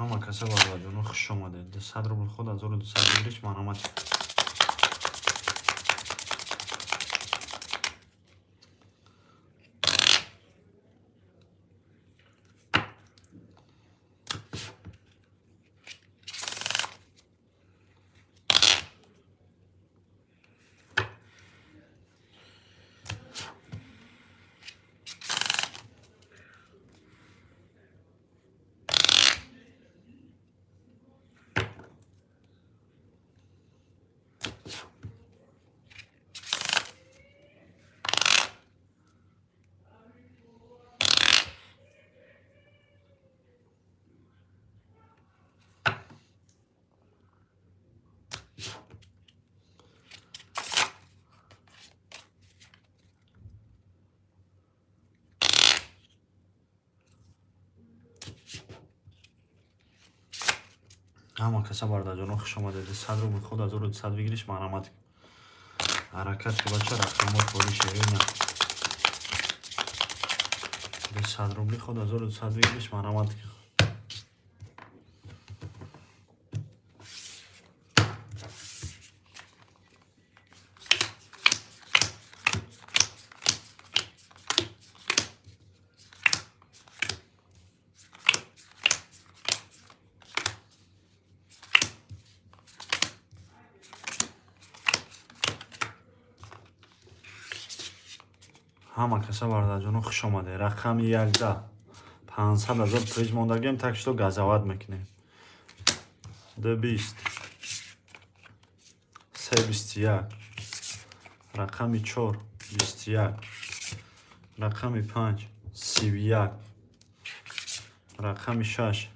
ҳама каса барваҷоно хуш омадед. 200 рубл худ 1200 бигириш марҳамат. ҳама каса бардаҷоно хуш омадед. 200 рубл худ 1200 бигириш марҳамат. ҳаракат ки бача рақамот боли шерина. 200 рубли худ 1200 бигириш марҳамат. ҳама каса бардаҷоно хуш омадед. рақами 11 500,000 приз мондагем, так что газоват мекунем. 220 321 рақами 4 21 рақами 5 31 рақами 6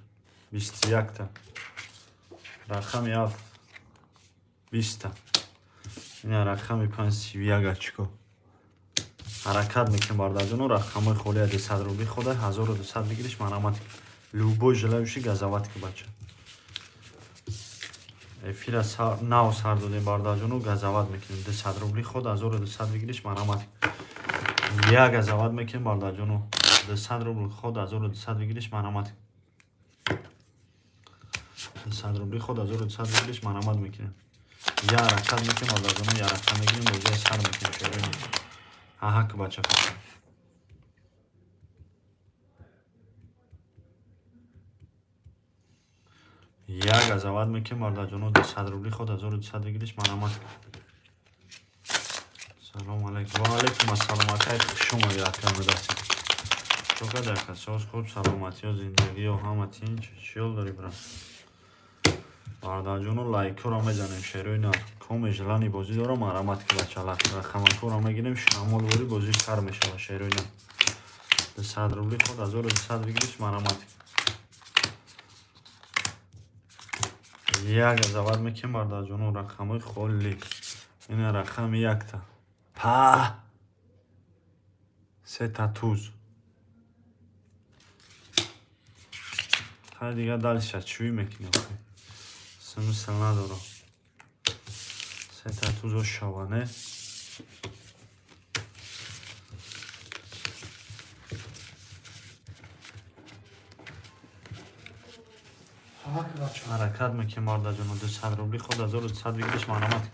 21 та рақами 7 20 та ина рақами 5 31 ачко. ҳаракат мекунем бардаҷоно. рақамои холия 200 рубли худа 1200 бигириш марҳамат. любой желающий газоват ки бача. эфира нав сар додем бардаҷоно. газоват мекунем. 200 рубли худ 1200 бигириш марҳамат. я газоват мекунем бардаҷоно. 200 рубли худ 1200 бигириш марҳамат. 200 рубли худ 1200 бигириш марҳамат мекунем. я ҳаракат мекунем бардаҷоно. я рақам мегирем бозия сар мекунем шерини. ҳак бача фақат. я газоват мекунем бардаҷоно. 200 рубли худ 1200 бигириш марҳамат. салому алайкум. ва алайкум ассалом. акай хуш омадед. акамедаси чока дака соз хуб саломатиё зиндагиё ҳама тинч чиёл дори брат. бардаҷоно лайкуро мезанем шеруина. коме желани бозӣ дорам марҳамат ки бача. рақамакуро мегирем шамолвори бозӣ сар мешава шеруина. 200 рубли худ 1200 бигириш марҳамат. я газоват мекунем бардаҷоно. рақамои холли ина рақами 1 та па 3 та туз тай дига дальше чӯӣ мекунем. смысл надоро. 3 та тузо шаване. ҳаракат мекунем бардаҷоно. 200 рубли худ 1200 бигириш марҳамат.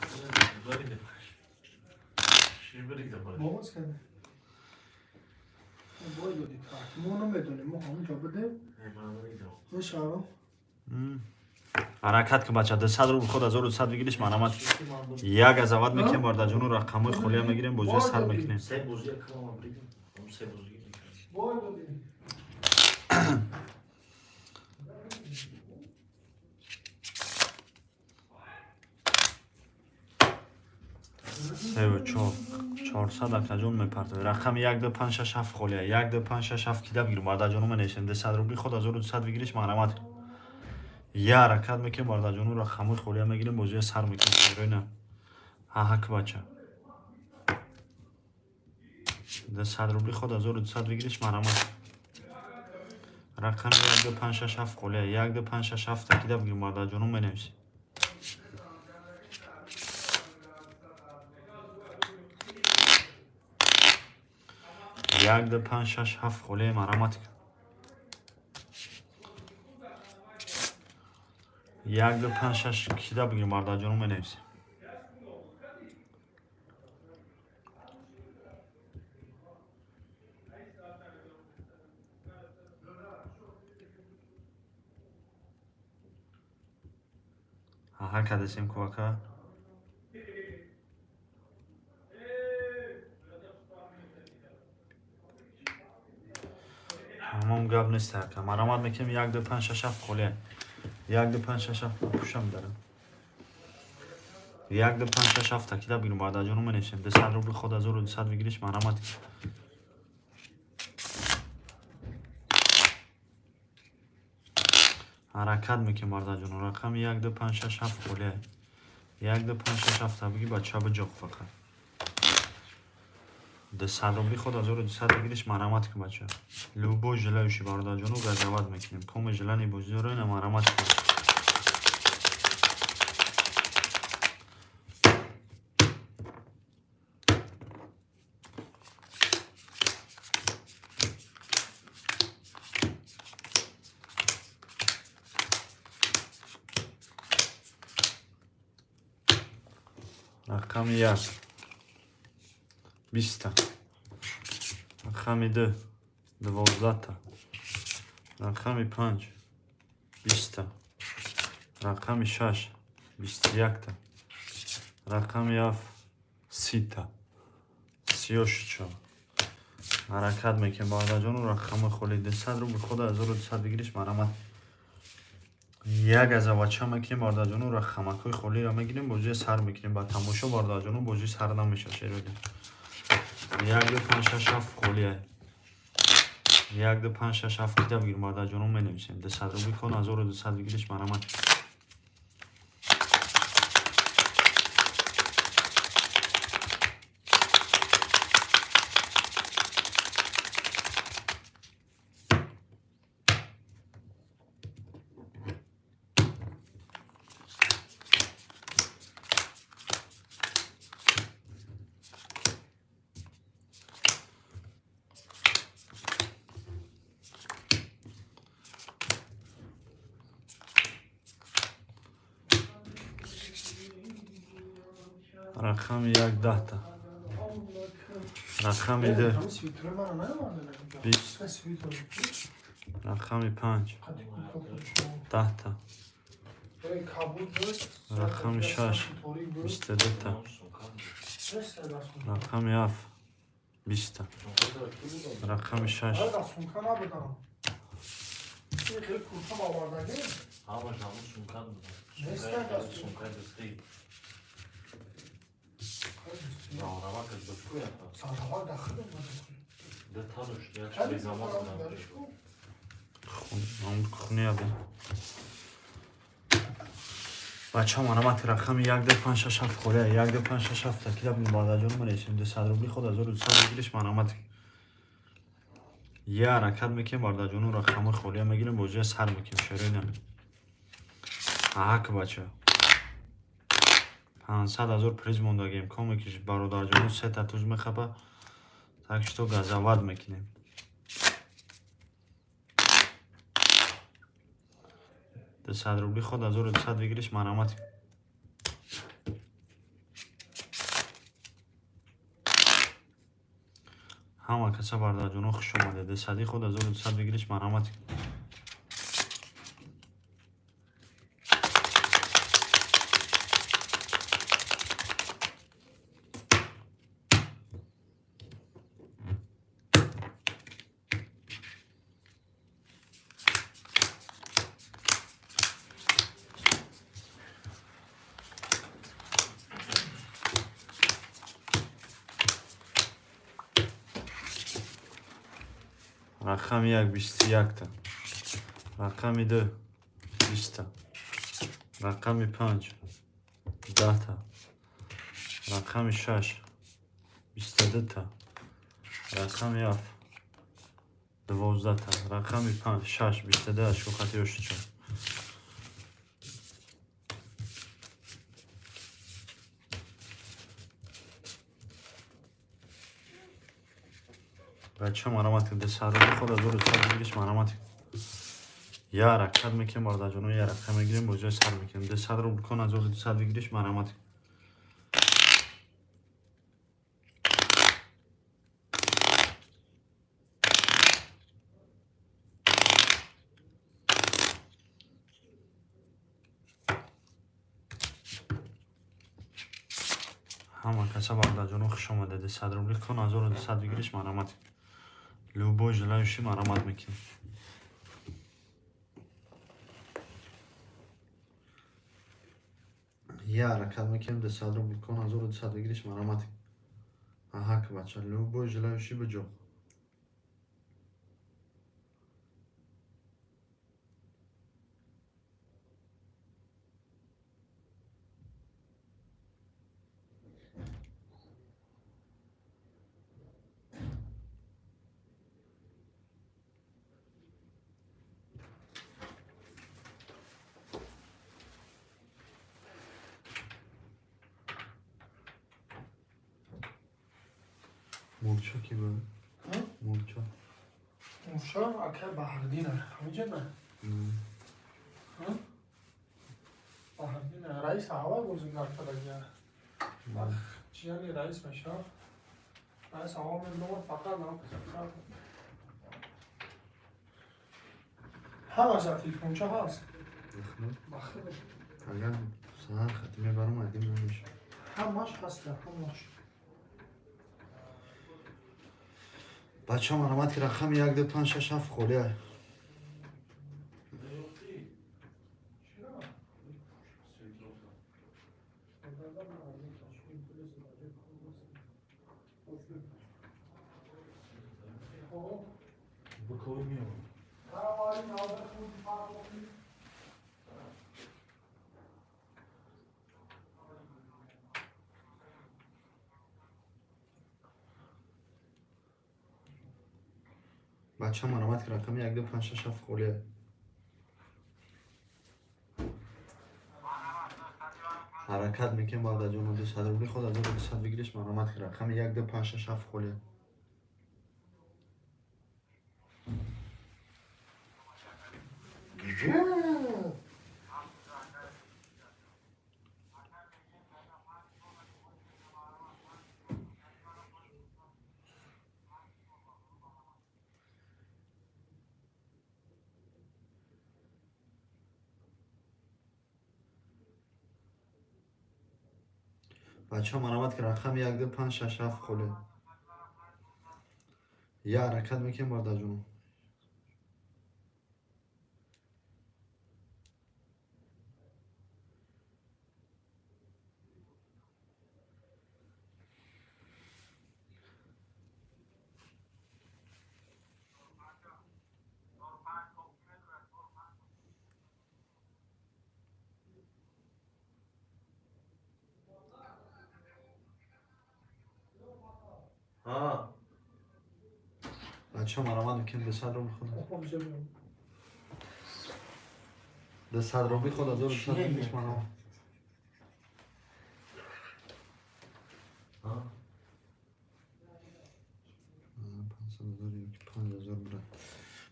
حرکت که بچه 200 روبل خود 1200 بگیریش مرحمت یک از اول میکنیم بارده جانو رقم خالی میگیریم بازی سر میکنیم سه بازی کلام بگیم سه بازی سه و چهار 400 اکجون میپرتوی رقم 1 2 5 6 7 خالیه 1 2 5 6 7 کیده بگیریم بارده جانو منیشیم 200 روبل خود 1200 بگیریش مرحمت یه حرکت میکنیم بارده جانو رقم خالی میگیریم بازی سر میکنیم نه ها که بچه 200 روبل خود 1200 بگیریش مرحمت رقم 1 2 5 6 7 خالیه 1 2 5 6 7 کیده بگیریم بارده جانو منیشیم 1 2 5 6 7 خالیه مرحمت 1 2 5 6 کیده بگیریم بارده جانو منیشیم ها که دستیم کوکا همون گاب نیست که مرحمت میکنیم 1 2 5 6 7 خالیه 1 2 5 6 7 پوشم دارم 1 2 5 6 7 کیده بگیریم بارده جانو منیشیم 200 روبل خود 1200 بگیریش مرحمت حرکت میکنیم بارده جانو رقم 1 2 5 6 7 خالیه 1 2 5 6 7 بگی بچه به جغ فقط 200 روبل خود 1200 بگیریش مرحمت که بچه لوبو جلوشی بارده جانو گزاوت میکنیم کم جلانی بوزی رو اینه مرحمت که رقم 1 20 رقم 2 12 رقم 5 20 رقم 6 21 رقم 7 30 34 حرکت میکنیم بارده جانو رقم خالی 200 روبل خود 1200 بگیریش مرحمت یک از بچه میکنیم بارده جانو رقمکای خالی را میگیریم بازی سر میکنیم با تماشا بارده جانو بازی سر نمیشه شیرودی 1 2 5 6 7 خالیه 1 2 5 6 7 کیده بگیریم بارده جانو منویسیم 200 روبل کن 1200 بگیریش مرحمت رقم 1 10 رقم 2 20 رقم 5 10 رقم 6 22 رقم 7 20 رقم 6 Ama canlı sunkan mı? Sunkan desteği. Ağrama kız bu yapar. De tanış ya bir zaman خونی آبی بچه ها مرحمت رقم 1 2 5 6 7 خالیه 1 2 5 6 7 تکیده بگیم بارده جانو منیشیم 200 روبل خود 1200 بگیریش مرحمت یه حرکت میکنیم بارده جانو رقم خالی میگیریم بوجه سر میکنیم شیرینه که بچه 500,000 پریز موندگیم کمی که برادر جانو 3 تاتوج میخوابه تاکش تو گزاوت میکنیم 200 روبل خود 1200 بگیریش مرحمت همه کسا بارده جانو خوش اومده 200 خود 1200 بگیریش مرحمت рақами 1 21 та, рақами 2 20 та, рақами 5 10 та, рақами 6 22 та, рақами 7 12 та, рақами 5 6 22 ашкохати ёшичо. بچه مرامت کرده سر خود از رو سر بگیرش مرامت یا رکت میکنیم بارده جانو یا رکت میگیریم بجای سر میکنیم ده صد رو بکن از رو سر بگیرش مرامت همه کسا بارده جانو خوش آمده ده صد رو بکن از رو سر بگیرش مرامت لوبو جلوشی مرامت میکنیم یا حرکت میکنیم ده صد رو بکن از رو صد بگیرش مرامت آها که بچه لوبو جلوشی بجو مورچا کی بود؟ مورچا مورچا اکر بحردینه همینجا نه بحردینه رئیس هوا گزینگار کرده چیانی رئیس میشه رئیس هوا میدونم فقط نام همه زدید مورچا هست بخیر اگر سهر ختمه برام عدیم نمیشه همش هسته همش بچه هم علامت که رقم 1 2 5 6 7 خوله بچه هم علامت که رقم 1 2 5 6 7 خوله حرکت میکنیم باید از اون دو صد رو خود از اون دو صد بگیرش علامت که رقم 1 2 5 6 7 خوله بچه هم علامت که رقم 1 2 5 6 7 خوله یه حرکت میکنیم باید از اون بچه هم علامت میکنیم ده صد رو بخود ده صد رو بخود از اون صد بگیرش علامت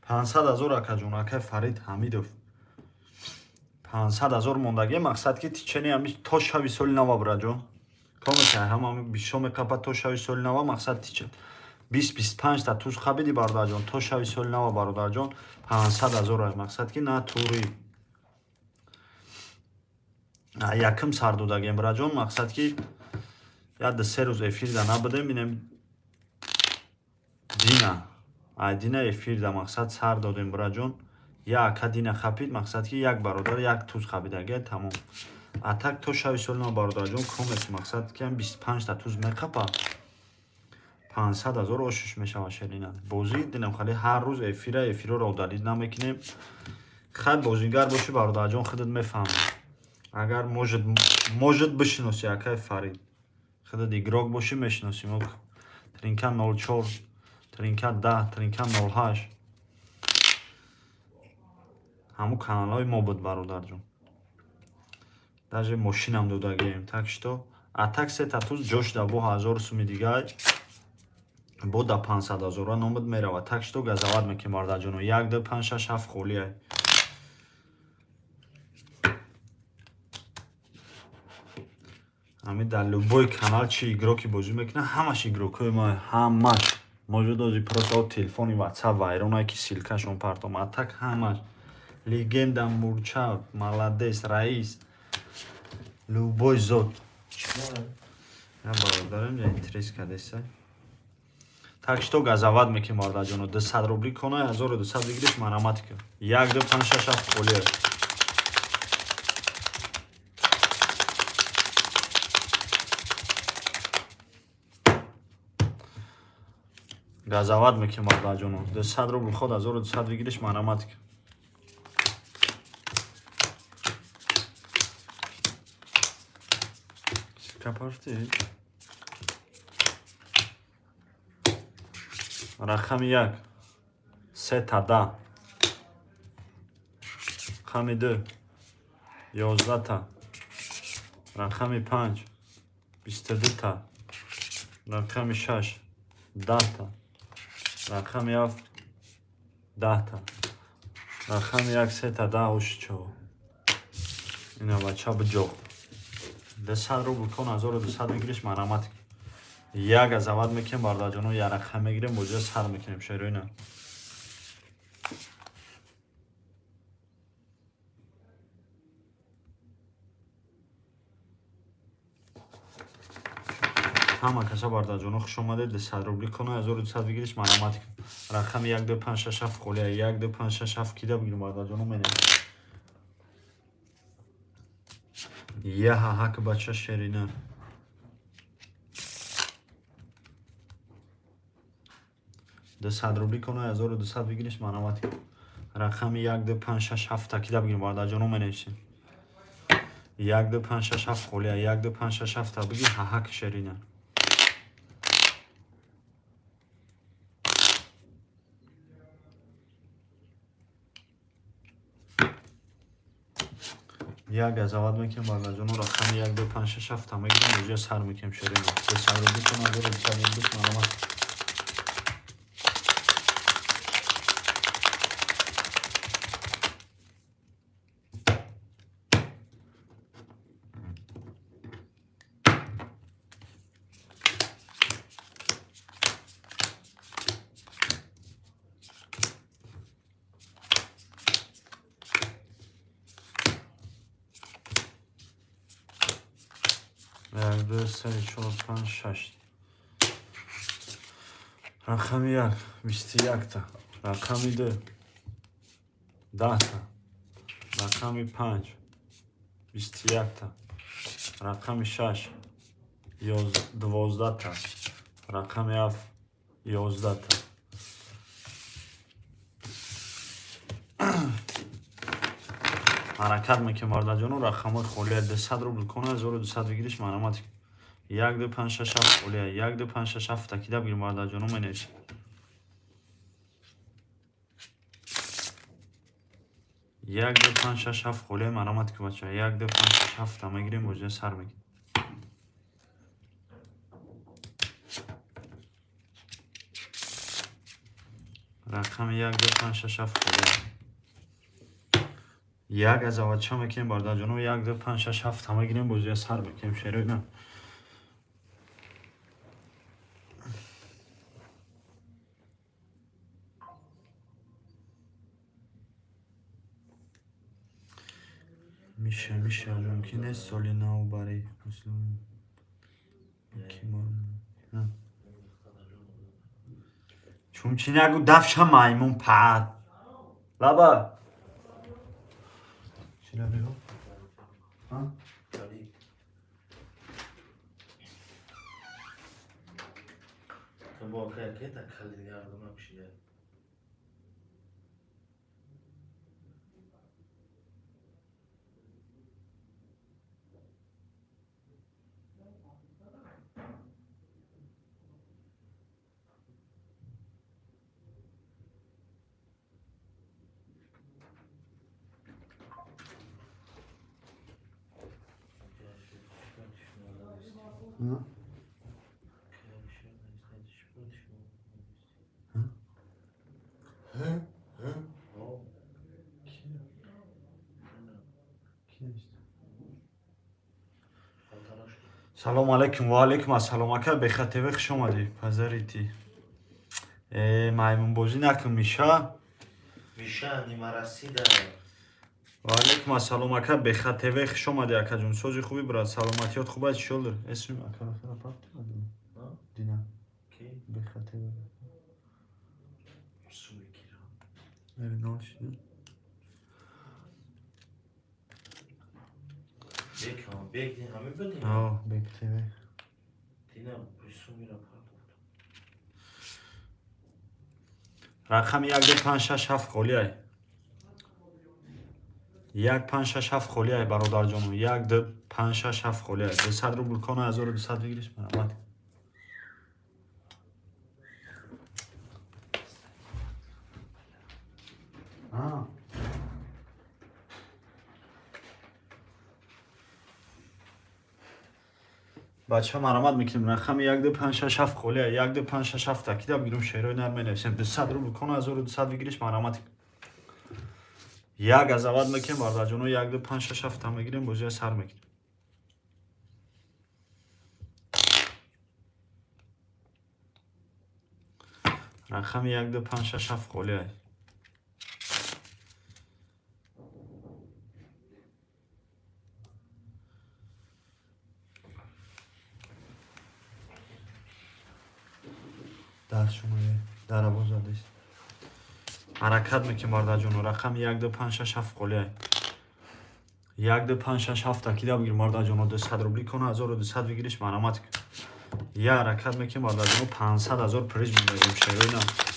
500,000 ака ҷон акай Фарид Ҳамидов 500,000 мондагӣ мақсад ки тичени ами то шави соли нава бра ҷон комека ҳама бишоме капа то шави соли нава мақсад тичад 20-25 та туз хабиди бародар ҷон то шави соли нава бародар ҷон 500,000 ай мақсад ки на тури якм сар додагем бра ҷон мақсад ки яда се рӯз эфирда набудем бинем дина дина эфирда мақсад сар додем браҷон як дина хапид мақсад ки як бародар як туз хабидаге тамом атак то шави солина бародарҷон комеки мақсад ки 25 та туз мекапа 500,000 ошуш мешава шерина. Бозӣ дидем хали ҳар рӯз эфироро далид намекунем. Хай бозигар бошӣ бародарҷон худат мефаҳмӣ. Агар может бишиноси акай Фарид. Худат игрок бошӣ мешиносӣ. Тринка 04, тринка 10, тринка 08. Ҳамун каналҳои мо буд бародарҷон. Даже мошинам додагием. Так что а такси татус ҷош да бо 1000 суми дигай. Бо да 500,000 номад мерава. Так что газават мекунем бародарҷон. 1 2 5 6 7 холия. Ами дар любой канал чи игроки бозӣ мекунад, ҳамаш игрокои мо, ҳамаш. Можудози просто телефони WhatsApp вайронае ки силкашон партом. А так ҳамаш. Легенда, Мурча, Молодец, Раис. Любой зот. Я благодарим за интерес кадеса. Так что газават мекунем бародарҷон. 200 рубли конай, 1200 бигириш математика. 1 2 5 6 7 холия. газават мекунем бародарҷон. 200 рубли ход 1200 бигириш математика. Капарти. Рақами 1 3 та 10. Рақами 2 11 та. Рақами 5 22 та. Рақами 6 10 та. Рақами 7 10 та. Рақами 1 3 та 10 ошичо. Ина бача бҷоқ. 200 рубл кон 1200 бигириш математика. Як газават мекунем бародарҷон. Я рақам мегирем боҷа сар мекунем шероина. ҳама каса бародарҷон хуш омадед. 200 рубли кон 1200 бигириш математика. Рақами 1 2 5 6 7 холия. 1 2 5 6 7 кида бигирем бародарҷон менем. Я ҳак бача шерина. Десад рубли кон 1200 бигириш математика. Рақами 1 2 5 6 7 такида бигирем бародарҷон меневисем. 1 2 5 6 7 холия. 1 2 5 6 7 бигир ҳак шерина. Я газават мекунем бародарҷон. Рақами 1 2 5 6 7 мегирем боҷа сар мекунем шерина. 200 рубли кон 1200 бигириш математика. Як, ду, се, чор, панҷ, шаш. Рақами 1 21 та. Рақами 2 10 та. Рақами 5 21 та. Рақами 6 12 та. Рақами 7 11 та. ҳаракат мекунем бародарҷон. рақамои холия 200 рубл кон 1200 бигириш математика. 1 2 5 6 7 холия. 1 2 5 6 7 такида бигирем бародарҷон меневисем. 1 2 5 6 7 холия математика бача. 1 2 5 6 7 мегирем боҷа сар мегирем. рақами 1 2 5 6 7 холия. Як газаватча мекунем бародарҷон. 1 2 5 6 7 мегирем боҷа сар мекунем шероина. Миша мумкин нест соли нав бари чунчинагу дафша маймун пад лаба با که تا کلی yardım میشه. Ha? سلام علیکم و علیکم السلام اکا بخاطر خوش اومدی پذیرتی مایمون بازی نکن میشه نیمه رسیده. و علیکم السلام اکا بخاطر خوش اومدی اکا جون سوزی خوبی برات سلامتیات خوبه چیکار اسم اکا رو پاک دینا کی بخاطر سوی کیرا ناش بکن بگی همه بدیم. بخاطر دینا بسو میرا پاک. رقم 12567 خالی ای 12567 خالی ای برادر جانو 12567 خالی ای 200 روبل کنه 1200 بگیرش مرحمت بچه ها مرحمت میکنیم رقم 12567 خالی ای 12567 تاکید بگیرم شعرهای نرم نویسیم 200 روبل کنه 1200 بگیرش مرحمت یک از اول میکنیم برادر جانو 12567 هم میگیریم بوجه سر میکنیم رقم 12567 خالی ای در شما در آواز زدیست حرکت میکنیم برادر جانو رقم 12567 خالی ای 12567 تاکید بگیریم برادر جانو 200 روبل کنه 1200 بگیرش مرحمت کن یا حرکت میکنیم برادر جانو 500,000 پریز میگیریم شعرهای نرم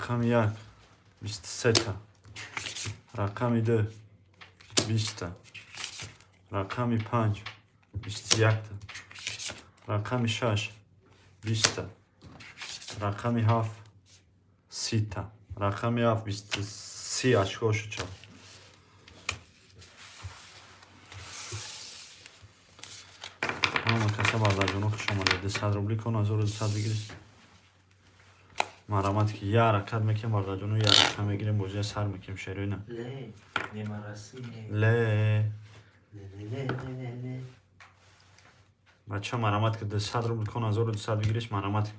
رقم 1 23 تا رقم 2 20 تا رقم 5 21 تا رقم 6 20 تا رقم 7 30 تا رقم 7 23 اشکاشو چا همه کسا برادر جانو خوش آمده 200 روبل کن 1200 بگیرید مرحمت که یه حرکت میکنیم برادر جانو یه حرکت میگیریم بوجه سر میکنیم شعرهای نه لی نیمه رسیده. له لی بچه ها مرحمت که 200 روبل کن 1200 بگیرش مرحمت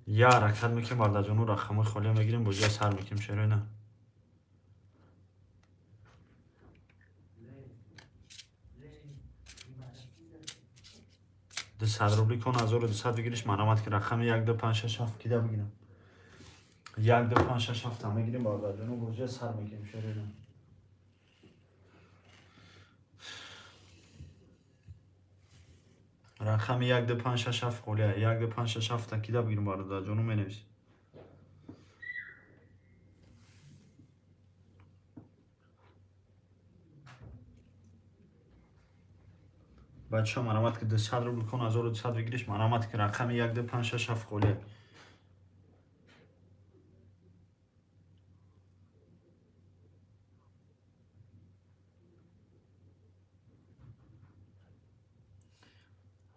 یه حرکت میکنیم برادر جانو رقم خالی میگیریم بوجه سر میکنیم شعرهای نه 200 روبل کن 1200 بگیرش مرحمت که رقم 12567 کیده بگیرم 12567 هم میگیریم برادر جانو بوجه سر میکنیم شعرهای نه رقم 12567 خالی 12567 تاکید بگیریم برادر جانو مینویسیم بچه ها مرحمت که 200 روبل کن 1200 بگیرش مرحمت که رقم 12567 خالی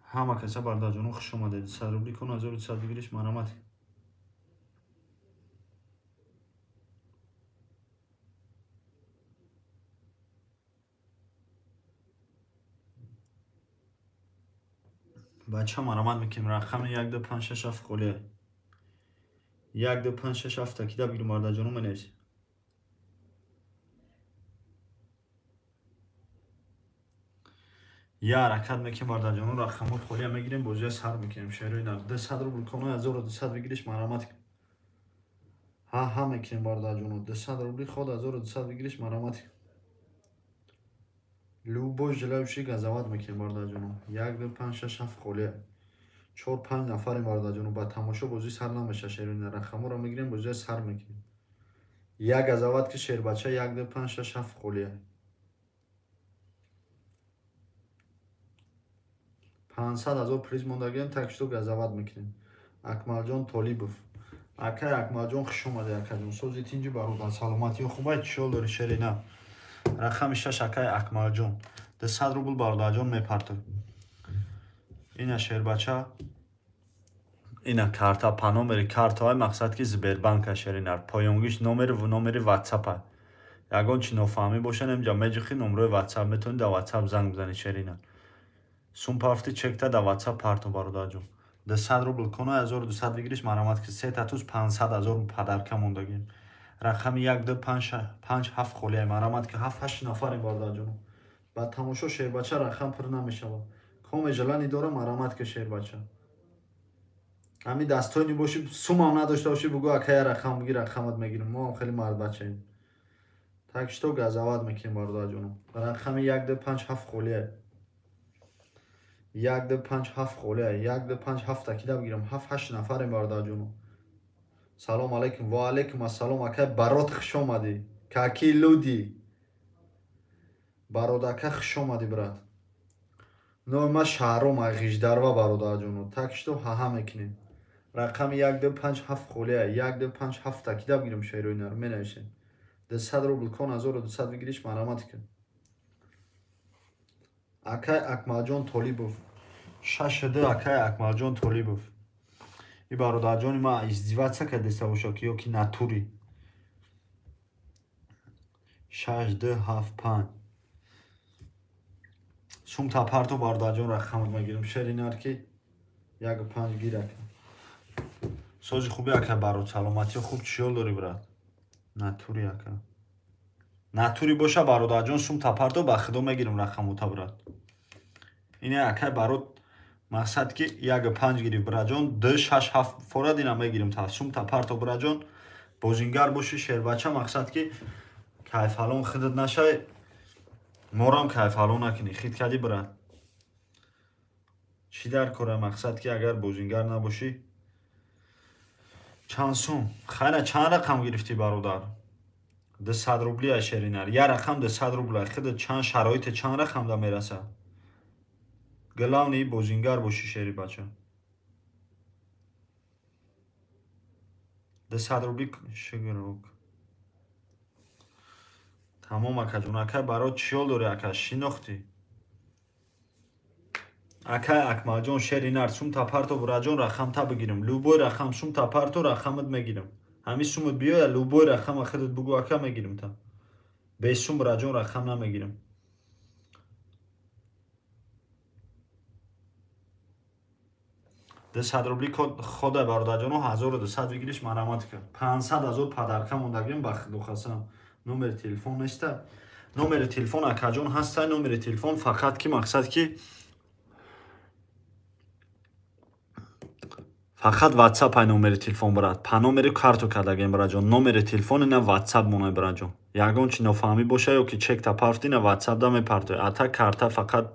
همه کسا برادر جانو خوش اومده 200 روبل کن 1200 بگیرش مرحمت بچه مرامت میکنیم رقم 1 2 5 6 7 خلیه 1 2 5 6 7 تکیده بگیریم برادر جانو منویسیم. یه حرکت میکنیم برادر جانو رقم خلیه میگیریم بازی سر میکنیم شعر اینا 200 روبل کنه 1200 بگیریش مرامت ها میکنیم برادر جانو 200 روبل خود 1200 بگیریش مرامت لوبو جلوشی گزاوت میکنیم برادر جانو 1 2 5 6 7 خلیه 4 5 نفریم برادر جانو با تماشا بازی سر نمیشه شعر اینا رقم رو میگیریم بازی سر میکنیم. یک گزاوت که شیر بچه 1 2 5 6 7 خلیه 500,000 پریز موندگیم تکشتو گزاوت میکنیم. اکمل جان طالیبوف اکای اکمل جان خوش اومده اکای جان سوزی تینجی برادر سلامتی و خوبه چیال داری شعر نه رقم 6 اکای اکمل جان 200 روبل برادر جان میپرته اینا شعر بچه اینا کارتا پانومری کارتا های مقصد که زبربانک شعر نه پایانگیش نمر واتساپ یگان چی نفهمی باشه اینجا میجخی نمره واتساپ میتونید در واتساپ زنگ بزنید شعر اینا سوم پافتی چکتا در واتساپ پارتو برادر جان 200 روبل کنه 1200 بگیریش مرامت که 3 تاتوز 500,000 پدرکم موندگیم رقم 1 2 5 7 خلیه مرامت که 7 8 نفریم برادر جان بعد تماشا شعر بچه رقم پر نمیشه کم جلانی داره مرامت که شعر بچه همین دستانی باشی سوم هم نداشته باشی بگو اکای رقم بگیر رقمت میگیرم ما هم خیلی مرد بچه ایم تکشتو گزاوت میکنیم برادر جان رقم 1 2 5 7 خلیه 1 2 5 7 خلیه 1 2 5 7 تکیده بگیرم 7 8 نفریم برادر جان سلام علیکم و علیکم السلام اکای برات خوش اومدی کاکی لودی برادر خوش اومدی برات نو ما شهرام غیجدروا برادر جان تکشتو ها میکنیم رقم 1 2 5 7 خلیه 1 2 5 7 تکیده بگیرم شعر اینا رو مینویسیم 200 روبل کن 1200 بگیریش مرامت کن اکای اکمل جان طالیبوف 6 2 اکای اکمل جان طالیبوف ای برادر جان ما ازدواج کرده باشه که یکی ناتوری 6 2 7 5 سوم تا پارتو برادر جان رقم میگیرم شعر اینا که 1 5 گیره سوزی خوبی اکای برات سلامتی خوب چیال داری برات ناتوری اکای ناتوری باشه برادر جان سوم تا پارتو با خدا میگیرم رقم تا برات اینه اکای برات مقصد که 1 5 گیری برادر جان 2 6 7 فورا دینا میگیرم تا سوم تا پارتو برادر جان بازینگر باشی شعر بچه مقصد که کیف حالون خودت نشه مورم کیف حالون نکنی خید کردی برات چی در کره مقصد که اگر بازینگر نباشی چند سوم خیلی چند رقم گرفتی برادر 200 روبلی شعر اینا یه رقم 200 روبل خودت چند شرایط چند رقم دا میرسه گلاونی بازینگر باشی شعری بچه 200 روبلی شگروک تمام اکا جون اکا برات چیال داری اکا شیناختی اکا اکمل جان شعر اینا سوم تا پارتو برادر جان رقم تا بگیرم لوبوی رقم سوم تا پارتو رقمت میگیرم همین سومت بیا یا لوبوی رقم خودت بگو اکا میگیرم تا به سوم برادر جان رقم نمیگیرم 200 روبلی خود برادر جان 1200 بگیریش مرامت کن 500,000 پدرکم موندگیم بخت دو خسم نمر تلفن نیسته نمر تلفن اکا جان هسته نمر تلفن فقط که مقصد که فقط واتساپ های نمر تلفن برات پانومری کارتو کردگیم برادر جان نمر تلفن نه واتساپ مونه برادر جان یگان چی نفهمی باشه یا که چک تا پافتی نه واتساپ دا میپرته اتا کارتا فقط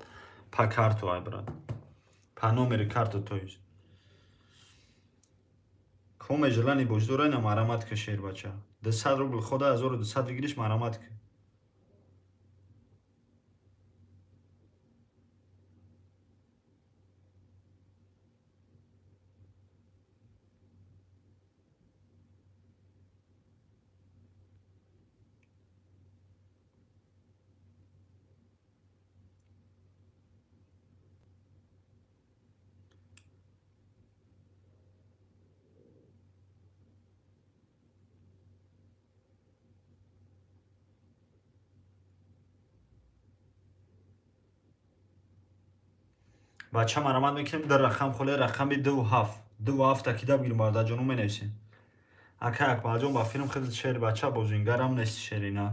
پا کارتو های برادر پانومری کارتو تویش کم جلانی بوجدوره نه مرامت که شیر بچه 200 روبل خود 1200 بگیریش مرامت که بچه مرامت میکنیم در رقم خوله رقم 27 27 تکیده بگیریم برده جانو می نویسیم. اکا اکبر جان با فیلم خیلی شعر بچه بازوینگر هم نیست شعری نه.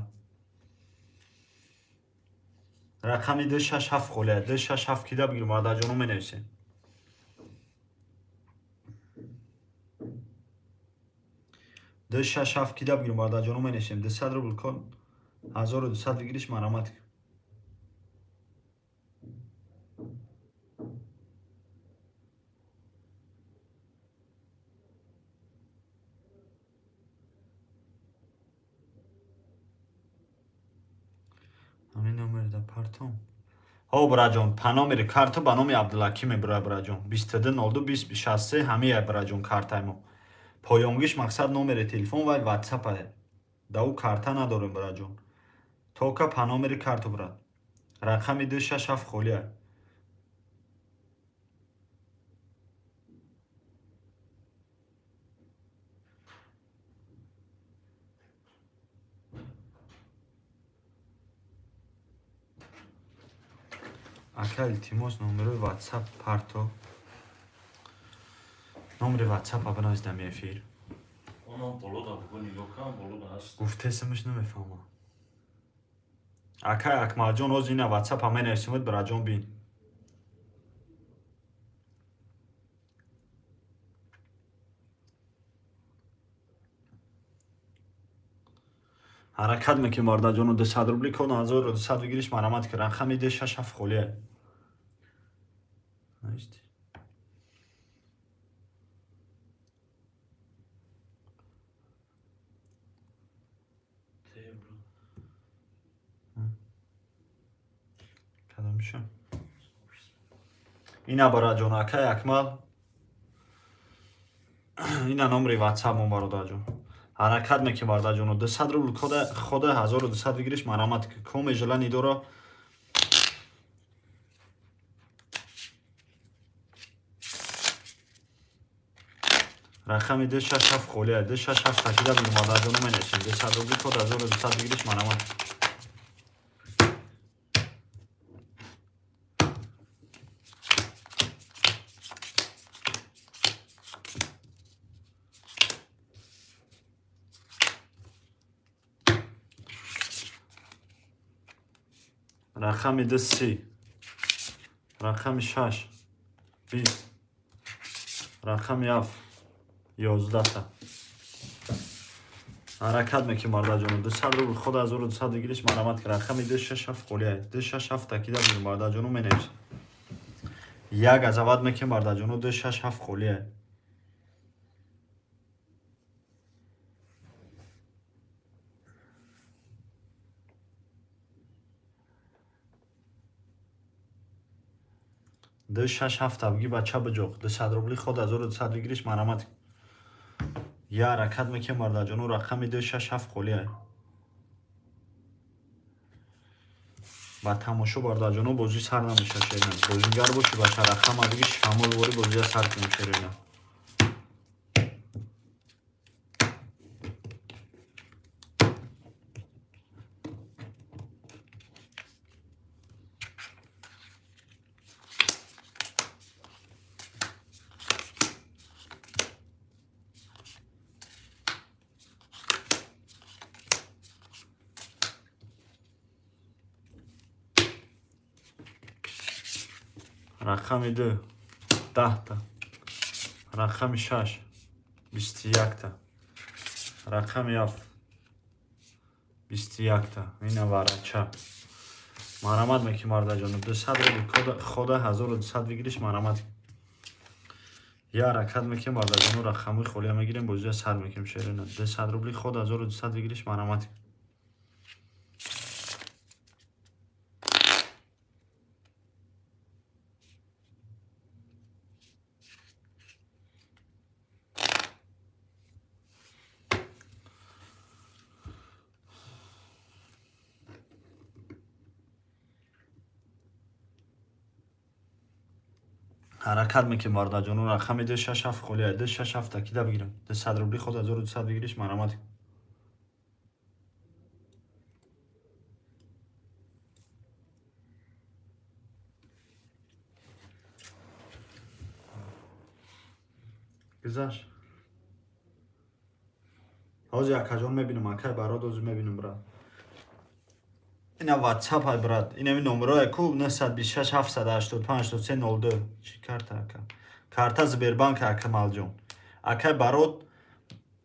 رقم 267 خوله 267 کیده بگیریم برده جانو می نویسیم. 267 کیده بگیریم برده جانو می نویسیم. 200 روبل کن 1200 بگیریش مرامت. همین نمیر در پرتون ها برا جان پنامیر کارت با نام عبدالحکیم برا جان 22022063 همه برا جان کارتای ما پایانگیش مقصد نمر تلفن و واتساپ داو کارتا نداریم برا جان توکا پنامیر کارت برا رقم 267 خولیه اکا التماس نمر واتساپ پارتو نمر واتساپ ابناز دم افیر Ondan bolu da bu nigah kan bolu da هست. گفته اسمش نمیفهمم اکا اکمل جان از این واتساپ همه نرسیمت برا جان بین حرکت میکنی مردا جانو 200 روبلی کن 1200 بگیریش مرامت که رقم 267 خولیه نشتی Tebrik. کدام شو اینا برا جان اکا اکمل اینا نمری واتساپ مون برا جان حرکت میکنی مردا جانو 200 روبل خود 1200 بگیریش مرامت که کوم اجلا نیدورا رقم 267 خولیه 267 تکیده بگیر مردا جانو می نشین 200 روبلی خود 1200 بگیریش مرامت رقم 230 رقم 6 20 رقم 11 تا حرکت میکنی مردا جانو 200 روبل خود 1200 بگیریش مرامت که رقم 267 خولیه 267 تکیده بگیر مردا جانو می نویسیم یک از اول میکنی مردا جانو 267 خولیه دو شش هفت بگی بچه بجوق 200 روبلی خود 1200 بگیریش مرامت یا حرکت میکنی مردا جانو رقم 267 خولیه با تماشا مردا جانو بازی سر نمیشه شیرین بازیگر باشی بچه رقم از بگی شامل واری بازی سر کنیم شیرین رقم 2 10 تا رقم 6 21 تا رقم 7 21 تا این ورچه مرامت میکنی مردا جانو 200 روبل خود 1200 بگیریش مرامت یا حرکت میکنی مردا جانو رقمی خولیه میگیریم بازی سر میکنیم شیرین 200 روبلی خود 1200 بگیریش مرامت حرکت میکنی مردا جانو رقم 267 خولیه 267 تکیده بگیریم 200 روبلی خود 1200 بگیریش مرامت گذشت. حاجی اکاجان میبینم اکای برات اوزی میبینم برات. اینا واتساپ های برات. اینا می نمره کو 926 785 8302. چی کارت اکا؟ کارت زبربانک اکمال جون. اکای برات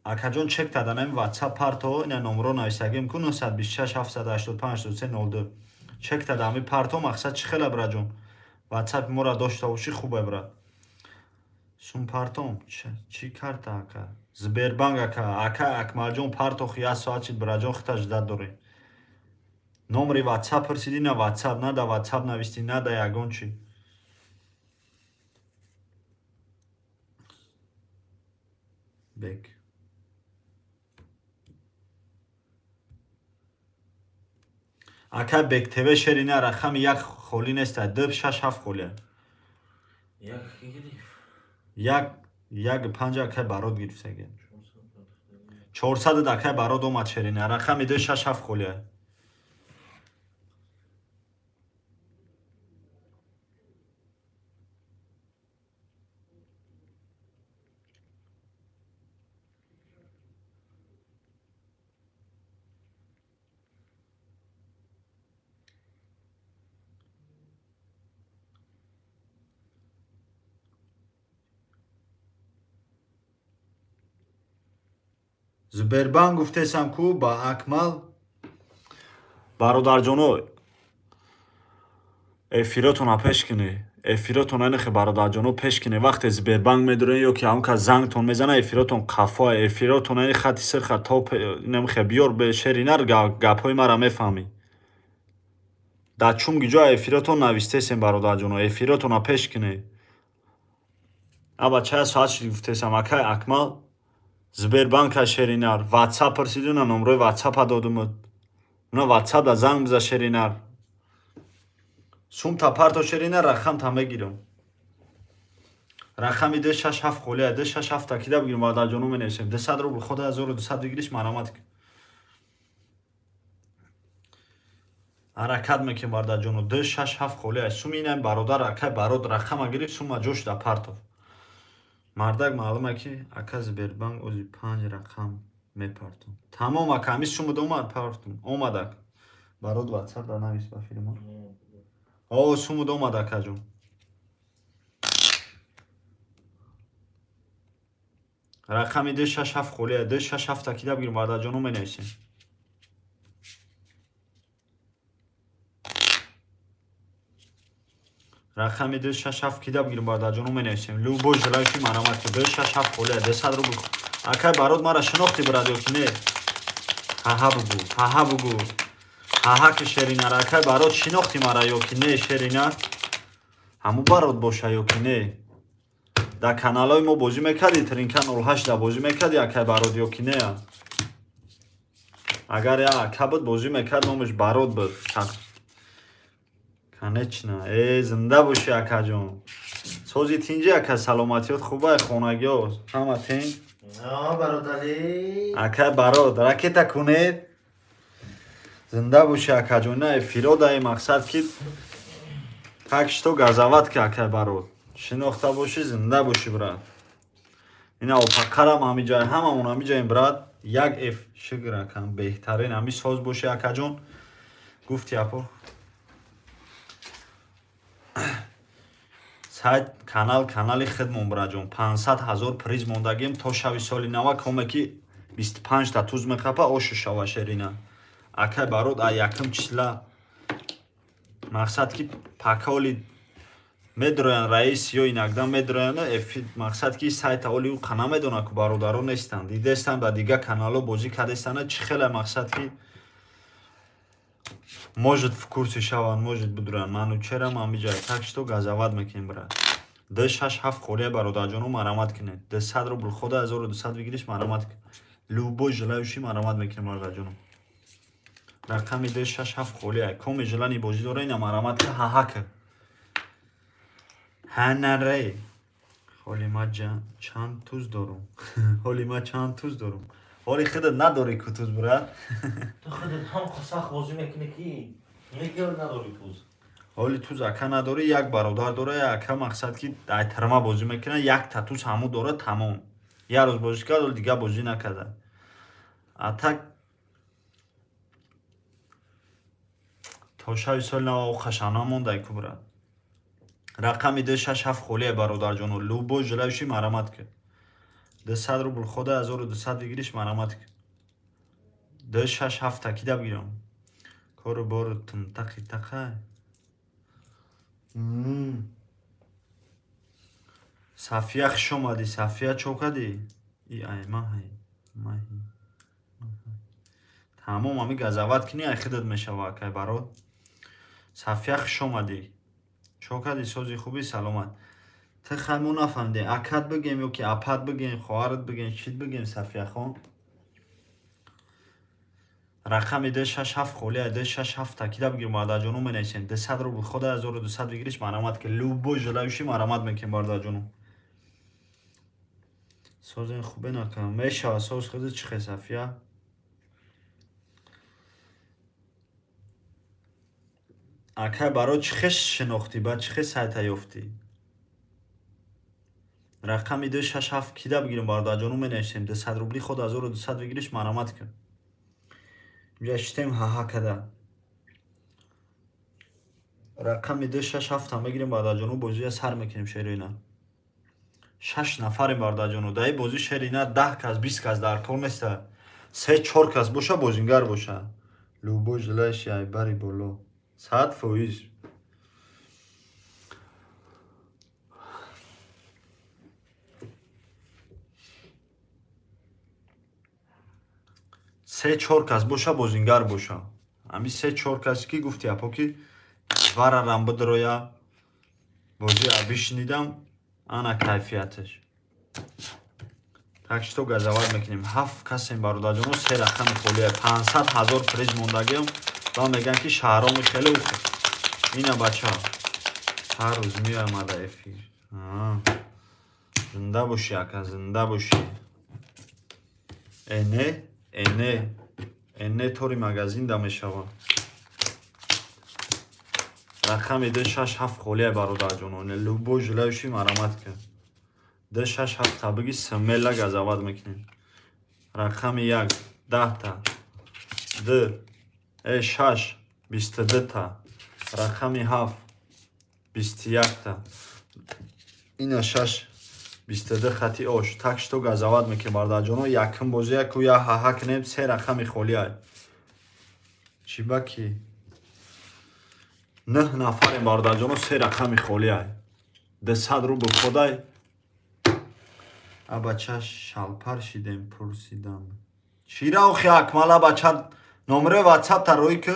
اکاجان چک دادنم واتساپ پارتو اینا نمره نویسگیم کو 926 785 8302. چک دادم این پارتو مقصد چی خیلی برات جون. واتساپ مرا داشته باشی خوبه برات. سون پارتوم چی کارت اکا؟ زبربانک اکا اکمال جون پارتو خیاس ساعتی برات جون خطاش داد دوری. номери ватсап пурсидӣ на ватсап на да ватсап навистӣ на да ягон чӣ бек ака бек тв шерина рақами як холӣ неста 267 холӣ Як гириф. як панҷа ака барот гирифтаги 400 ака барот омад шерина рақами 267 холӣ Сбербанк гуфтесам ку ба Акмал бародарҷоно эфиротона пешкине эфиротона нехе бародарҷоно пешкине вақте Сбербанк медурен ё ки ҳамон кас зангтон мезана эфиротон қафоа эфиротона ин хати сирха то намхе биёр бе шеринар гапҳои мара мефаҳмӣ да чунги ҷоя эфиротон навистесем бародарҷоно эфиротона пешкине аба чая соат шуди гуфтесам акай Акмал Сбербанка шеринар ватсап пурсиду на номрои ватсапа додумуд на ватсап да занг биза шеринар сумта парто шеринар рақамта мегирам рақами 267 холия 267 такида бигирам бародарҷоно менависем 200 рубл хода 1200 бигириш марамат ҳаракат мекунем бародарҷоно 267 холия суми инам бародар акай барод рақама гирифт сума ҷош да парто мардак маълуме ки ака Сбербанк ози 5 рақам мепартон тамом ака ҳамин сумуд омад партон омад ака барод ватсап да навис ба филмо о сумуд омад акаҷон рақами 267 холия 267 такида бигирем бародарҷоно менависем рақами 267 кида бигирем бародарҷоно менависем любой желающий марамат ки 267 холия 200 рубл акай барод мара шинохтӣ брат ё ки не ҳаҳа бугу ҳаҳа ки шеринар акай барод шинохтӣ мара ё ки не шеринар ҳамун барод боша ё ки не дар каналҳои мо бозӣ мекарди тринкан 08 да бозӣ мекарди акай барод ё ки не агар я ака буд бозӣ мекард номаш барод буд конечно зинда бошӣ акаҷон сози тинҷи ака саломатиёт хубае хонагиҳо ҳама тинҷ бародари акай барод ракета кунед зинда бошӣ акаҷон на фиродаи мақсад ки так что газават ки акай барод шинохта бошӣ зинда бошӣ брат ина опақарам ҳамиҷай ҳамамон ҳамиҷаем брат як ф шукр акам беҳтарин ҳами соз бошӣ акаҷон гуфти апо сайт канали хидмон браҷон 500 000 приз мондагим то шави соли нава коме ки 25 та туз мехапа ошу шава шерина акай барод а якум числа мақсад ки паколи медроян раис ё инакдан медроян мақсад ки сайта оли у қана медона ку бародаро нестанд дидестан ба дига канало бозӣ кардестана чи хеле мақсад ки может в курсе шаванд может будуран манучерам ҳамиҷай так что газават мекунем брат 267 холия бародарҷоно марамат кунед 200 рубл хода 1200 бигириш марамат любой желающий марамат мекунем бародарҷоно рақами 267 холия коми желани бозӣ дора ина марамат ки ҳаҳака ҳанаре ҳоли ма чанд туз дорум ҳоли ма чанд туз дорум ҳоли худат надорӣ ку туз брат ту худат ҳам сахт бозӣ мекунӣ ки ягёр надорӣ туз ҳоли туз ака надорӣ як бародар дора ака мақсад ки ай тарма бозӣ мекунад як та туз ҳамун дора тамом یه روز بازی کرد ولی دیگه بازی نکرد. اتک تا 6 سال نه خشانه مونده کو براد. رقم ده 6-7 خوله برادر جانو لوبو جلوشی مرامت کرد. 200 روبل خود 1200 بگیریش مرامت کرد. ده 6-7 تکیده بگیرم. کارو بارو تم تقی تقه. صفیه خش اومدی صفیه چوکدی ای ماهی تمام همی گزاوت کنی ای خودت میشوه که برات صفیه خش اومدی چوکدی سوزی خوبی سلامت ته خیمون نفهمده اکد بگیم یا که اپد بگیم خواهرت بگیم چیت بگیم صفیه خون رقم ده 6-7 خوله ده 6-7 تکیده بگیر مادر جانو منیسیم 200 روبل خود 1200 بگیریش مرامت که لوبو جلوشی مرامت میکنیم مادر جانو سوز این خوبه نکنم میشه سوز خود چی خیلی صفیه اکه برای چی خیش شناختی بعد چی خیلی سایت یافتی رقم ده 6-7 کیده بگیریم مادر جانو منیسیم 200 روبلی خود 1200 بگیریش مرامت کن اینجا اشتیم ها کده رقم ده 6-7 هم بگیریم مادر جانو بازی سر میکنیم شیرینه 6 نفر مادر جانو دای بازی شیرینه 10 کس 20 کس در کار نیست 3-4 کس باشه بازیگر باشه لوبو جلوش ای بری بالا 100%. سه 4 کس باشه بازیگر باشه همین 3-4 کس کی گفتی اپا کی وارا رام بدرویا بازی بشنیدم انا کیفیتش так что газовать میکنیم 7 کس این برادر جانو 3 رقم خولیه 500,000 پریز موندگیم و میگن که شهرام خیلی اوخه اینا بچه ها هر روز می آمده افیر زنده باشی اکا زنده باشی اینه توری مگزین دا میشوه رقم ده 6-7 خولیه برادر جانو لوبو جلوشی مرامت کن ده 6-7 تا بگی سمیلا گازاوات میکنیم رقم 1 10 تا ده 6 22 تا رقم 7 21 تا اینا 6 22 خطی اوش так что газоват میکنیم برادر جانو یکم بازی کو یا ها کنیم 3 رقم خولیه چی باکی 9 نفر برادر جانو 3 رقم خولیه 200 روبل خدای بچه شلپر شیدیم پرسیدم چی را اوخی اکمالا بچه نمره واتساپ تا روی که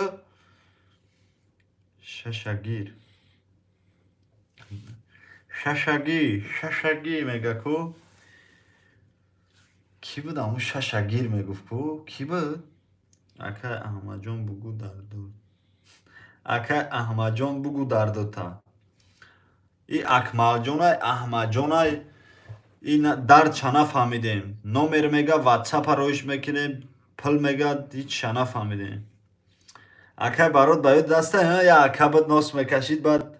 ششگیر میگه کو کی بود همون ششگیر میگفت کو کی بود اکه احمد جان بگو دردو ای اکمال جانای احمد جانای این در چنا فهمیدیم نمر میگه واتساپ روش میکنیم پل میگه هیچ چنا فهمیدیم اکه برات باید دسته یا اکه بد ناس میکشید بعد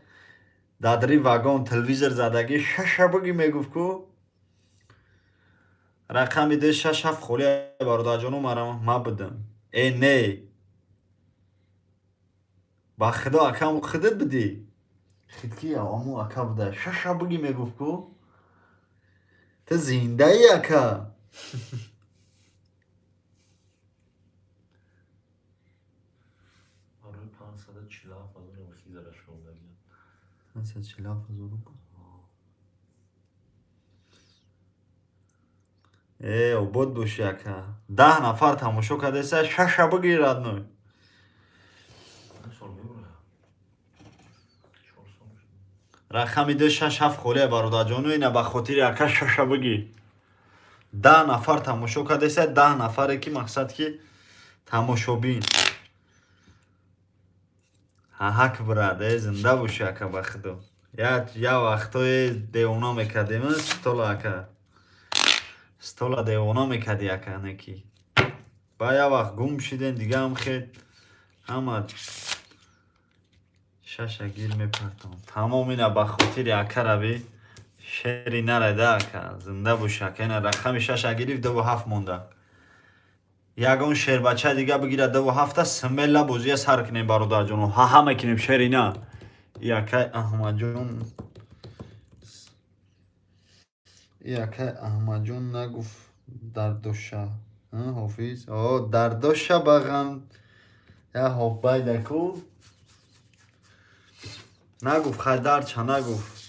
دادری واگن تلویزر زدگی شبگی میگفت کو رقم ده 6-7 خولی برادر جانو ما بدم نه با خدا اکه خودت بدی خیدکی امو اکه بده شبگی میگفت کو تو زنده ای اکا آره 547 خیزرش مونده 547 او بود باشی اکا 10 نفر تماشا کرده سه 6 بگیر ادنوی رقم ده 6-7 خوله برادر جانو اینه به خاطر اکا 6 بگیر 10 نفر تماشا کرده سه 10 نفره که مقصد که تماشابین حق براده زنده باشی اکا بخدا یا وقتای دیونا میکردیم ستولا دیونا میکردی اکا نکی با یا وقت گم شیدین دیگه هم خید همه ششگیر میپرتم تمام اینه بخاطر اکا روی شری نرده که زنده باشه که این رقم 6 گرفت 2.7 مونده. یگان شیر بچه دیگه بگیره 2.7 سملا بازی سر کنیم برادر جون و همه کنیم شری نه یکه احمد جون نگفت در دوشه حافظ در دوشه بغم یا حافظ دکو نگفت خیدر چه نگفت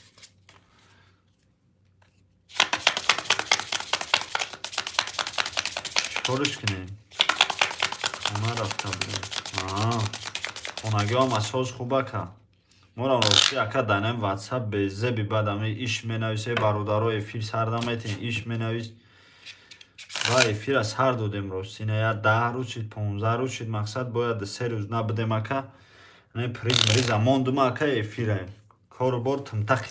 چطورش کنیم خونه رفته بودیم خونگی هم اساس خوبه که مورم راستی اکا دانم واتساپ بیزه بی بعد ایش می نویسه برادرو افیر سردم ایتین ایش می نویس و افیر از هر دودیم راستی نه یا 10 روز شد 15 روز شد مقصد باید 3 روز نبودیم اکا نه پریز مریز اماندوم اکا افیره کارو بار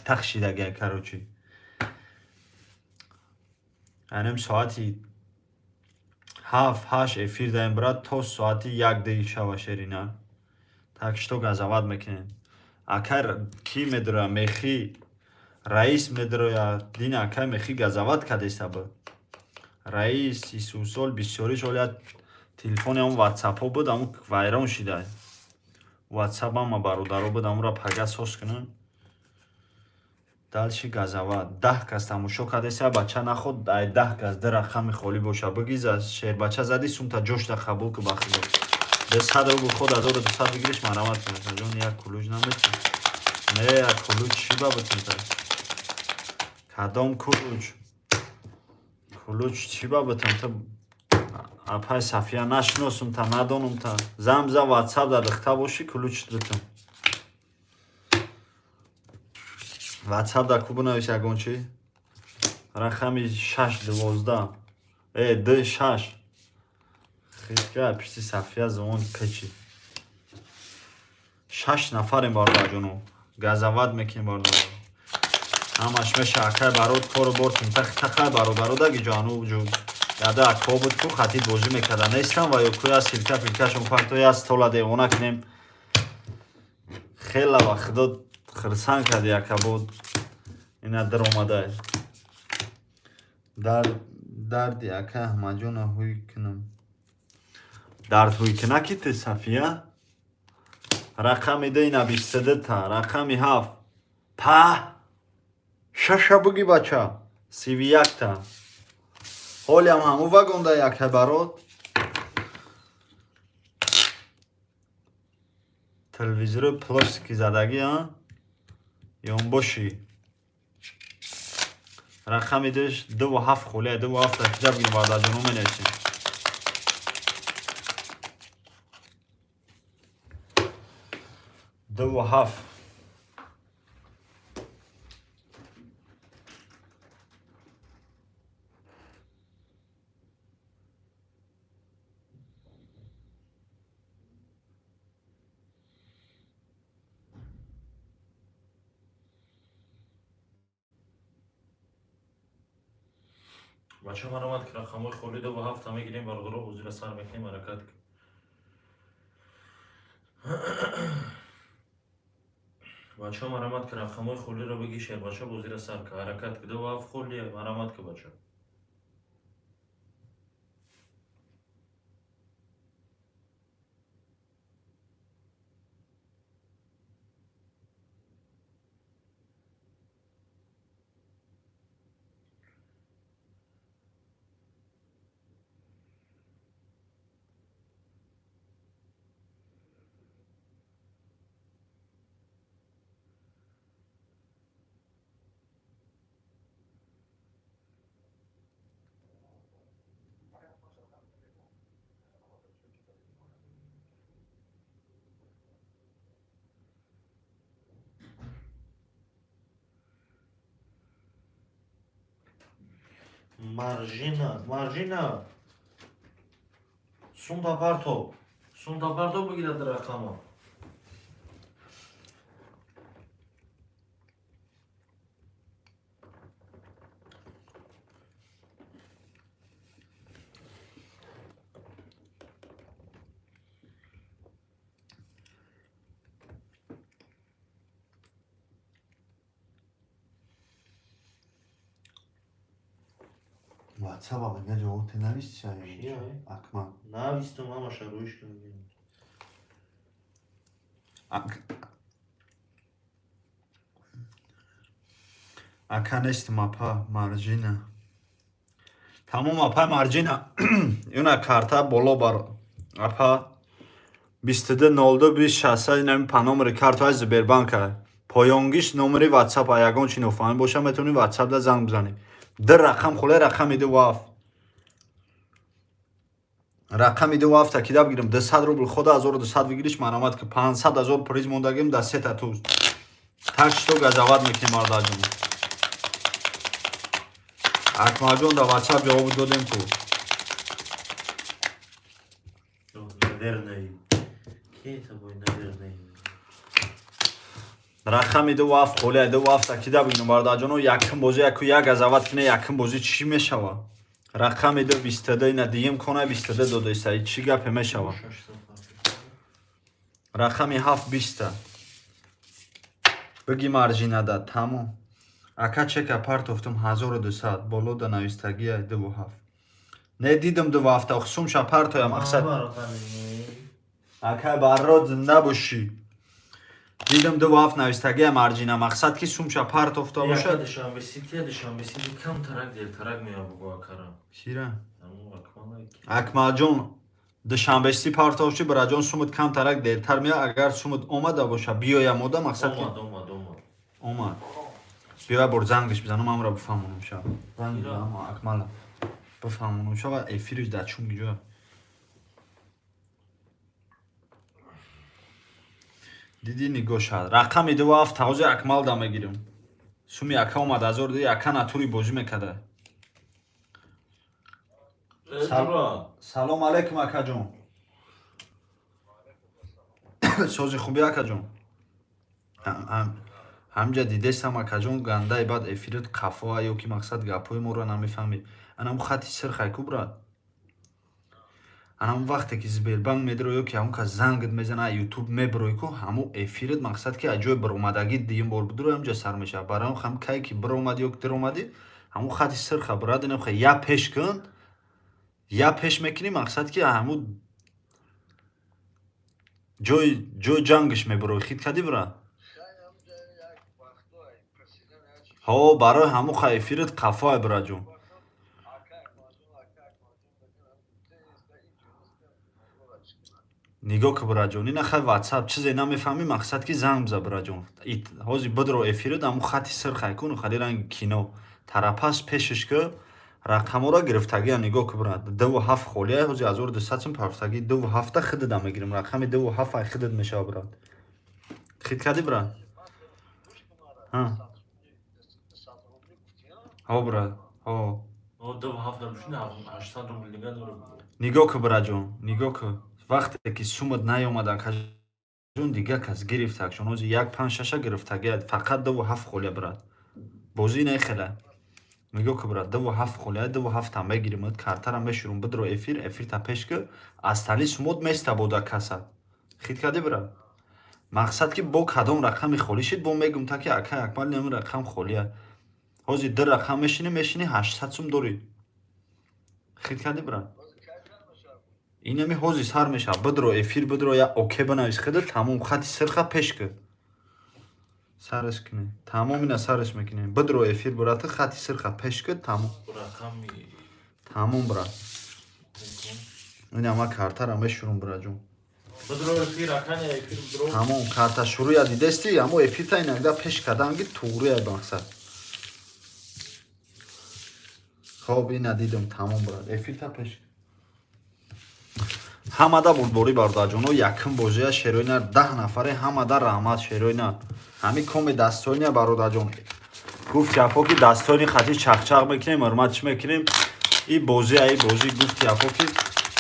تخ شده گه کروچی انم ساعتی 7-8 افیر دایم براد تا ساعتی 1 دقیقه شوه شرینه تکشتو گذاوت میکنیم اکر کی میدره میخی رئیس میدره یا دین اکر میخی گذاوت کدیسته بود رئیس 30 سال 24 سال تلفن هم واتساپ ها بود همون ویران شده واتساپ هم برادرها بود همون را پگه ساز کنن دلشی گذاوت 10 کس تماشا کدیسته بچه نخود 10 کس در رقم خالی باشه بگیز از شیر بچه زدی سوم تا جوش تا خبول که بخیده به صد رو خود 1200 بگیرش مرامت کنه جون یک کلوج نمیتون نه یک کلوج چی با بتون تا کدام کلوج چی با بتون تا اپای صفیه نشناسم تا ندانم تا زمزه واتساپ در دخته باشی کلوج بتون واتساپ در کوبو نویش یکون چی رقمی 612 26 خیلی پشتی صفیه زمان پچی 6 نفریم باردار جونو گذاوت میکنیم باردار همش میشه اکای برات کارو بردیم تخای برادر داگی جانو وجود یاده اکا بود کو خطی بازی میکرده نیستم و یا کوی از سیلکه پیلکشون پرتوی از تولا دیوانه کنیم خیلی وقت داد خرسان کردی اکا بود اینه در اومده دردی اکا احمد جون هوی کنم درد هوی کنه کی تی صفیه رقمی دی نبیستده تا رقمی 7 شش بگی بچه 31 تا حالی هم همو وگونده یک برات تلویزیون پلاستیکی زدگی ها یا باشی رقمی دیش 2.7 خوله 2.7 تکیده بگیم باید جنو می نیسیم 2.7 بچه مرامت که رقمای خولی 2.7 همه گیریم برادرها حضور سر میکنیم حرکت بچه مرامت که رقمای خولی رو بگی شیر بچه بازی سر که حرکت که 2.7 خولیه مرامت که بچه مارجینا سون تا پرتو بگیره در رقم WhatsApp میگه جواب نویس چه چیه؟ اکمل نویستم همش رویش کنیم. اکنست ماپا مارجینا تمام ماپا مارجینا اینا کارتا بالا بار اپا 220226 نمی پانومر کارتای Сбербанка پایانگیش نمره واتساپ یگان چی نفهمی باشه میتونی واتساپ دا زنگ بزنی در رقم خوله رقم ایده واف رقم ایده واف تاکیده بگیرم 200 روبل خود 1200 بگیریش من آمد که 500,000 پریز موندگیم در 3 تا توز تاکش تو گزاوت میکنیم مردا جون اکمال جون در واتساپ جواب دادیم تو Наверное. Кей тобой, наверное. رقم ایده واف خوله ایده واف تاکیده بگیرم مردا جون یکم بازی یک گزاوت کنه یکم بازی چی میشوه رقم ایده 22 اینا دیم کنه 22 دادیسته چی گپ میشوه رقمی 720 بگی مارجینا دا تمام اکا چک اپارت افتم 1200 بالو دا نویستگی ایده و 7 نه دیدم دو هفته خصوم شپارت یا مقصد اکا برات زنده باشی دیدم دو هفته نویستگی مارجینا مقصد که سوم شپارت افته Я باشه дышам, висит, кам тарак дер, тарак мия бугу акарам. شیره Аму акмалай. اکمال جون دوشنبهشتی پارت افشی برای جون سومت کم ترک دیرتر میاد اگر سومت اومده باشه بیایم اومده مقصد که Дома. اومد بیا بر زنگش بزنم من را بفهمونم شب زنگ ایران. بزنم اکمال بفهمونم شب و افیرش در چون گیجا دیدی نگاه شد رقم ایده و هفت تاوز اکمال دا میگیرم سومی اکا اومد ازار دیدی اکا نطوری بازی میکده سلام علیکم اکا جون سوزی خوبی اکا جون همجا دیدستم اکا جون گنده بعد افیرت قفا یا که مقصد گپوی ما رو نمیفهمی انم خطی سر خیکو براد انم وقتی که Сбербанк میدرو یا که همون که زنگت میزنه یوتیوب میبروی که همون افیرت مقصد که اجای برومدگی دیم بار بدرو همجا سر میشه برای هم که که برومدی یا که در اومدی همون خطی سر خبراد اینم خیلی یا پیش کن یا پیش میکنی مقصد که همون جای جنگش میبروی خیلی کدی برا ها برای همون خیفیرت قفای برا جون نگاه که برا جون این خیلی واتساپ چیزی نمیفهمی مقصد که زنگ بزا برا جون هازی بدرو افیرت همون خطی سر خیلی کن خیلی رنگ کینو تراپاس پیشش که رقم را گرفتگی نگاه که براد 27 خولیه هزی 1200 پرفتگی 27 خدد هم میگیرم رقم 27 خدد میشه براد خید کدی براد ها براد ها نگاه که براد جون نگاه که وقتی که سومد نیومد اکا جون دیگه کس گرفتگ شون هزی 156 گرفتگی فقط 27 خولیه براد بازی نخیله میگو که برات 27 خوله 27 هم بگیریم کارتر هم بشورم بدرو افیر تا پیش که از تالی سمود میسته بوده کسا خید کدی برات مقصد که با کدام رقم خولی شد با میگم تا که اکا اکمال نمی رقم خولیه هازی در رقم میشینی 800 سوم دوری خید کدی برات این همی هازی سر میشه بدرو افیر بدرو یا اوکی بنویس خیده تمام خطی سرخه پیش که سرش کنه تمام اینا سرش میکنه بدرو افیر برات خطی سرخه پیش کد تمام برات این اما کارتر هم بشورم برا جون بدرو افیر اکانی افیر بدرو تمام کارتا شروع یا دیدستی اما افیر تا این اگه پیش کدنگی توری های بانکسد خواب این ندیدم تمام برات افیر تا پیش همه دا بردباری برده جون و یکم بازی شیروینا 10 نفره همه دا رحمت شیروینا همی کمی دستانی برادر جون گفت یپا که دستانی خطی چخچق میکنیم ارمتش میکنیم این بازی گفت یپا که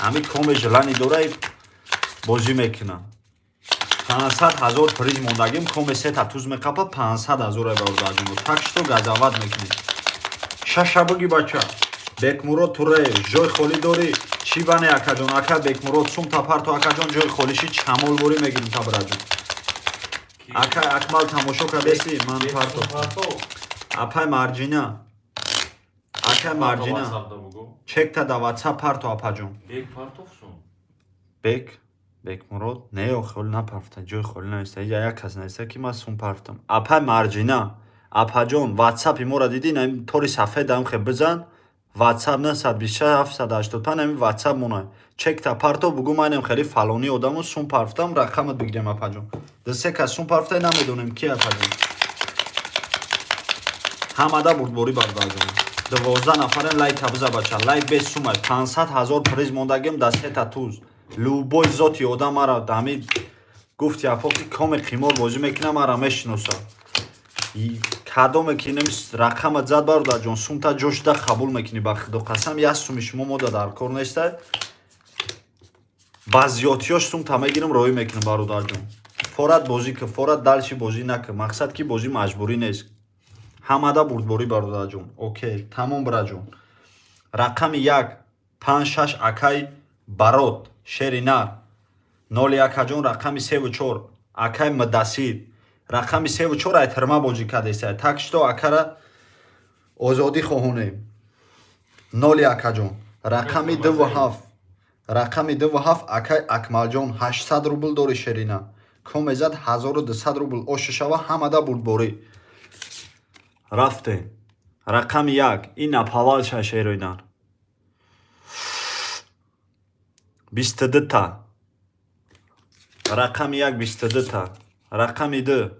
همی کمی جلانی دوره بازی میکنم 500,000 پریز موندگیم کمی 3 تا توز میکپا 500,000 برادر جون تکش تو گزاوت میکنیم ششبگی بچه بکمورو توره جای خالی داری چی بانه اکا جون اکا بکمورو سوم تا پرتو اکا جون جای خالیشی چمال بوری میگیریم تا برا جون اکا اکمال تماشا کردسی من پرتو اپای مارجینا Ака марҷина. Чекта да WhatsApp парту апаҷон. Бек партовсун. Бек Мурод. Не холи напарфта. Ҷой холи наиста. Я як кас наиста ки ман сум парфтам. Апа марҷина. Апаҷон WhatsApp имора дидӣ нами тори сафҳаи дамхе бизан. WhatsApp 92785 нами WhatsApp мона. Чекта парто бугу манем хели фалони одаму сум парфтам рақамат бигирем апаҷон. Дасе кас сум парфта намедонем ки апаҷон. Ҳамада бурдборӣ бардоҷон. 12 нафарем лайка биза бача. Лайк 20 сумай 500,000 приз мондагем дастета туз. Любой зоти одам мара ҳамин гуфт япо ки коме қимор бозӣ мекунам мара мешиноса. Кадоме ки немис рақамат зад бародарҷон сумта ҷошда қабул мекунӣ ба худо қасам 1 суми шумо мода дар кор неста. Ба зиёдтиёш сумта мегирам роҳӣ мекунам бародарҷон. Форат бозӣ ки форат дальчи бозӣ накӣ. Мақсад ки бозӣ маҷбурӣ нест. Ҳамада бурдборӣ бародарҷон. Окей, тамом браҷон. Рақами 1 5 6 акай барот шери нар. 0 акаҷон рақами 3 4 акай мудасир. Рақами 3 4 айтерма бозӣ кардеса. Так што акара озодӣ хоҳонем. 0 акаҷон. Рақами 2 7 рақами 2 7 акай акмалҷон 800 рубл дори шерина. Комезад 1200 рубл ошишава ҳамада бурдборӣ. Рафтем. Рақами 1 ин апавал шашеройнар. 22 та. Рақами 1 22 та. Рақами 2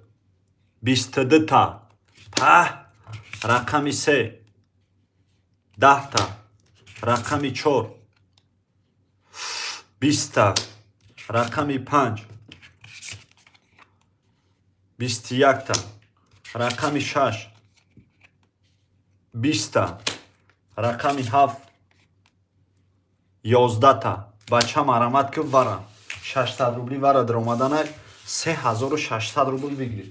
22 та. Паҳ. Рақами 3 10 та. Рақами 4 20 та. Рақами 5 21 та. Рақами 6 20 та. Рақами 7 11 та. Бача марамат ки вара 600 рубли вара даромадана 3600 рубл бигирӣ.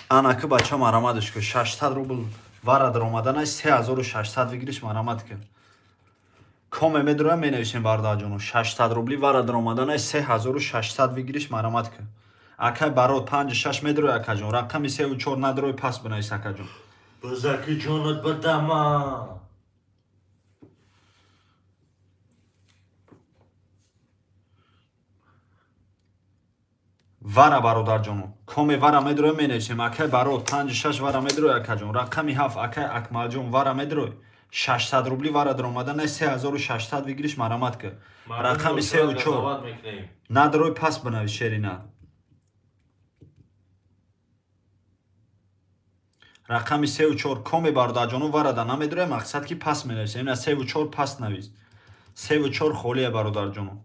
Ана ки бача марамадш ки 600 рубл вара даромадана 3600 бигириш марамат ки. Коме медуроям менависем бардаҷону 600 рубли вара даромадана 3600 бигириш марамат ки. Акай барот 5 6 медурои акаҷон. Рақами 3 4 надурои пас бинавис акаҷон. Бузаки ҷонат бадама. Вара бародарҷону. Коме вара медурои менависем. Акай барот 5 6 вара медурои акаҷон. Рақами 7 акай акмалҷон вара медурои 600 рубли вара даромадана 3600 бигириш марамат ки. Рақами 3 4 надурои пас бинавис шерина. Рақами 3 4 коме бародарҷону варада намедурои мақсад ки пас менависем. Ина 3 4 пас навис. 3 4 холия бародарҷону.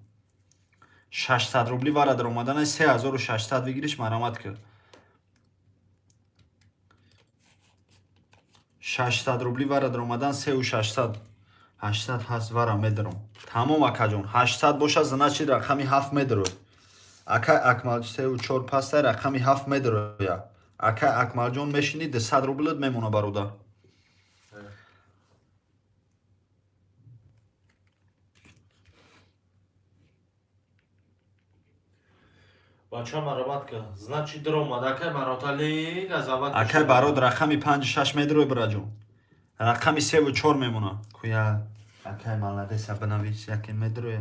600 рубли вара даромадана 3600 бигириш марамат ки. 600 рубли вара даромадан 3600 800 ҳаст вара медаром. Тамом акаҷон. 800 боша значит рақами 7 медарои. Акай акмалҷон 3 4 пастай рақами 7 медарои. Акай акмалҷон мешини 200 рублит мемона бародар. Бача марамат ки. Значит даромад акай маротали назават. Акай барод рақами 5 6 медарои браҷон. Рақами 3 4 мемона. Куя акай маладеса бинавис якин медарои.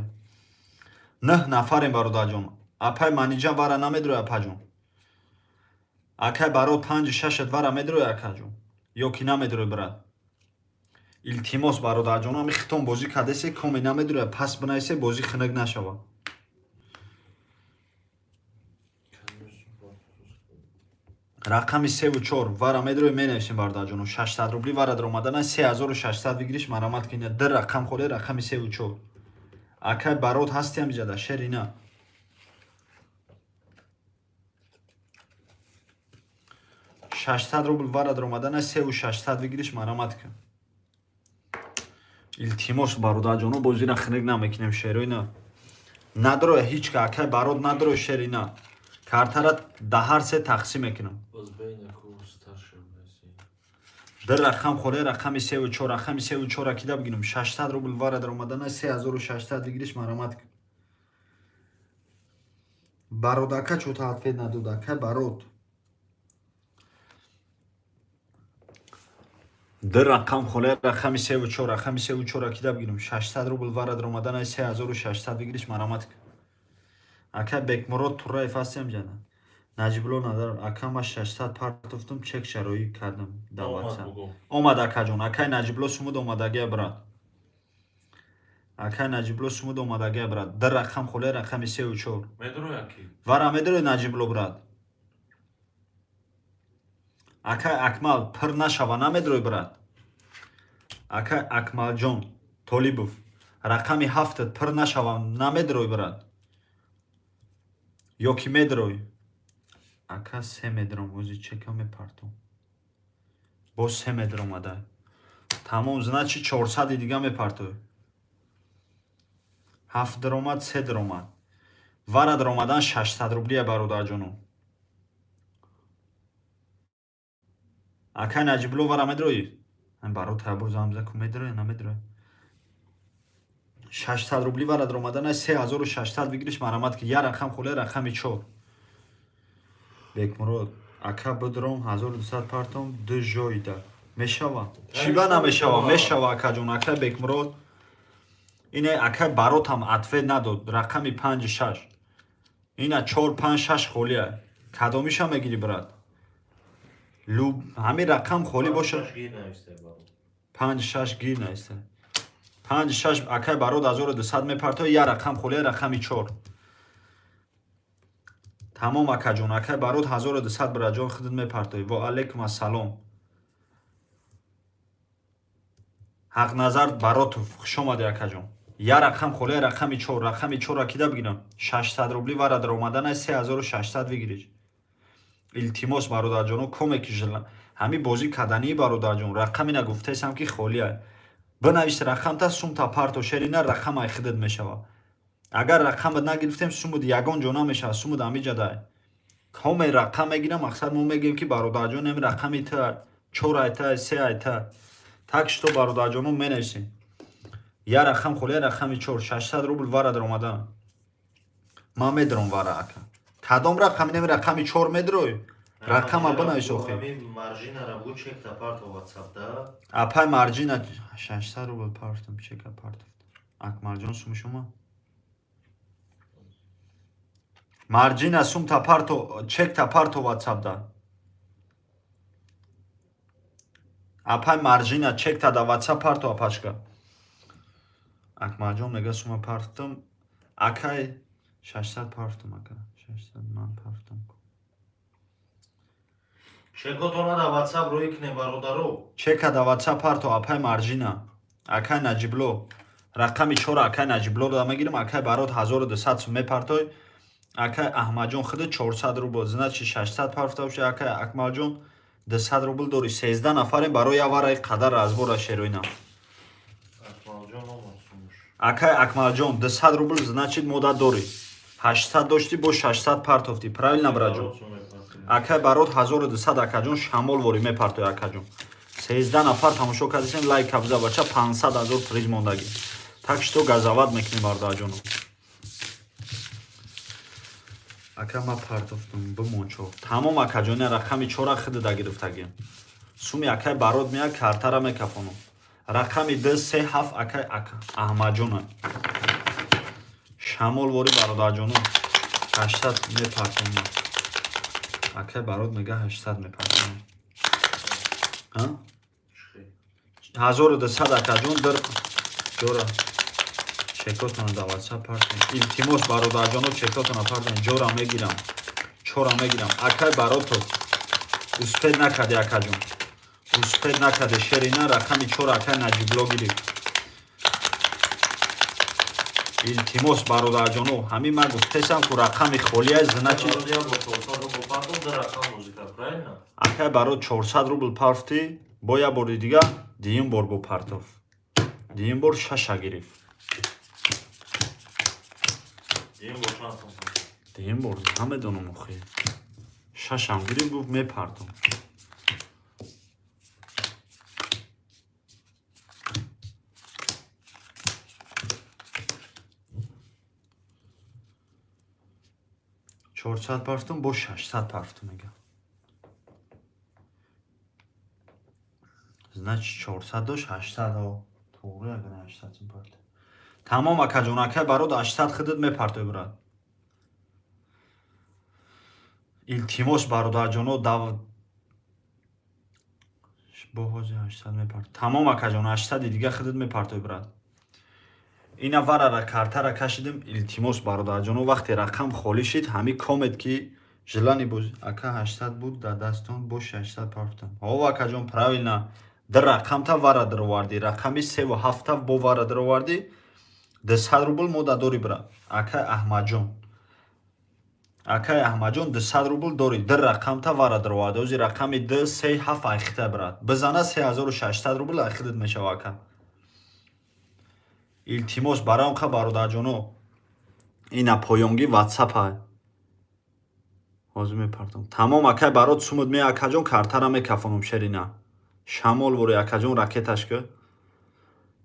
9 нафарем бародарҷон. Апай маниҷа вара намедарои апаҷон. Акай барот 5 6 вара медарои акаҷон. Ё ки намедарои брат. Илтимос бародарҷон ами хитон бозӣ кардесе коме намедарои пас бинависе бозӣ хинак нашава. Рақами 3 4 вара медарои менависем бародарҷону 600 рубли вара даромадана 3600 бигириш марамат ки. Дар рақам холе рақами 3 4. Акай барот ҳастиам иҷада шерина. 600 рубл вара даромадана 3600 бигириш марамат ки. Илтимос бародарҷону бозира хинак намекунем шеройна. Надурои ҳеҷ ка акай барот надурои шерина. Картара да ҳар се тақсим мекунам. Дар рақам холе рақами 3 4 рақами 3 4 кида бигирам 600 рубл вара даромадана 3600 бигириш марамат ки. Бародака чота ҳатфед надода акай барот در رقم خاله رقم 3 و 4 رقم 3 و 4 کیدا بگیرم 600 روبل وارد اومدن ای 3600 بگیریش مرامت اکا بکمرود турай фасем جانا نجیبلو ندارم اکا ما 600 پارتوفتم چک شروعی کردم دعوتسا اومد اکا جون اکا نجیبلو سمود اومدگی برات اکا نجیبلو سمود اومدگی برات در رقم خاله رقم 3 و 4 مدرو یکی вара медони наҷибло брат акай акмал пир нашава намедрои брат акай акмалҷон толибов рақами 7 пир нашава намедрои брат ё ки медрои ака се медром ози чека мепартом боз се медром адай тамом значи 400 дига мепартои 7 дромад се дромад вара дромадан 600 рублия бародарҷонум акай наҷибло вара медрои барот табур замзаку медрои намедрои 600 рубли вара дромадан 3600 бигириш марамат ки я рақам хуле рақами 4 бекмурод ака бидром 1200 партом ду ҷойда мешава чиба намешава мешава акаҷон ака бекмурод ине ака баротам атфе надод рақами 56 ина 456 холия кадомиша мегири брат луб ҳамин рақам холӣ бошад 56 гир наиста 56 акай барод 1200 мепарто я рақам холия рақами 4 тамом акаҷон акай барод 1200 бираҷон хидмат мепартои ва алейкум ассалом ҳақ назар баротов хушомади акаҷон я рақам холия рақами 4 рақами 4 кида бигирам 600 рубли вара даромадан 3600 бигириш илтимос бародарҷоно комеки жила ҳами бозӣ кадании бародарҷон рақами нагуфтесам ки холия бинавис рақамта сумта парто шерина рақамай хидат мешава агар рақамат нагирифтем сумуд ягон ҷо намешава сумуд амиҷадай ҳоме рақам мегирам мақсад мо мегӯем ки бародарҷон ами рақами та 4 айта 3 айта так шито бародарҷоно менависем я рақам холия рақами 4 600 рубл вара даромадан ман медром вара ака кадом рақам инами рақами 4 медрои рақама бинавис охир апай марҷина 600 рубл партам чека партов акмалҷон суми шумо марҷина сумта парто чекта парто ватсапда апай марҷина чекта да ватсап парто апашка акмалҷон мега сума партам акай 600 партам ака 600 ман партам чекотона да ватсап рӯи кне бародаро чека да ватсап парто апай марҷина акай наҷибло рақами 4 акай наҷибло да мегирам акай барот 1200 сум мепартои акай аҳмадҷон хида 400 рубл значи 600 партавши акай акмалҷон 200 рубл дори 13 нафарем барои авараи қадар разбора шероинам акай акмалҷон 200 рубл значит мода дори 800 дошти бо 600 партофти правильно браҷон акай барот 1200 акаҷон шамолвори мепартои акаҷон 13 нафар тамошо кардем лайк абза бача 500 000 приз мондаги так что газават мекунем бардаҷоно ака ма партофтум бимончо тамом акаҷони рақами 4 хида да гирифтагем суми акай барот мея картара мекафонам рақами 237 акай ака аҳмаҷона шамолвори бародарҷоно 800 мепартом акай барот мега 800 мепартом 1200 акаҷон дар ҷора чекотона да ватсап партом илтимос бародарҷоно чекотона партом ҷора мегирам чора мегирам акай баротов успед накарди акаҷон успед накарди шерина рақами 4 акай наҷибло гирифт илтимос бародарҷоно ҳамин ман гуфтесам ку рақами холия значи акай барот 400 рубл партӣ бо як бори дига диюм бор бо партов диюм бор 6 гирифт диюм бор намедонам охи 6 гирифт гуфт мепартом چهارصد پارتون با 600 پارتون میگم значит 400 дош 800 ҳо тоғри агар 800 сум парта. Тамом акаҷон, акай барод 800 хидат мепартой брат. Илтимос бародарҷоно боҳози 800 мепартой. Тамом акаҷон 800 дига хидат мепартой брат. Ина варара картара кашидем. Илтимос бародарҷоно вақте рақам холӣ шид ҳами комед ки желани боз ака 800 буд дар дастон бош 800 партам. Ҳо акаҷон правилна дар рақамта вара дароварди. Рақами 37 бо вара дароварди. 200 рубл мо дадори брат. Акай Аҳмадҷон. Акай Аҳмадҷон 200 рубл дори дар рақамта вара дароварди. Ози рақами 237 айхита брат. Бизана 3600 рубл айхидат мешава ака. Илтимос барамха бародарҷоно. Ина поёнги WhatsApp ай. Ҳозир мепартам. Тамом акай барот сумуд ме акаҷон картара мекафонум шерина. Шамол вори акаҷон ракеташ ки.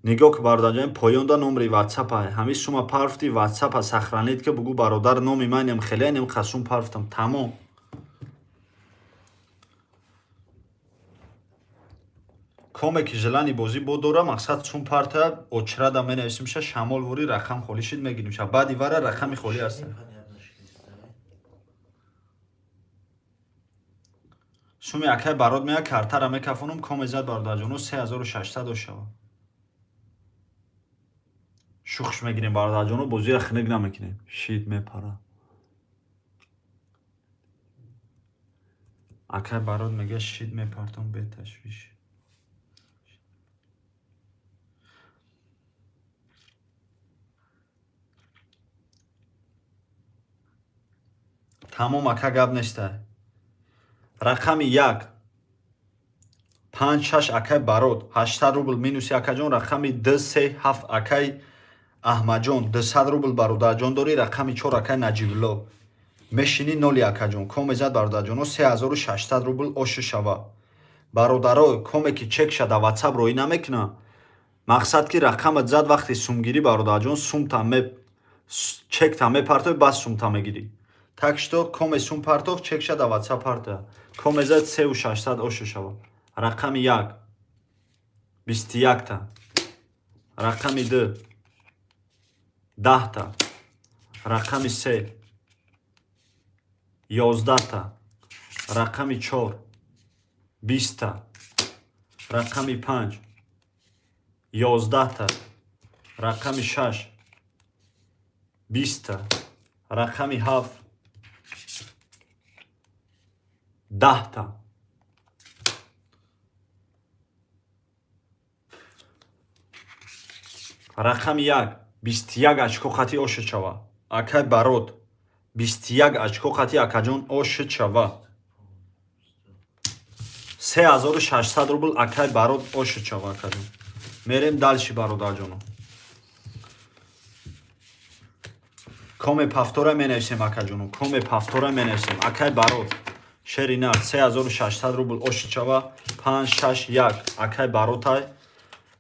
Нигоҳ ки бародарҷон поёнда номри WhatsApp ай. Ҳами сума парфти WhatsApp сахранид ки бугу бародар номи манем хеле қасум парфтам. Тамом. Коме ки желани бозӣ бо дора мақсад сум парта очрада менависимша шамол вори рақам холӣ шид мегиримша. Баъди вара рақами холӣ аст. суми акай барод мея картара мекафонум коме зад бародарҷоно 3600 дошава. Шухш мегирем бародарҷоно бозира хинак намекунем. Шид мепара. Акай барод мега шид мепартам бе ташвиш. Тамом ака гап нестай. Рақами 1 5 6 акай барод 800 рубл минуси акаҷон. Рақами 2 3 7 акай Аҳмадҷон 200 рубл бародарҷон дори. Рақами 4 акай Наҷибулло мешини 0 акаҷон. Коме зад бародарҷоно 3600 рубл ошу шава. Бародаро коме ки чек шада WhatsApp роӣ намекуна. Мақсад ки рақамат зад вақти сумгирӣ бародарҷон сумта чекта мепартой бас сумта мегирӣ. Так что коме сум партов чек шада WhatsApp парта. Коме зад 3600 ошу шава. Рақами 1 21 та. Рақами 2 10 та. Рақами 3 11 та. Рақами 4 20 та. Рақами 5 11 та. Рақами 6 20 та. Рақами 7 10 та. Рақами 1 21 очко хати ошид шава. Акай барод 21 очко хати акаҷон ошид шава. 3600 рубл акай барод ошид шава акаҷон. Мерем дальши бародарҷоно. Коме пафтора менависем акаҷоно. Коме пафтора менависем. Акай барод шерина 3600 рубл ошид шава. 5 6 1 акай баротай.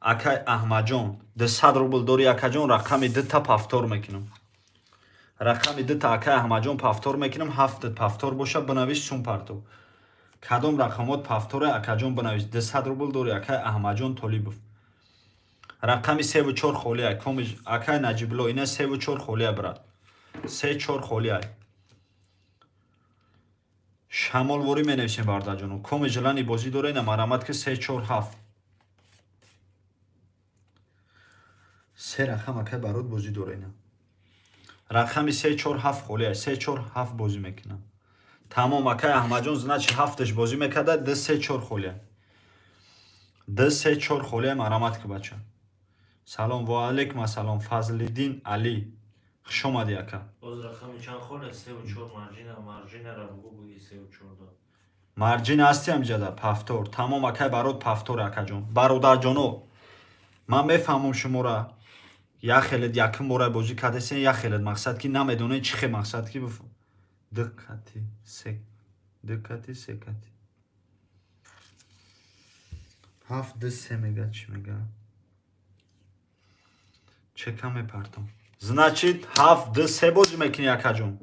Акай Аҳмадҷон 200 рубл дори акаҷон. Рақами 2 та пафтор мекунам. Рақами 2 та акай Аҳмадҷон пафтор мекунам. 7 пафтор боша бинавис сум партов. Кадом рақамот пафтора акаҷон бинавис. 200 рубл дори акай Аҳмадҷон Толибов. Рақами 34 холия. Коми акай Наҷибулло ина 34 холия брат. 34 холия. Шамол вори менависем бародарҷоно. Коми желани бозӣ дора ина марамат ки 347. Се рақам акай барод бозӣ дора ина. Рақами 347 холия. 347 бозӣ мекунам. Тамом акай Аҳмадҷон значи 7 бозӣ мекарда 234 холия. 234 холия марамат ки бача. Салом ва алейкум ассалом. Фазлиддин Али. Хуш омадӣ ака. Боз рақами чанд холе 34 марҷинара буги 34 дод. Марҷин ҳасти амҷада пафтор. Тамом акай барод пафтор акаҷон. Бародарҷоно ман мефаҳмам шумора яхелед якум бора бозӣ кардесен яхелед мақсад ки намедонед чӣ хел мақсад ки диккати секати 7 2 3 мега чӣ мега чека мепартам. Значит 7 2 3 бозӣ мекунӣ акаҷон.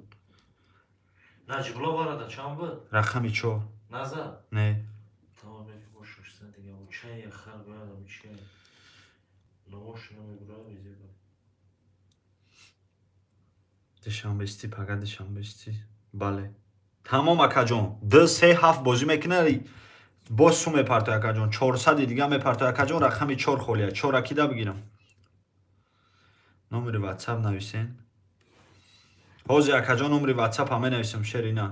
Наҷибулло варада чанд буд? Рақами 4. Назад. Не. Тамом мефи бо 600 дига чай харгадам чай. Новошина мебрав изеба. душанбести пага душанбести бале тамом акаҷон 2-3 бозӣ мекунад боз сум мепарто акаҷон 400 дига мепарто акаҷон рақами 4 холия 4 акида бигирам номери ватсап нависен ҳозир акаҷон номери ватсапа менависам шерина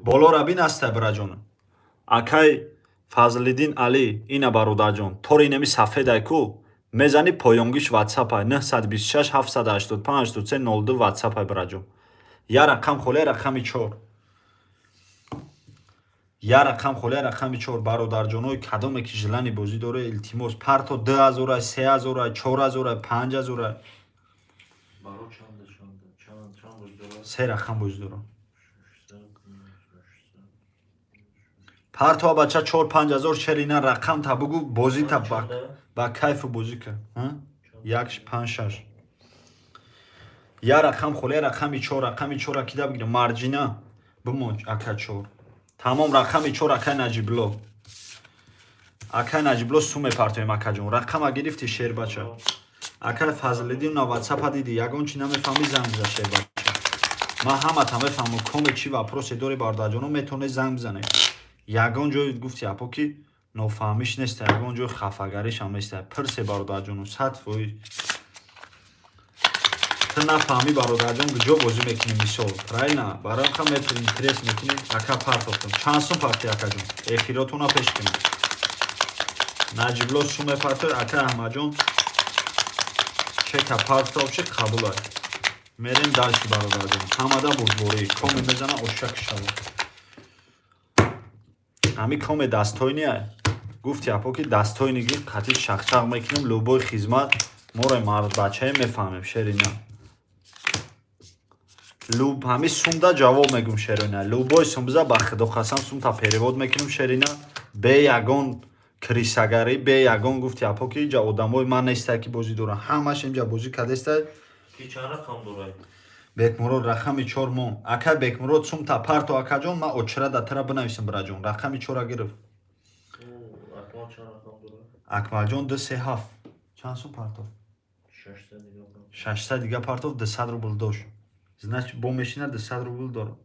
болора бинастай бираҷон акай фазлиддин али ина бародарҷон тори неми сафедай ку мезани поёнгиш ватсапа 926 785 8302 ватсапа бираҷон я рақам холия рақами 4 я рақам холия рақами 4 бародарҷонои кадоме ки жилани бозӣ доре илтимос парто 2000 3000 4000 5000 Баро чанд буздора? се рақам бозӣ дорам партова бача 4-5 шерина рақам та бугу бозӣ та ба кайфу бозӣ кар 1-5-6 я рақам холия рақами 4 рақами 4 акида бигирам марҷина бимоҷ ака 4 тамом рақами 4 акай наҷибло сум мепартоем акаҷон рақама гирифти шербача акай фазлиддин на ватсапа диди ягон чи намефаҳми занг биза шербача ман ҳамата мефаҳмам коме чи вапросе дори бародарҷоно метавонед занг бизанед ягон ҷои гуфти апо ки нофаҳмиш неста ягон ҷои хафагаришам неста пирсе бародарҷоно садфои ту нафаҳмӣ бародарҷон куҷо бозӣ мекунӣ мисол правильно бароиха метавонӣ интерес мекунӣ ака партофтон чанд сум парти акаҷон эфиротуна пеш кунӣ наҷибло сум мепарто ака аҳмадҷон чека партовши қабулай мерем дарши бародарҷон ҳамада бурдборӣ коме мезана ошак шава ҳами коме дастойния гуфти апо ки дастойнигӣ қатӣ шақшақ мекунем лӯбои хизмат море мардбачае мефаҳмем шерина лӯб ҳами сумда ҷавоб мегӯм шерина лӯбои сумбиза ба худоқасам сумта перевод мекунем шерина бе ягон крисагарӣ бе ягон гуфти апо ки иҷа одамои ман нестай ки бозӣ дорам ҳамаш инҷа бозӣ кардестай Ки чанд рақам дорад? бекмурод рақами 4 мон акай бекмурод сумта парто акаҷон ман очира датара бинависам бираҷон рақами 4 гирифт Акмал чанд рақам дорад? акмалҷон 237 чанд сум партов 600 дига партов 200 рубл дошт значит бо мешина 200 рубл дорам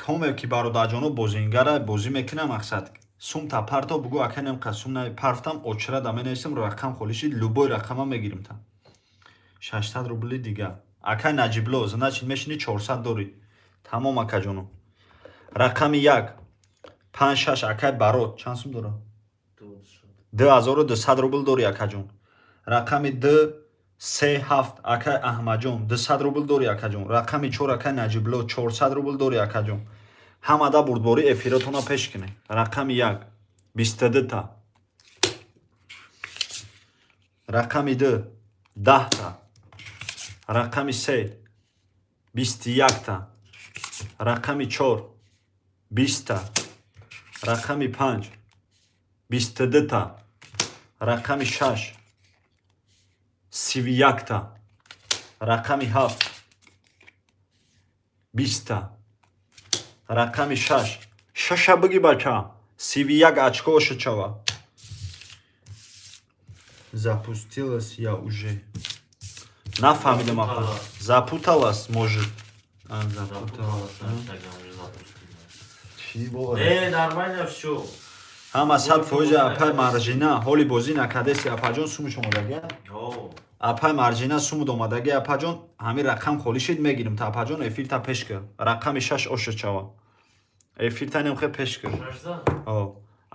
коме ки бародарҷоно бозингара бозӣ мекунам мақсад сумта парто бугу аканем ка сум нави парфтам очира да менависам рақам холиши любой рақама мегирим та 600 рубли дига акай наҷибло значит мешини 400 дори тамом акаҷоно рақами 1 5-6 акай барот чанд сум дора 2200 рубл дори акаҷон рақами 2-3-7 акай аҳмадҷон 200 рубл дори акаҷон рақами 4 акай наҷибло 400 рубл дори акаҷон ҳамада бурдборӣ эфиротона пеш кунед рақами 1 22 та рақами 2 10 та рақами 3 21 та рақами 4 20 та рақами 5 22 та рақами 6 31 та рақами 7 20 та рақами 6 шаша биги бача 31 очко шучава запустилась я уже нафаҳмидам апа запуталась может запуталась чӣ бора нормально всё. ҳама 100% апай марҷина ҳоли бозӣ накардеси апаҷон сумуш омадаги апай марҷина сумуд омадаги апаҷон ҳамин рақам холишид мегирим та апаҷон эфирта пеш кар рақами 6 ошачава эфирта немхе пеш кар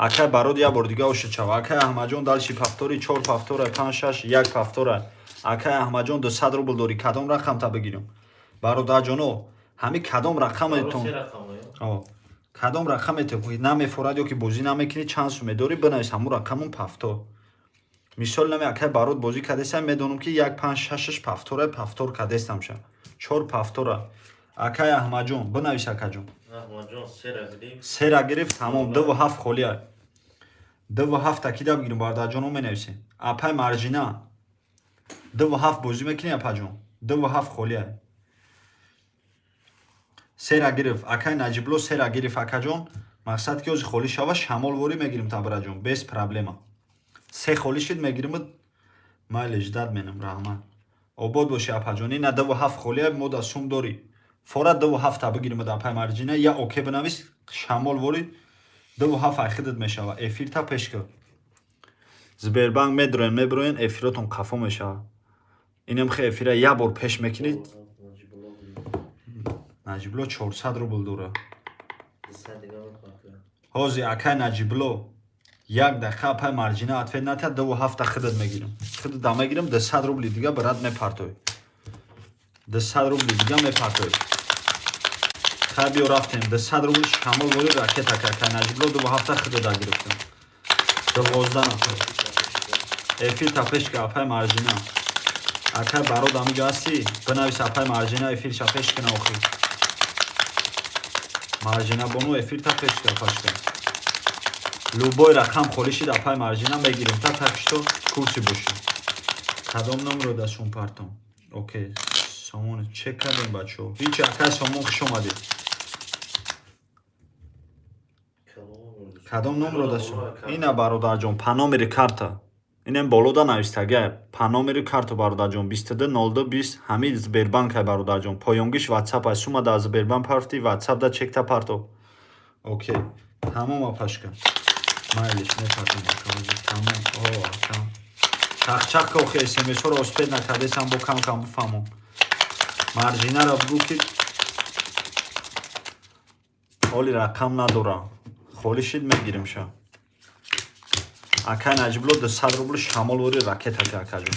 акай барод я бор дига ошачава акай аҳмадҷон далши пафтори 4 пафтора 5-6 1 пафтора акай аҳмадҷон 200 рубл дори кадом рақамта бигирем бародарҷоно ҳами кадом рақаметон кадом рақаметон намефорад ё ки бозӣ намекунӣ чанд сум медорӣ бинавис ҳамун рақамун пафтор мисол наме акай барод бозӣ кардесам медонам ки 1-5-6 пафтора пафтор кардесамша 4 пафтора акай аҳмадҷон бинавис акаҷон сера гирифт тамом 2-7 холия 2-7 акида бигирем бародарҷоно менависем апай марҷина 2-7 бозӣ мекунӣ апаҷон 2-7 холия сера гирифт акай наҷибло сера гирифт акаҷон мақсад ки ози холӣ шава шамолворӣ мегирим табраҷон без проблема. Се холӣ шид мегирим майли ждат менам раҳмат. Обод боши апаҷон. Ина 27 холия мода сум дори. Фора 27 та бигирим апай марҷина я оке бинавис шамолворӣ 27 айхидат мешава. Эфирта пешка. Сбербанк меброен эфиротон қафо мешава. Инам хе эфира я бор пеш мекунид. Наҷибло 400 рубл дора. Ҳози акай Наҷибло 1 дақиқа апай марҷина ответ натад 27 хидат мегирам. Хидат да мегирам 200 рубли дига барат мепартои. 200 рубли дига мепартои. Хай биё рафтем 200 рубли шамолворӣ ракета акай Наҷибло 27 хидат да гирифтам. 12 нафар. Эфир тапешка апай марҷина. Акай барод амиҷо ҳасти? Бинавис апай марҷина эфир шапешкина охир. Марҷина бону эфир тапешка пашка. Любой рақам холӣ шид апай марҷина мегирем та так што курси боши. Кадом номро дастшон партом. Окей. Сомон чек кардем бачо. Ҳеҷ акай сомон хуш омадед. Кадом номро дастшон? Ина бародарҷон па номери карта. Инем болода навистага па номери карту бародарҷон 220220 ҳамид Сбербанкай бародарҷон. Поёнгиш WhatsApp ай сума да Сбербанк парти WhatsApp да чекта парто. Окей. Тамом апашка. Майлиш непартам бакавази. Тамом. О, там. Чақ-чақ ко хе SMS-ҳоро успед накардесам бо кам бифаҳмом. Марҷинаро бигӯ ки ҳоли рақам надорам. Холӣ шид мегирем ша. Акай Наҷибло 200 рубли шамолворӣ ракета ки акаҷон.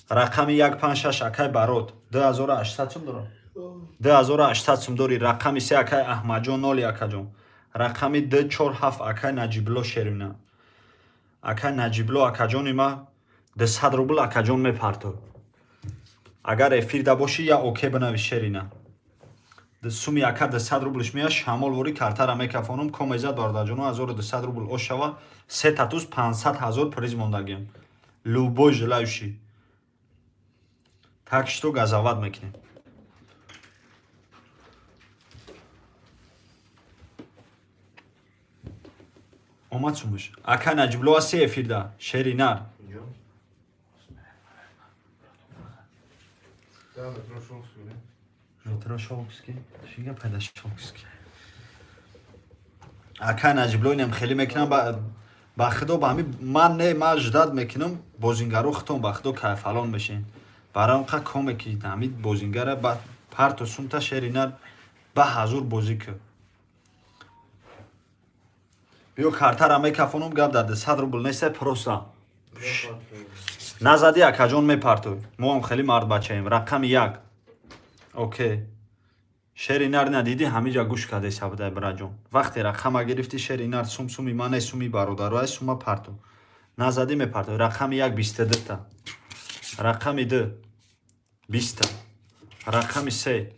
Рақами 156 акай барод 2800 сум дорад. 2800 сум дори. Рақами 3 акай Аҳмаҷон ноли акаҷон. Рақами 247 акай Наҷибло шерина. Акай Наҷибло акаҷони ма 200 рубл акаҷон мепарто. Агар эфирда боши я оке бинавис шерина. Суми ака 200 рублиш меяд шамолворӣ картара мекафонам комезад бародарҷоно 1200 рубл ош шава 3 татус 500 000 приз мондагиам. Любой желающий. Так что газоват мекунем. омад сумаш. Ака Наҷибло аст эфирда шеринар. метро Шолкский. Шига пайда Шолкский. Ака Наҷибло инам хеле мекунам ба худо ба ҳами ман не ман ждат мекунам бозингаро хутон ба худо кайфалон мешин. Барам қа коме ки ҳами бозингара ба парту сумта шеринар ба ҳазур бозӣ ки. Биё картара мекафонам гап да 200 рубл неста просто. Назади акаҷон мепарту. Мо ҳам хеле мард бачаем. Рақами 1. Окей. Шеринар надиди ҳамиҷа гӯш карде сабудай бираҷон. Вақте рақама гирифти шеринар суми ман суми бародару ай сума парту. Назади мепарту. Рақами 1 22 та. Рақами 2 20 та. Рақами 3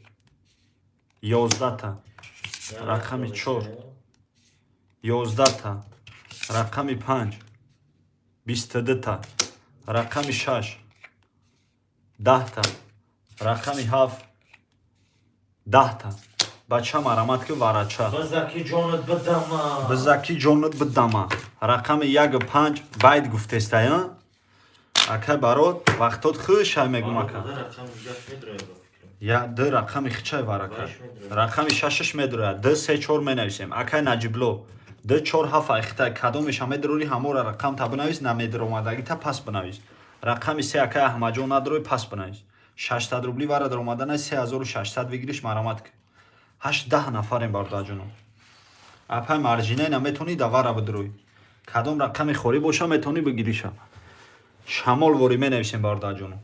11 та. Рақами 4 11 та. Рақами 5 22 та. Рақами 6 10 та. Рақами 7 10 та. Бача марамат ки варача. Бизаки ҷонат бидама. Бизаки ҷонат бидама. Рақами 1 5 байт гуфтестая. Ака барот вақтот хушай мегум ака. Я д рақами хичай варака. Рақами 6 медура. Д 3 4 менависем. Ака Наҷибло д 4 7 айхта кадомеш медури ҳамора рақам та бинавис намедир омадаги та пас бинавис. Рақами 3 ака Аҳмаҷон надрои пас бинавис. 600 рубли вара дар омаданай 3600 бигириш марамат ки. 8-10 нафарем бародарҷоном. Апай марҷинай наметони да вара бидрои. Кадом рақами хорӣ боша метони бигириша. Шамолворӣ менависем бародарҷоном.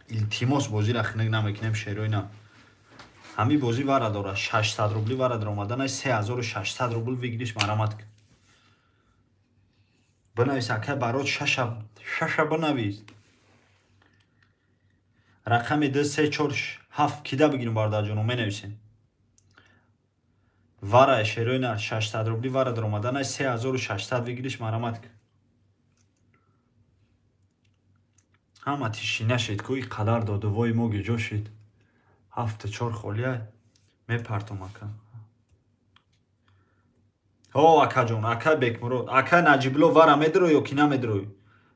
Илтимос бозира хинак намекунем шеройна. Ҳами бозӣ вара дора 600 рубли вара дар омаданай 3600 рубл бигириш марамат ки. Бинавис акай барот шаша бинавис. Рақами 2 3 4 7 кида бигирим бародарҷоном менависем. Вара шеройна 600 рубли вара дар омаданай 3600 бигириш марамат ки. Ҳама тишина шед ки қадар доду вой мо гиҷо шед. 7-4 холия мепартом ака. О акаҷон, ака Бекмурод, ака Наҷибло вара медроӣ ё ки намедроӣ?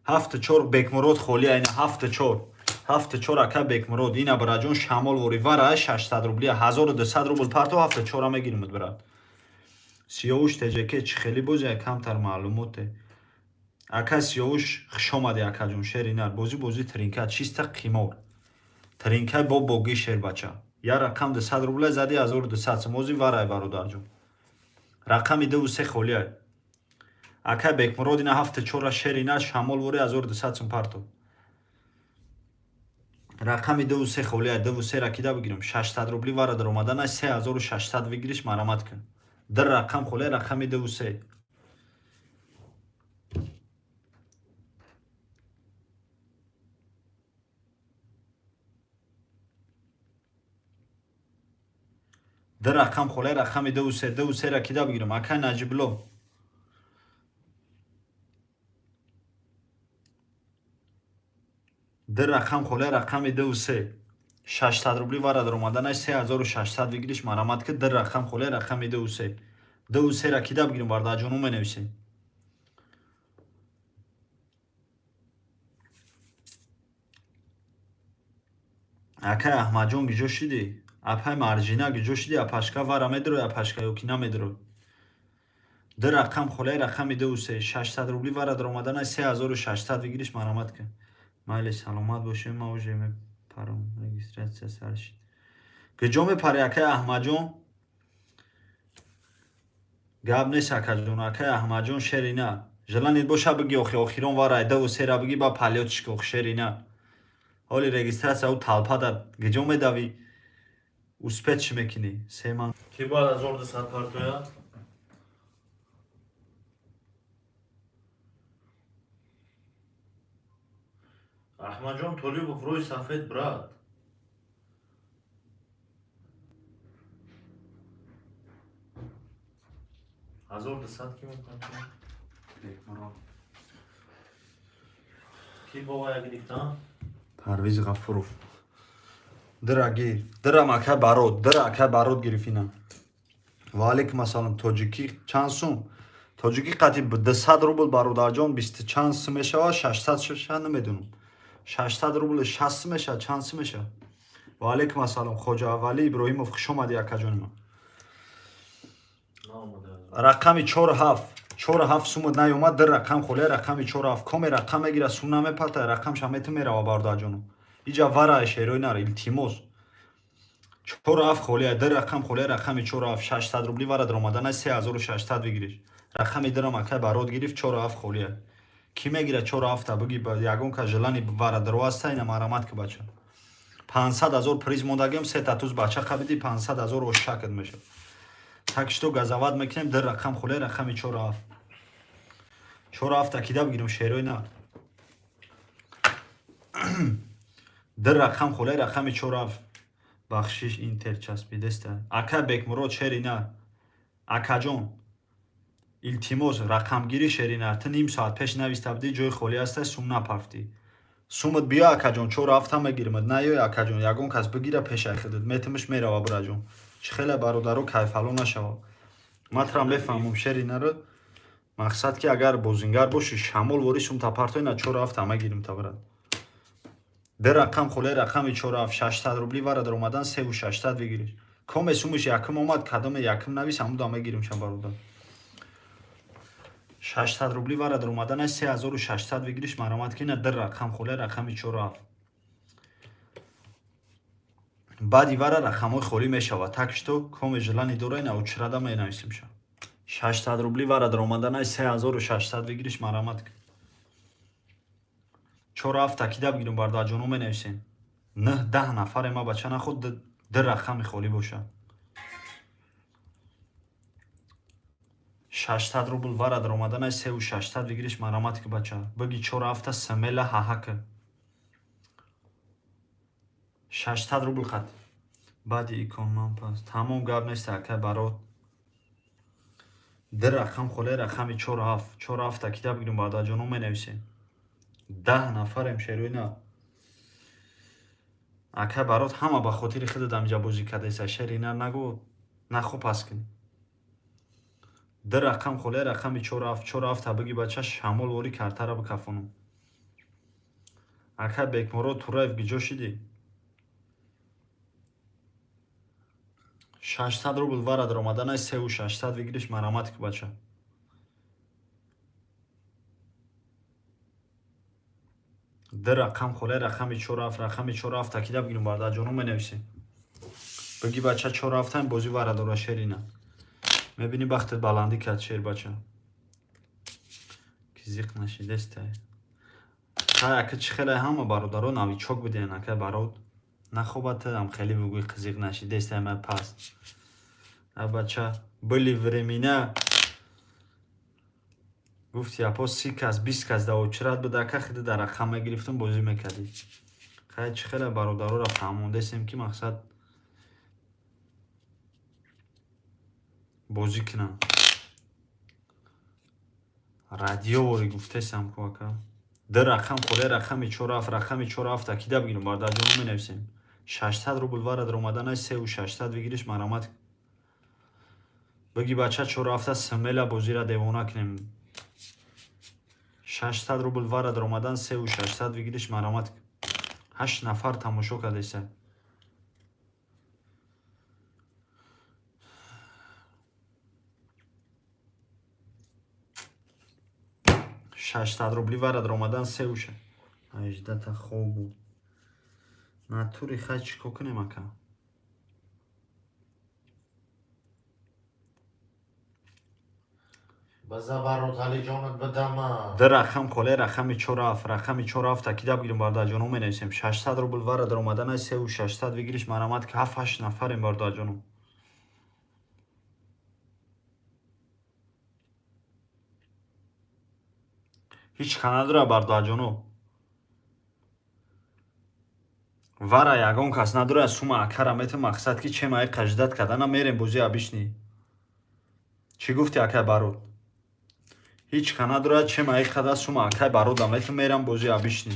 7-4 Бекмурод холия ина 7-4. 7-4 ака Бекмурод ина браҷон шамол вори вара 600 рубли 1200 рубл парто 7-4 мегирмад брат. Сиёвуш теҷеке чи хели бози камтар маълумоте. Ака Сиёвуш хушомади акаҷон шеринар бози тринка чиста қимор. Тринка бо боги шер бача. Я рақам 200 рубля зади 1200 мози варай бародарҷон. Рақами 2-3 холия. Ака Бекмурод ина 7-4 шеринар шамол вори 1200 сум парто. Рақами 2-3 холия 2-3 ра кида бигирам 600 рубли вара даромадана 3600 вигириш марамат кун. Дар рақам холия рақами 2-3. Дар рақам холия рақами 2-3 ра кида бигирам ака Наҷибло. Дар рақам холия рақами 2-3 600 рубли вара даромадана 3600 вигириш марамат ки дар рақам холия рақами 2-3 2-3 ра кида бигирам бардаҷону менависем. Ака Аҳмадҷон гиҷо шидӣ? Апай марҷина гиҷо шидӣ? Апашка вара медроӣ апашка ё ки намедроӣ? Дар рақам холия рақами 2-3 600 рубли вара даромадана 3600 вигириш марамат ки. Майли саломат бошем ма уже мепарам регистратсия сар шид. Гиҷо мепари акай Аҳмадҷон? Гап нест акаҷон. Акай Аҳмадҷон шерина. Желанит боша биги охи охирон варай 2-3 ра биги ба палётишка ох шерина. Ҳоли регистратсия у талпада гиҷо медавӣ? Успет чӣ мекунӣ? Семан. Ки бояд 1200 партоя? Аҳмадҷон Толибов рӯи сафед брат. Азор 200 ки мепартоя? Бекмурод. Ки бова як гирифтан? Парвиз Ғафуров. Дира гир. Дира ака барод. Дира ака барод гирифина. Ва алейкум ассалом. Тоҷикӣ чанд сум? Тоҷикӣ қати 200 рубл бародарҷон 20 чанд сум мешава? 600 шаша намедунам. 600 рубл 60 сум мешава? Чанд сум мешава? Ва алейкум ассалом. Хоҷа Аввали Иброҳимов хушомади акаҷони ман. Рақами 4-7 сумуд наёмад дар рақам холия рақами 4-7 коме рақам мегира сум намепарта рақам шамета мерава бародарҷону. Иҷа вара шерой нар илтимос. 4-7 холия дар рақам холия рақами 4-7 600 рубли вара даромадана 3600 вигириш. Рақами дарам акай барод гирифт 4-7 холия. Ки мегира 4-7 та биги ба ягон ка желани вара дарваста ина марамат ки бача. 500,000 приз мондагем се татуз бача қабиди 500,000 ошакат меша. Так что газават мекунем дар рақам холия рақами 4-7. 4-7 та кида бигирам шерой нар. Дар рақам холия рақами 4-7 бахшиш интер часпидеста. Ака Бекмурод шерина. Акаҷон илтимос рақамгирӣ шерина. Ти ним соат пеш нависта буди ҷои холӣ аста сум напафтӣ. Сумат биё акаҷон 4-7 мегиримад. Наёй акаҷон ягон кас бигира пешай худат. Метимаш мерава бураҷон. Чӣ хеле бародару кайфало нашава. Матрам мефаҳмум шеринаро. Мақсад ки агар бозингар бошӣ шамол вори сум тапартои на 4-7 мегирим табрад. Дар рақам холия рақами 4-7 600 рубли вара даромадан 3600 вигириш. Коме сумаш якм омад кадоме якм навис ҳамуда мегирим ша бародар. 600 рубли вара даромадан 3600 вигириш марамат кина дар рақам холия рақами 4-7. баъди вара рақамҳои холӣ мешавад. Так что коме желани дорай на учрада менависим ша. 600 рубли вара даромадан 3600 вигириш марамат кин. 4-7 та кида бигирим бардаҷону менависем. 9-10 нафаре ма бача нахуд дар рақами холӣ бошад. 600 рубл вара даромадан 3600 вигириш марамат ки бача. Биги 4-7 та самела ҳаҳака. 600 рубл қат. Баъди иконман пас. Тамом гап нест акай барод. Дар рақам холия рақами 4-7. 4-7 та кида бигирим бардаҷону менависем. 10 нафарем шерӯй на. ака барот ҳама ба хотири худат амҷа бозӣ кардеса шерина нагу нахо пас кунӣ. ду рақам холе рақами 4 биги бача шамол вори картара бикафонум. ака бекморо тураев гиҷо шидӣ 600 рубл вара даромаданай 3600 вигириш мараматик бача. ду рақам холе рақами 4 такида бигирум барда ҷону менависем. биги бача 4 бозӣ вара дора шерина. мебини бахтат баландӣ кард шер бача. кизиқ нашидестай. тай ака чӣ хеле ҳама бародарон навичок буден ака барот. нахобатам хеле бугӯи қизиқ нашидестай ма пас. а бача были времена гуфти апо 30 кас 20 кас да очрат буда ака хида дар рақам мегирифтум бозӣ мекардӣ. хай чӣ хеле бародароро фаҳмондесем ки мақсад бозӣ кунам. радио вори гуфтесам ку ака. ду рақам холе рақами 4 такида бигирум барда ҷону менависем. 600 рубл вара даромаданай 3600 вигириш марамат. биги бача 4 смела бозира девона кунем. 600 рубл вара даромадан 3600 вигириш марамат. 8 нафар тамошо кардеса. 600 рубли вара даромадан 3600. Аждата хобу. натури хай чико кунем ака. база барот алиҷонат бадама. ду рақам холе рақами 4 такида бигирум барда ҷону менависем. 600 рубл вара даромаданай 3600 вигириш марамат ки 7-8 нафарем барда ҷону. ҳеҷ ка надора барда ҷону. вара ягон кас надора сума акара мета мақсад ки чемаи қаждат кардана мерем бозӣ абишни. чӣ гуфти акай барот? ҳеҷ ка надора чемаи қада сума акай барода мета мерам бозӣ абишни.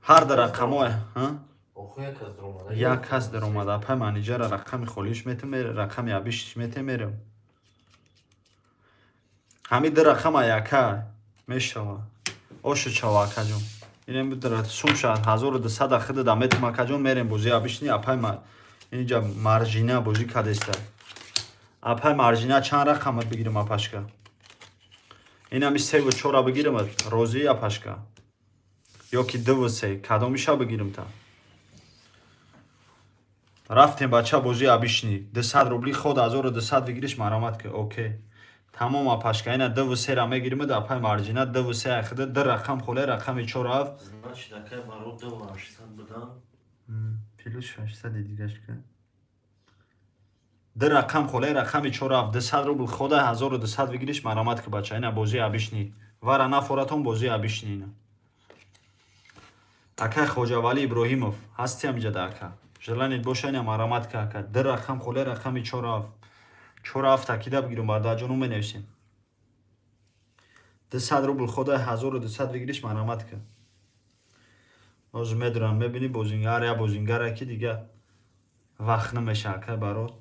ҳар да рақамое як кас даромада пай менеҷера рақами холиш мета мерам рақами абишиш мета мерам. ҳамин ду рақама яка мешава. ошу чава акаҷон. инем бидара сум шад 1200 хида да метам акаҷон мерем бозӣ абишни апай инҷа маржина бозӣ кадеста. апай маржина чанд рақамат бигирим апашка. инами 3-4 бигирим розӣ апашка. ё ки 2-3 кадомиша бигирим та. рафтем бача бозӣ абишни 200 рубли ход 1200 вигириш марамат ки окей. тамом апашка ина 2-3 ра мегирим да апай маржина 2-3 хида ду рақам холе рақами 4 значит акай барот 2800 будан. плюс 600 дигашка. ду рақам холе рақами 4 200 рубл хода 1200 вигириш марамат ки бача ина бозӣ абишни. вара нафоратон бозӣ абишни ина. акай хоҷавали иброҳимов ҳасти амҷада ака. желанед боша ина марамат ки ака. ду рақам холе рақами 4 такида бигирум барда ҷону менависем. 200 рубл хода 1200 вигириш марамат ки. оз медурам мебини бозингар я бозингаре ки дига вақт намеша ака барот.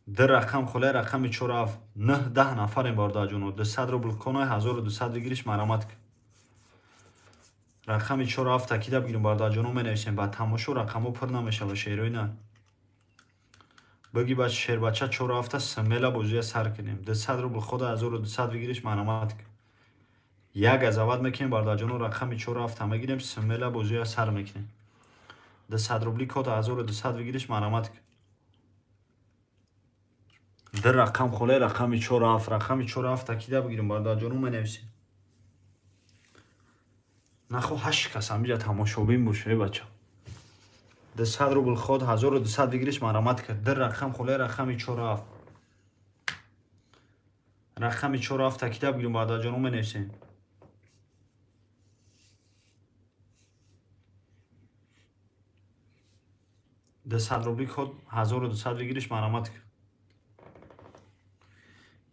ду рақам холе рақами 4 9-10 нафарем барда ҷону 200 рубл коной 1200 вигириш марамат ки. рақами 4 такида бигирум барда ҷону менависем. ба тамошо рақамо пур намешава шерои на. биги бача шербача 4 смела бозия сар кунем. 200 рубл хода 1200 вигириш марамат ки. як азават мекунем барда ҷону рақами 4 мегирем смела бозия сар мекунем. 200 рубли кода 1200 вигириш марамат ки. ду рақам холе рақами 4 такида бигирум барда ҷону менависем. нахо 8 кас амҷа тамошобин боше бача. 200 рубл ход 1200 вигириш марамат ки. ду рақам холе рақами 4 рақами 4 такида бигирум барда ҷону менависем. دهصد روبلی خود 1200 بگیریش مرامت کن.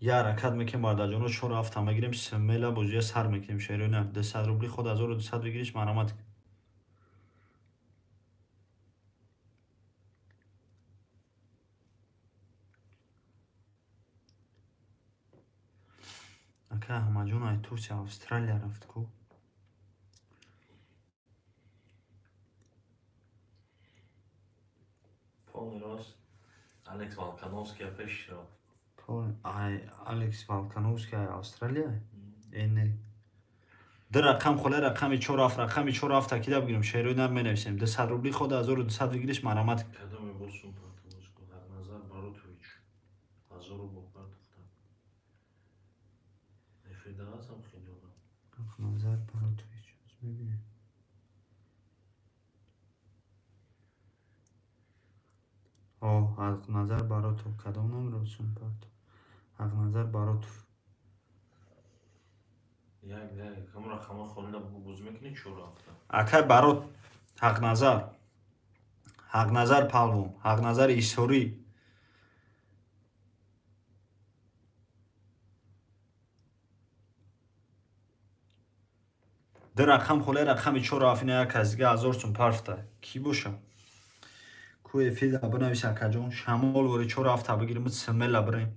یا رکت میکنیم باید اجانو 4 هفته میگیریم سمیلا بوزیه سر میکنیم شیرونه 200 روبلی خود 1200 بگیریش مرامت کن. Ака Аҳмаҷон ай Турсия Австралия рафт ку. Полный рост. Алекс Волконовский опять шел. Ай Алекс Волконовский ай Австралия. Эне. Дар рақам холе рақами 4 рафт акида бигирам шерои нар менависем. 200 рубли ход 1200 бигириш марамат. Кадом болсун партовочку. Назар Барутович. 1000 рублей партовта. Эфирдагасам хеле ода. Назар Барутович. Мебинем. О, Назар Барутов кадом номеросун партов. Назар Барутов. Як камера хама холда буз мекни 4 рафта. Акай Барут Ҳақназар Палвон, Ҳақназар Исҳорӣ. Дар рақам холе рақами 4 афина як аз дига 1000 сум парфта. Ки боша? Ку эфида бинависи акаҷон шамол вори 4 афта бигирим смела бирем.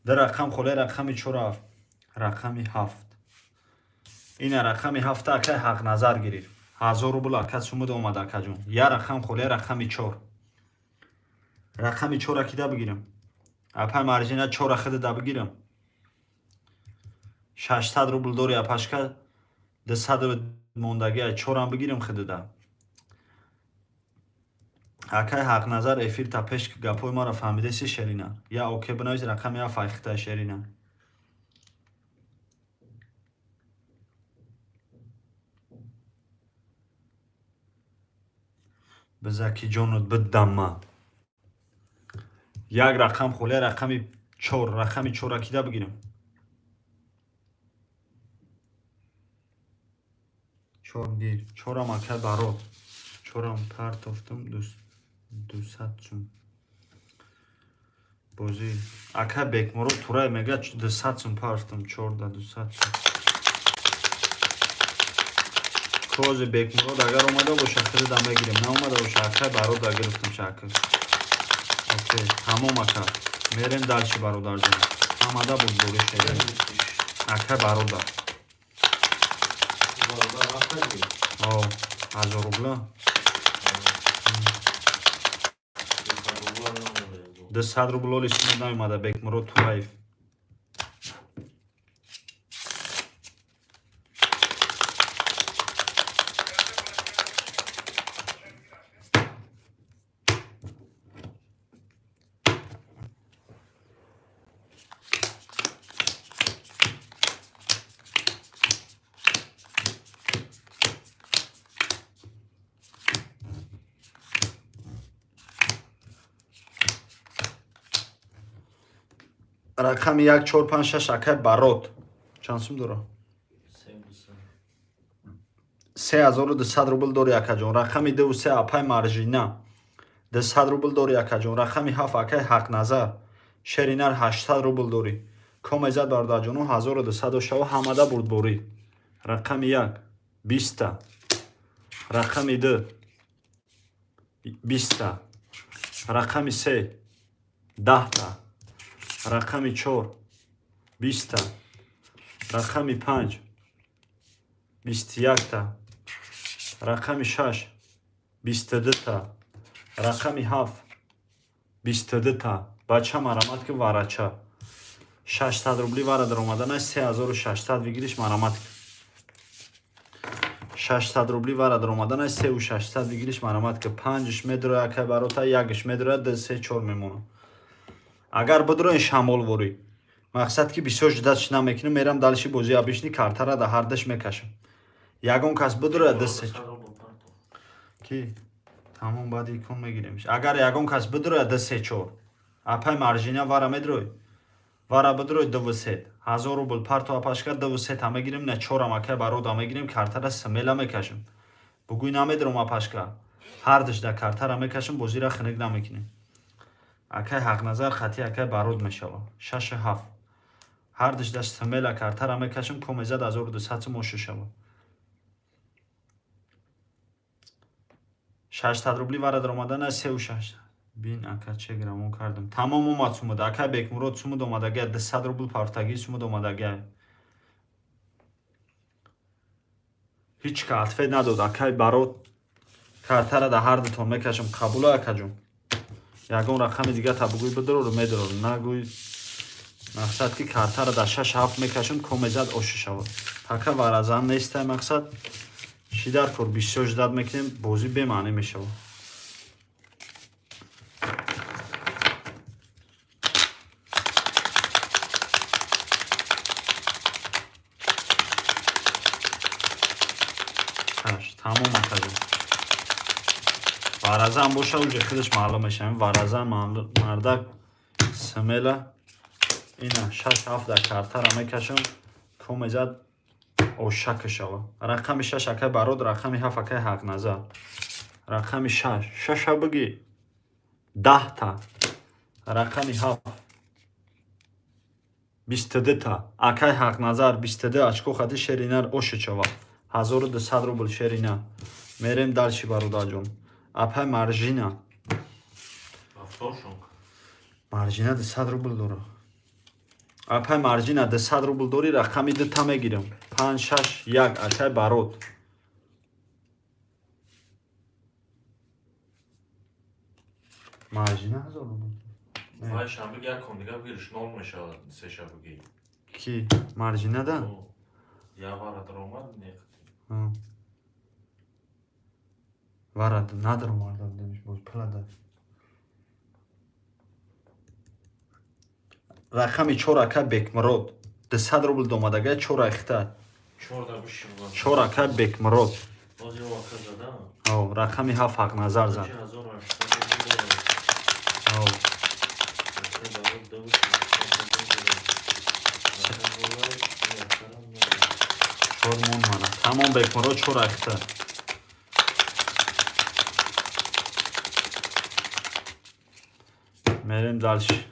Дар рақам холе рақами 4 рақами 7. Ина рақами 7 акай Ҳақназар гириф. 1000 рубл ака сумуд омад акаҷон. Я рақам холе рақами 4. Рақами 4 акида бигирам. Апай марҷина 4 ахида да бигирам. 600 рубл дори апашка 200 мондагия 4 ам бигирам хидада. Акай Ҳақназар эфир та пеш ки гапои маро фаҳмидаси Шерина. Я оке бинавис рақами 7 айхта Шерина. Бизакиҷонут биддамма. Як рақам холе рақами 4, рақами 4 акида бигирам. 4 гир. 4 ам акай Барот. 4 ам партофтум 200 сум. Бози. Акай Бекмурод Турай мега 200 сум партофтум 4 да 200 сум. Кози Бекмурод агар омада боша хида мегирем. На омада боша акай Барот да гирифтам шакл. Окей, тамом ака. Мерем дальше бародарҷон. Омада буд бори шеда. Акай бародар. Бародар рафтаги. О, 1000 рубла. 200 рубла лисмед наомада Бекмурод Тураев. Рақами 1 4 5 6 акай Барот. Чанд сум дора? 3200 рубл дори акаҷон. Рақами 2 3 апай Маржина. 200 рубл дори акаҷон. Рақами 7 акай Ҳақназар. Шеринар 800 рубл дори. Комезад бародарҷону 1200 шава ҳамада бурдбори. Рақами 1 20. Рақами 2 20. Рақами 3 10. Рақами 4 20. Рақами 5 21. Рақами 6 22. Рақами 7 22. Бача марамат ки варача 600 рубли вара даромаданаш 3600 вигириш марамат 600 рубли вара даромаданаш 3600 вигириш марамат ки 5 медро акай барота 1 медро 3 4 мемона. Агар бидрои шамолворӣ мақсад ки бисёр жидатш намекунам мерам далши бози абишни картара да ҳардаш мекашам. Ягон кас бидроя 200 ки тамом баъди икон мегиремш. Агар ягон кас бидроя 234 апай маржина вара медрои вара бидрои 200 1000 рубл парту апашка 200 мегирем на 4 амакай барода мегирем картара смела мекашам. Бугуй намедром апашка ҳардаш да картара мекашам бозира хинак намекунем. Акай Ҳақназар хати акай Барод мешава 6-7 ҳардаш да смела картара мекашам комезад 1200 моша шава 600 рубли вара даромадана 36 бин ака чеграмон кардам. Тамом омад сумуд. Ака Бекмурод сумуд омадага 200 рубл партагӣ сумуд омадага. Ҳеҷ калтфе надод. Акай барот картара да ҳар дутон мекашам. Қабула акаҷон. Ягон рақами дига та бугӯй бидорор медорор. Нагӯй мақсад ки картара да 6-7 мекашам комезад оша шавад. Ака варазан нестай мақсад. Шидар кор бисёр ждат мекунем бозӣ бемаънӣ мешавад. Тамом акаҷон. Варазан боша уҷа худаш маълум мешавад. Варазан мардак смела ина 6-7 да картара мекашам комезад оша кашава. Рақами 6 акай барод, рақами 7 акай ҳақназар. Рақами 6 бигӣ 10 та. Рақами 7 22 та. Акай ҳақназар 22 очко хати шеринар оша шава. 1200 рубл шерина. Мерем дальше бародарҷон. Апай маржина. Маржина 200 рубл дора. Апай маржина 200 рубл дори рақами 2 та мегирам. 5-6-1 акай барот. Маржина 1000 рубл. Вай шанбе як кон дига бигириш 0 мешавад. Се шабги. Ки маржина да? Я вара даромад не. Варад надарм варад демиш боз плада. Рақами 4 ака Бекмурод 200 рубл домадага 4 ахта. 4 да бишим. 4 ака Бекмурод. Боз yo ака зада. Ав рақами 7 ҳақназар зад. 1800 Ав Шормон мана. Тамом Бекмурод 4 ахта. Мерем дальше.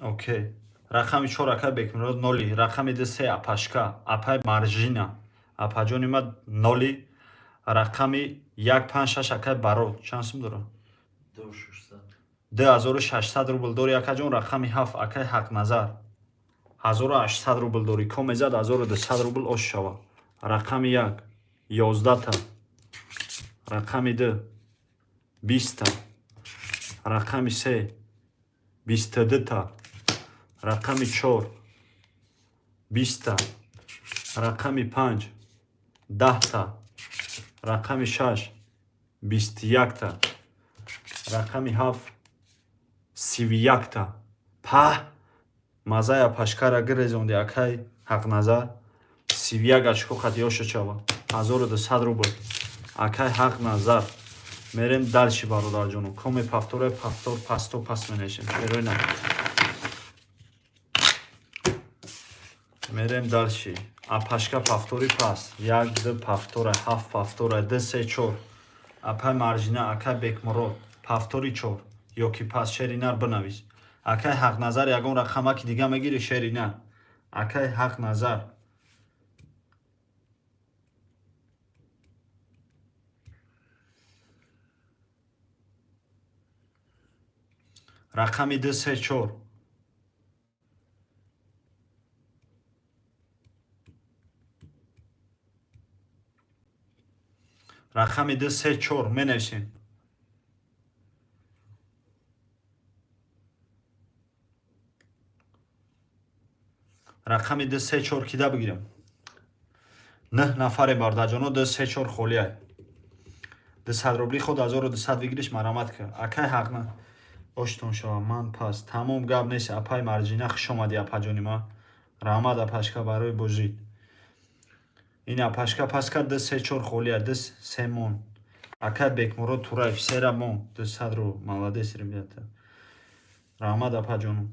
Окей. Рақами 4 ака Бекмурод 0. Рақами 2 апашка. Апай маржина. Апаҷони ма 0. Рақами 156 акай барот. Чанд сум дора? 2600 рубл дори акаҷон. Рақами 7 акай ҳақназар 1800 рубл дори. Комезад 1200 рубл ош шава. Рақами 1 11 та. Рақами 2 20 та. Рақами 3 22 та. Рақами 4 20 та. Рақами 5 10 та. Рақами 6 21 та. Рақами 7 31 та. Па мазая пашкара гирезонди акай ҳақназар 31 очко хати оша шава. 1200 рубл. Акай ҳақназар. Мерем дальше бародарҷоно. Коми пафтора пафтор пасто пас менешем. Шеройна. Мерем дальше. Апашка пафтори пас. 1 2 пафтора 7 пафтора 2 3 4. Апай маржина акай Бекмурод пафтори 4. Ёки пас шеринар бинавис. Акай ҳақназар ягон рақамаки дига мегири шеринар. Акай ҳақназар. Рақами 2 3 4. Рақами 2 3 4 менависем. Рақами 2 3 4 кида бигирам. 9 нафаре бардаҷоно 2 3 4 холияй. 200 рубли худ 1200 бигириш марамат ка. Акай ҳақна оштон шава ман пас. Тамом гап нест. Апай маржина хуш омади апаҷони ма. Раҳмат апашка барои бозӣ. Ин апашка пас кард 2 3 4 холия 2 3 мон. Акай Бекмурод Тураев сера мон 200 рубл. Молодец ребята. Раҳмат апаҷоно.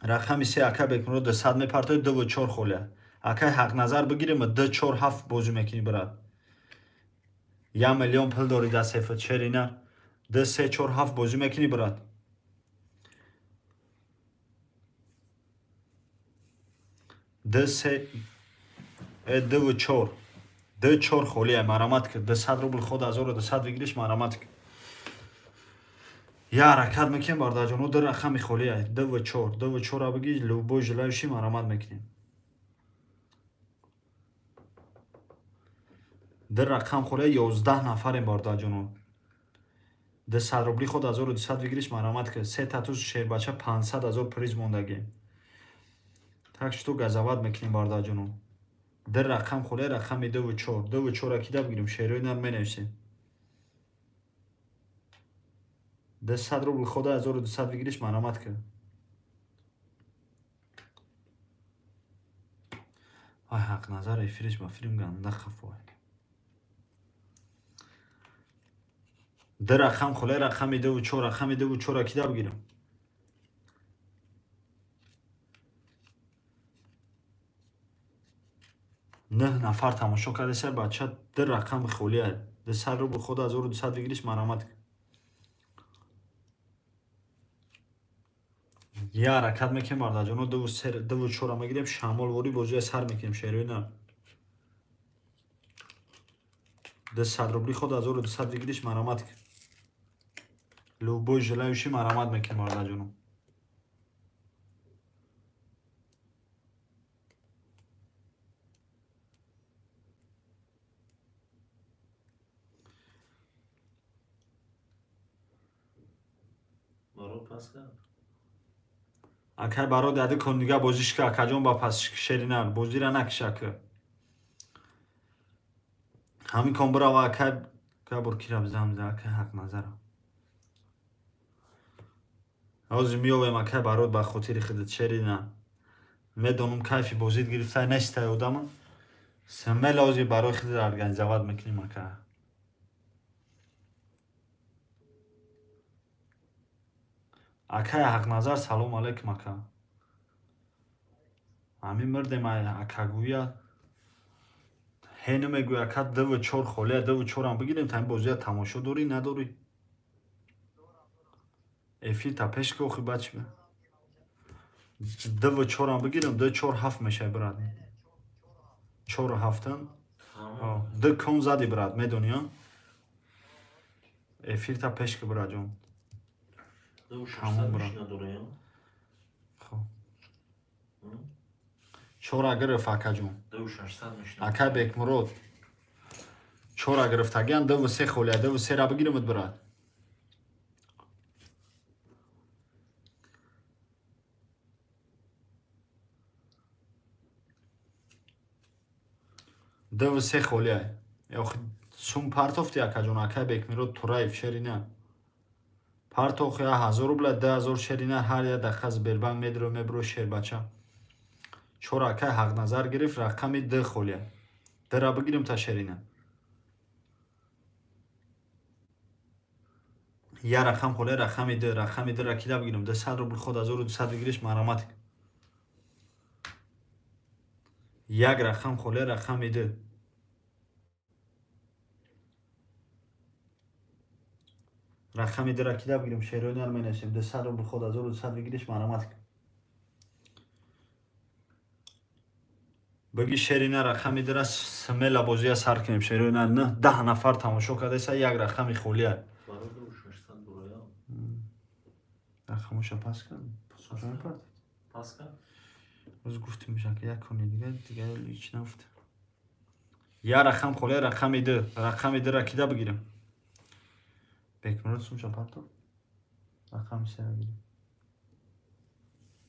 Рақами 3 акай Бекмурод 200 мепартои 2 4 холия. Акай ҳақназар бигирем 2 4 7 бозӣ мекунӣ брат. 1 миллион пул дори дастефа шерина. 2 3 4 7 бозӣ мекунӣ брат. ده سه ده و چور ده چور خولیه مرامت که ده 100 روبل خود 1200 بگیریش مرامت که یا حرکت میکنیم برادر جان. ده رقم خولیه ده و چور را بگی لوبو جلوشی مرامت میکنیم. ده رقم خولیه 11 نفریم برادر جان. ده 100 روبلی خود 1200 بگیریش مرامت که 3 تاتوز شیر بچه 500,000 پریز موندگی تاکش تو گزاوت میکنیم برادر جان. ده رقم خولیه رقم ده و چور را کیده بگیریم شیروی نر مینویسیم. ده 100 روبل خود 1200 بگیریش مرامت که آی حق نظر ایفیرش با فیلم گنده خفای. ده رقم خولیه رقم ده و چور را کیده بگیریم. نه نفر تماشا کرده سر بچه ده رقم خولیه ده 100 روبل خود 1200 بگیریش مرامت که یه حرکت میکنیم برادر جان. دو و چور میگیریم شمال وری بازوی سر میکنیم شیروی نه ده 100 روبلی خود 1200 بگیریش مرامت که لوبو جلوشی مرامت میکنیم برادر جان. برو پس کرد اکای برای داده کن دیگه بازیش که اکا جان با پس شیرینه بازی را نکشه که همین کن برا و اکای که بر کی را بزنم ده اکای حق نظره آزی میویم اکای برای با خاطر خودت شیرینه میدونم کیفی بازید گرفته نشته اودم سمل آزی برای خودت ارگنزاوت میکنیم اکای اکای حق نظر سلام علیکم اکا همین مردم اکا گویا هینو میگوی اکا ده و چور خولیه ده و چور هم بگیریم تا این بازی تماشا داری نداری افیر تا پیش که اخی بچ بی ده و چور هم بگیریم ده چور هفت میشه براد چور هفتن ده کن زدی براد میدونی ها افیر تا پیش که براد جون دو 600 تمام برا. میشینه دوره یا خب چور اگر فاکا جون دو 600 میشینه اکا بیک مرود چور گرفتگیان دو و سه خولیه دو و سه را بگیرمت براد دو و سه خولیه یا سوم پارتوفتی اکا جون اکا بیک مرود تورایف شرینه پارتوخ یا 1000 روبل 10,000 شرینه هر یه دخز بربن میبرو شیر بچه چور اکا حق نظر گرفت رقمی ده خولیه ده را بگیریم تا شرینه یا رقم خولیه رقمی ده را کیده بگیریم ده 100 روبل خود 1200 بگیریش مرامت یک رقم خولیه رقمی ده رقمی ده را کیده بگیریم شیرونی ها می نشیم ده 100 روبل خود 1200 بگیریش مرامت بگی شیرینه رقمی ده را سمیل بازی سر کنیم شیرونی نه 10 نفر تماشا کرده سا یک رقمی خولیه برای دو 600 دوره یا رقمش پس کن پس کرد روز گفتیم میشه که یک کنی دیگه هیچ نفت یا رقم خولیه رقمی ده را کیده بگیریم بیک مرود سوم شپرتو رقم سه را بگیریم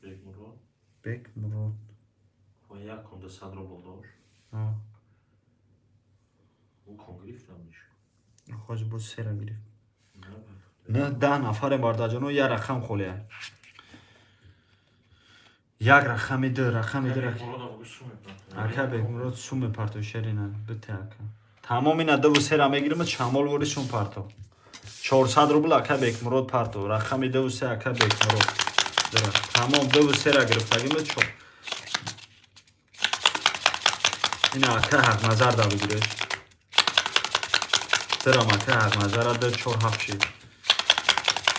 بیک مرو بیک مرود و یک کنده 100 رو بلداش او کنگریف نمیشه خواهج بود سه را گیریم نه نه 10 نفر بارده جانو یا رقم خولیه یک رقمی ده را اکا بیک مرود سوم پرتو شرینه بته اکا تمام این دو و سه را میگیریم شمال وری سوم پرتو 400 روبل اکا بیک مرود پرتو رقمی دو و سه اکا بیک مرود تمام دو و سه را گرفتگیم چون این اکا حق نظر دا بگیرش درم اکا حق نظر دا 4 7 شید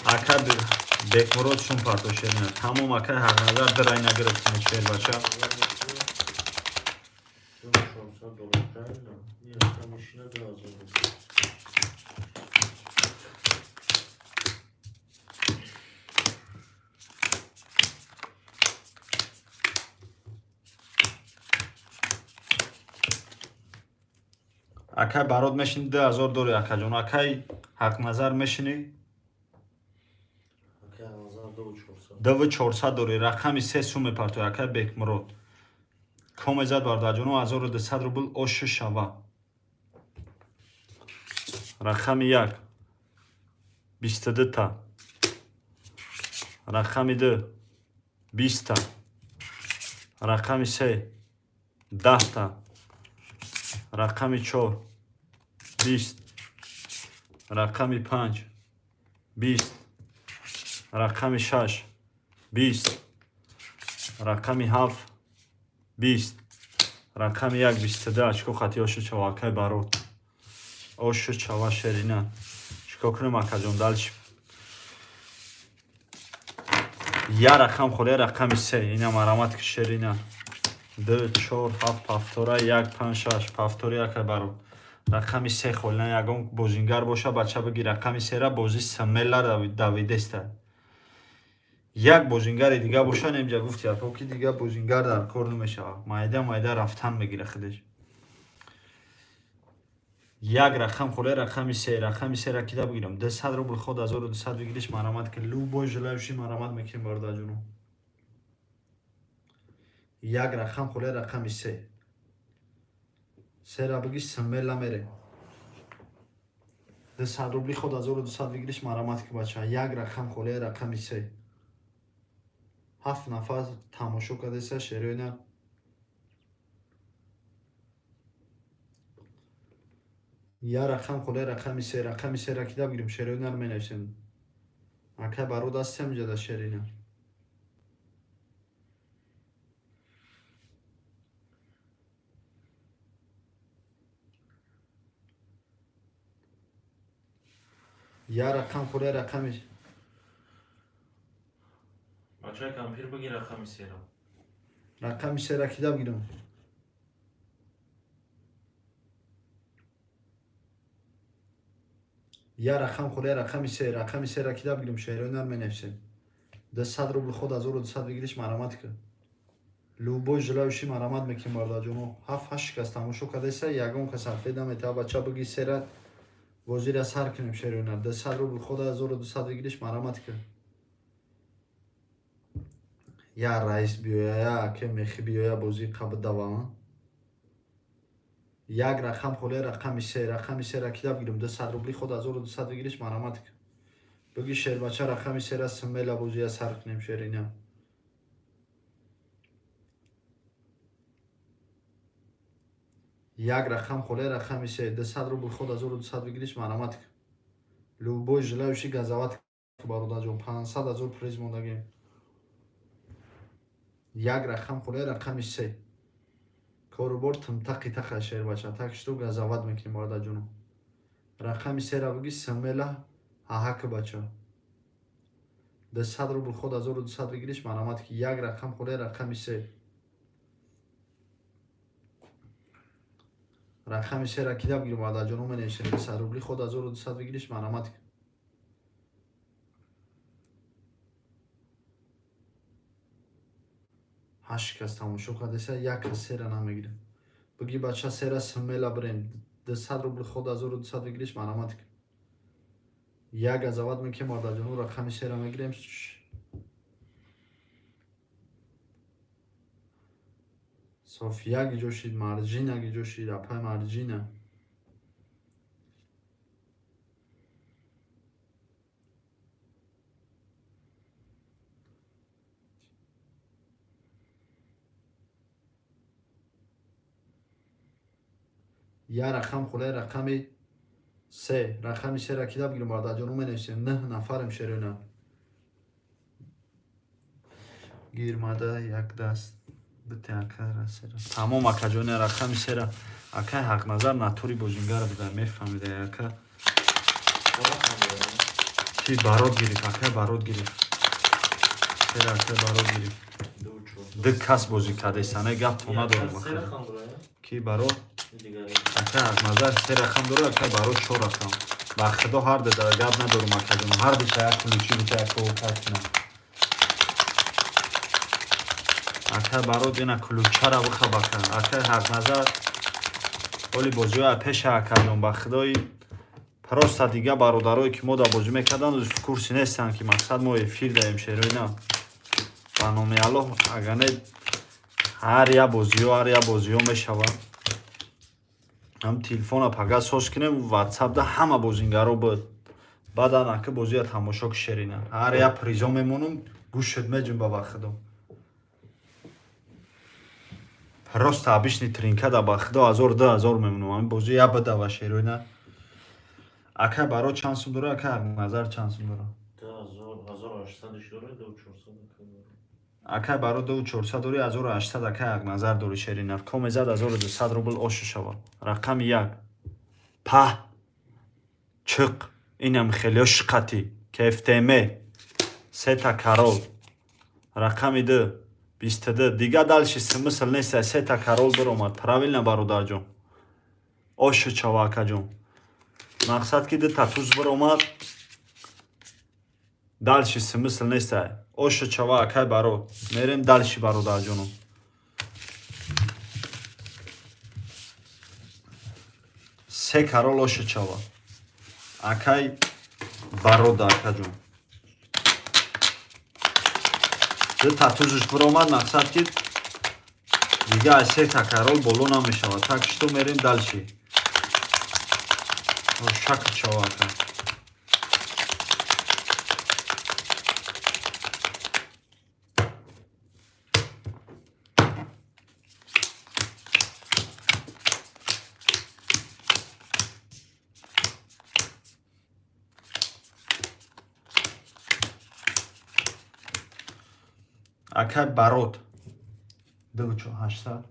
اکا بیک مرود سوم پرتو شیرینه تمام اکا حق نظر در این گرفتیم شیر بچه акай барот мешини 2000 дори акаҷон. Акай ҳақназар мешини Ака назар 2400. 2400 дори. Рақами 3 сум мепартои акай Бекмурод. Комезад бардаҷону 1200 рубл ошу шава. Рақами 1 22 та. Рақами 2 20 та. Рақами 3 10 та. Рақами 4 20. Рақами 5 20. Рақами 6 20. Рақами 7 20. Рақами 1 22. Чико хати ошу чава акай барот. Ошу чава шерина. Чико кунем акаҷон далчи. Я рақам холе рақами 3. Ина марамат ки шерина. 2 4 7 пафтора 1 5 6 пафтори акай барот. Рақами 3 холина ягон бозингар боша бача баги рақами 3 ра бози самела давидеста. Як бозингари дига боша немҷа гуфти поки дига бозингар дар кор намешава. Майда рафтан мегира худаш. Як рақам холе рақами 3. Рақами 3 ра кида бигирам 200 рубл ход 1200 бигириш марамат ки любой желающий марамат мекунем бардаҷону. Як рақам холе рақами 3. 3 ра бигиш самела мере. 200 рубли ход 1200 бигириш марамат ки бача. Як рақам холе рақами 3. 7 нафар тамошо кардеса шероина. Я рақам холе рақами 3. Рақами 3 ра кида бигирим шероина ро менависем. Акай барот астем ҷада шерина. Я рақам холе рақами бачаи кампир баги рақами 3 ро. рақами 3 ра кида бигирам. Я рақам холе рақами 3. Рақами 3 ра кида бигирам шероина ро менависем. 200 рубл ход 1200 бигириш марамат ки. Любой желающий марамат мекунем бардаҷону. 7-8 кас тамошо кардеса ягон кас ҳафеда метава бача баги 3 ра бозира сар кунем шероина. 200 рубл ход 1200 бигириш марамат ки. Я раис биёя, аке мехи биёя бози қабдава. Як рақам холе рақами 3. Рақами 3 ра кида бигирам 200 рубли ход 1200 бигириш марамат ки. Баги шербача рақами 3 ра самела бозия сар кунем шерина. Як рақам холе рақами 3. 200 рубл ход 1200 бигириш марамат ки. Любой желающий газават бародарҷон 500 000 приз мондагем. Як рақам холе рақами 3. Корубор тымтақи тақа шербача такшто газават мекунем бародарҷону. Рақами 3 ра баги самела ҳаҳак бача. 200 рубл ход 1200 бигириш марамат ки. Як рақам холе рақами 3. рақами 3 ра кида бигирам бародарҷону менависем 200 рубли ход 1200 бигириш марамат ки. ҳашт кас тамошо кардеса як кас 3 ра намегирам. Баги бача 3 ра самела бирем 200 рубли ход 1200 бигириш марамат ки. Як газават мекунем бардаҷону рақами 3 ра мегирем. софия гиҷошид марҷина гиҷошид апай марҷина. Я рақам холе рақами 3. Рақами 3 ра кида бигирам бардаҷону менависем 9 нафарем шероина. гирмада як даст бите акай расера. Тамом акаҷони рақами 3 ра акай ҳақназар натури бозингар буда мефаҳмида ака. Чи барот гирифт акай барот гирифт. Сера акай барот гирифт. ду кас бозӣ кардесане гап то надорам акай. Ки барот акай ҳақназар 3 рақам дора акай барот 4 рақам. ба худо ҳар дада гап надорам акаҷон. Ҳар диша як кулучи бита як катина. Акай барот ина кулучара бихабака. Акай ҳақназар коли бозиҳои пеша кардем ба худои просто дига бародарое ки мо да бозӣ мекарданд в курси нестанд ки мақсад мо эфир даем шерои на ба номи аллоҳ агар не ҳар я бозиҳо мешавад ҳам телефона пага соз кунем ватсапда ҳама бозингаро буд баъда нака бозия тамошо ки шерина ҳар я призо мемонам гӯшт меҷунба ба худо просто обични тринкада ба худо 1000-2000 мемонам ҳамин бози я бадава шерои на акай баро чанд сум дора акай назар чанд сум дора 1800 дора 2400 акай баро 2400 дори 1800 акай назар дори шерина комезад 1200 рубл ошу шава рақами як паҳ чиқ инам хелио шиқати кефтеме сета карол рақами ду 22 дига дальше смысл нест сета карол биромад правильно бародарҷон ошу чава акаҷон мақсад ки ду татуз биромад дальше смысл нест ошу чава акай баро мерем дальше бародарҷоном се карол ошу чава акай бародар акаҷон ду татузуш биромад мақсад ки дига аз сета карол боло намешавад так что мерем дальше шаки чава акай акай барот 2800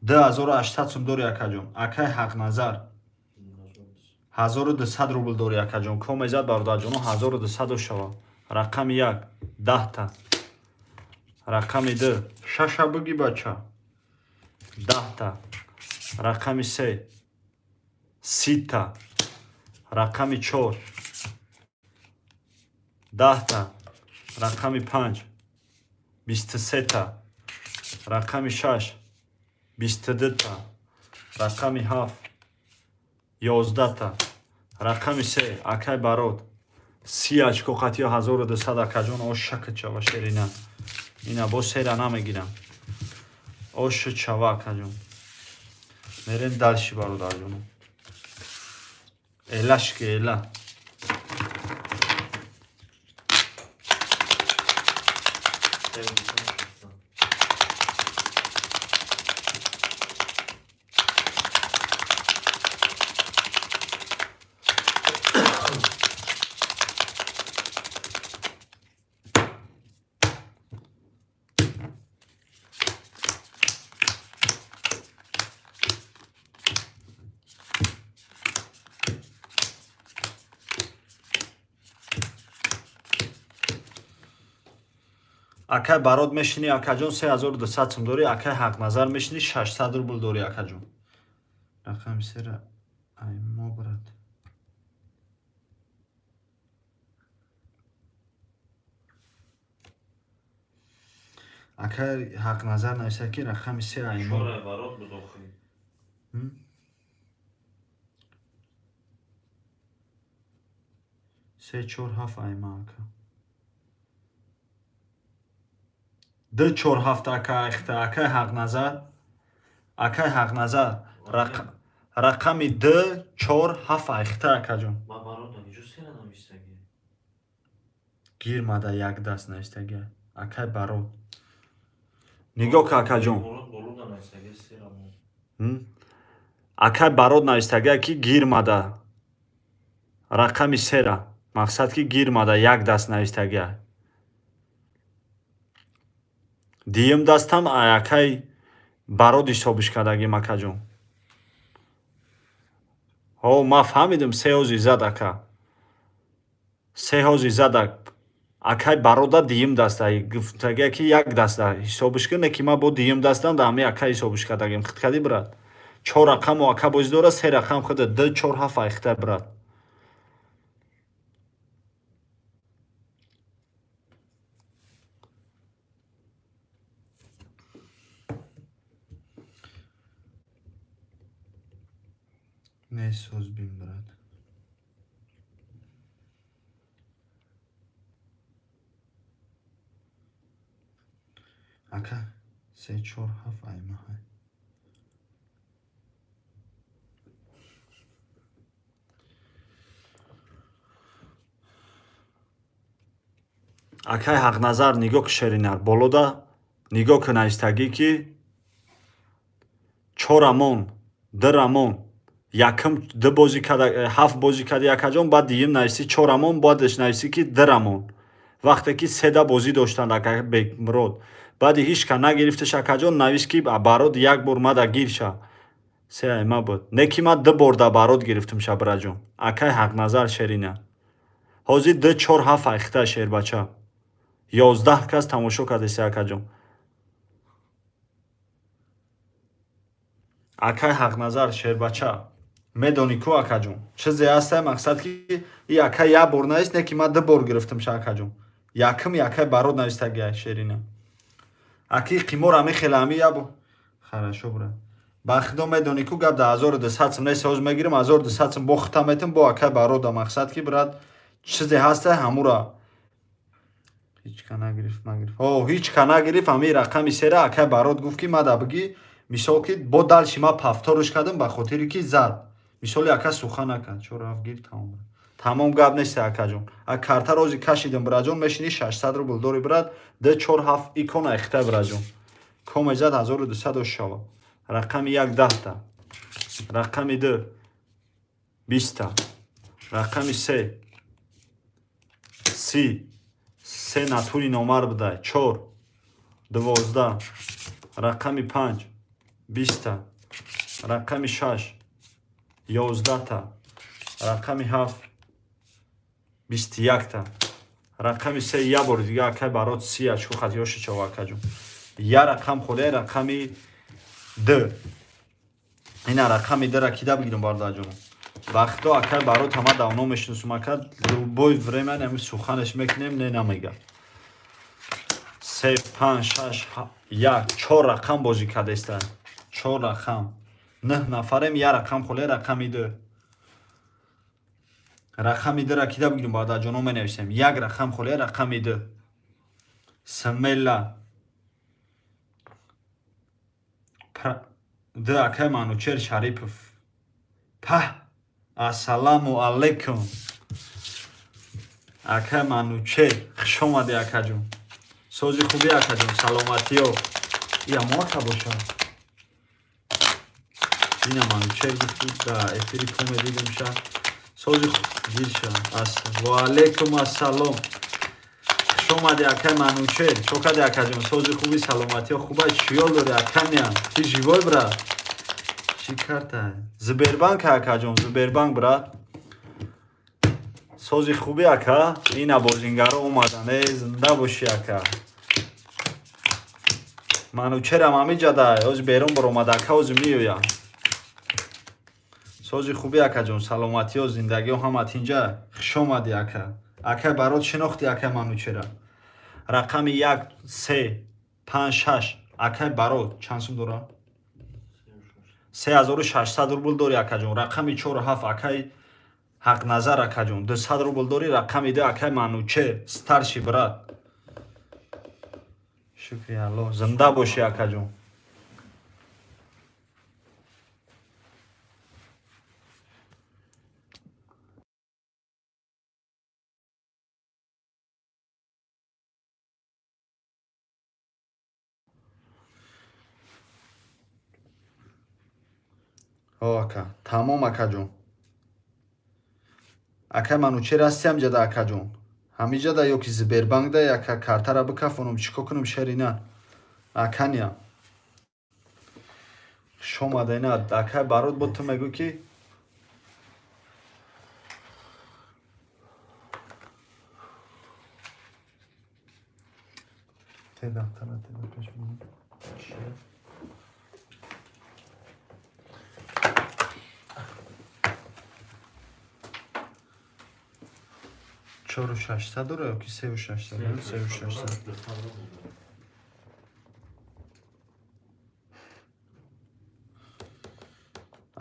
2800 сум дори акаҷон акай ҳақназар 1200 рубл дори акаҷон комезад бародарҷоно 1200 шава рақами як 10 та рақами ду шаша буги бача 10 та рақами се 30 та рақами 4 10 та рақами 5 23 та рақами 6 22 та рақами 7 11 та рақами 3 акай барот 30 очко қатиё 1200 акаҷон ошака чава шерина ина бо сера намегирам ошу чава акаҷон мерем дальше бародарҷоном элашки эла акай барот мешини акаҷон 3200 сум дори акай ҳақназар мешини 600 рубл дори акаҷон рақами сера аймо брат акай ҳақназар нависта ки рақами се аймо барот будохи 347 айма ака 247 акай ихта акай ҳақназар рақами 247 айхта акаҷон ба барот наҷо сера навистаги гирмада як даст навистаги акай барот нигоҳ ка акаҷон болуда навистаги сера акай барот навистаги ки гирмада рақами сера мақсад ки гирмада як даст навистаги диюм дастам акай барот ҳисобиш кардагим акаҷон ҳо ма фаҳмидам сеҳози зад ака сеҳози задак акай барода диюм даста гуфтаги ки як даста ҳисобиш куне ки ма бо диюм дастам да ҳами акай ҳисобиш кардагим хиткади брат 4 рақаму ака бози дора 3 рақам худа 247 айхта брат Не соз бин брат. Ака 3 4 7 айма ҳай. Акай ҳақназар нигоҳ шеринар болода нигоҳ кунайстагӣ ки 4 амон 2 амон якм 2 бозӣ када 7 бозӣ кади акаҷон баъд диюм нависи 4 амон баъдаш нависи ки 2 амон вақте ки 3 бозӣ доштанд ака бекмурод баъди ҳеҷ ка нагирифташ акаҷон навис ки барод як бор мада гирша 3 айма буд не ки ман 2 бор да барод гирифтам шабраҷон акай ҳақназар шерина ҳозир 2 4 7 айхта шербача 11 кас тамошо кардеси акаҷон акай ҳақназар шербача медонӣ ку акаҷон чизе ҳастай мақсад ки и акай як бор наист не ки ман 2 бор гирифтам ша акаҷон якм якай барод навистагия шерина аки қимор ами хеле ами ябо хорошо брат бахудо медонӣ ку гап да 1200 сум нест ҳозир мегирам 1200 сум бо хита метам бо акай барода мақсад ки брат чизе ҳастай ҳамура ҳеҷ ка нагирифт ҳеҷ ка нагирифт ами рақами сера акай барод гуфт ки мада бигӣ мисол ки бо далши ман пафторш кардам ба хотире ки зад мисоли ака сухан накард 4 7 гир тамом гап нест акаҷон а карта рози кашидам браҷон мешини 600 рубл дори брат 2 4 7 икон айхта браҷон комезад 1200 шава рақами 1 10 та рақами 2 20 та рақами 3 30 3 натури номар будай 4 12 рақами 5 20 та рақами 6 11 та рақами 7 21 та рақами 3 я бори дига акай барот 30 ачко хатиёши чава акаҷон я рақам худай рақами 2 ина рақами 2 ра кида бигирам бардаҷон вақто акай барот ҳама давно мешиносум ака любой время нами суханеш мекунем не намега 3 5 6 1 4 рақам бозӣ кардеста 4 рақам 9 нафарем я рақам хуле рақами 2 рақами 2 ра кида бигирем бардаҷоно менависем як рақам хуле рақами 2 смела 2 акай манучер шарипов паҳ ассаламу алайкум акай манучер хушомади акаҷон сози хуби акаҷон саломатиё я мота боша ина манучер гуфтӣ да эфири комеди димша сози гирша ва алайкум ассалом хушомади акай манучер чокади акаҷон сози хуби саломатиё хуба чиёл дори акамя ти живой брат чӣ картай Сбербанк акаҷон Сбербанк брат сози хуби ака ина бозингаро омаданд зинда бошӣ ака манучерам амиҷадай ҳозир берун баромада ака ҳозир меоям сози хуби акаҷон саломатиё зиндагиё ҳама тинҷа хушомади ака акай барот шинохти акай манучера рақами 1 3 5 6 акай барот чанд сум дорад 3600 рубл дори акаҷон рақами 4 7 акай ҳақназар акаҷон 200 рубл дори рақами 2 акай манучер старши брат шукри алло зинда бошӣ акаҷон ака тамом акаҷон акай манучер ҳасти ҳамҷада акаҷон ҳамиҷада ё ки Сбербанк да яка картара бикафонам чико кунам шерина аканя хушомада ина акай барот бо ту мегӯ ки чору 600 дора ё ки 3600 3600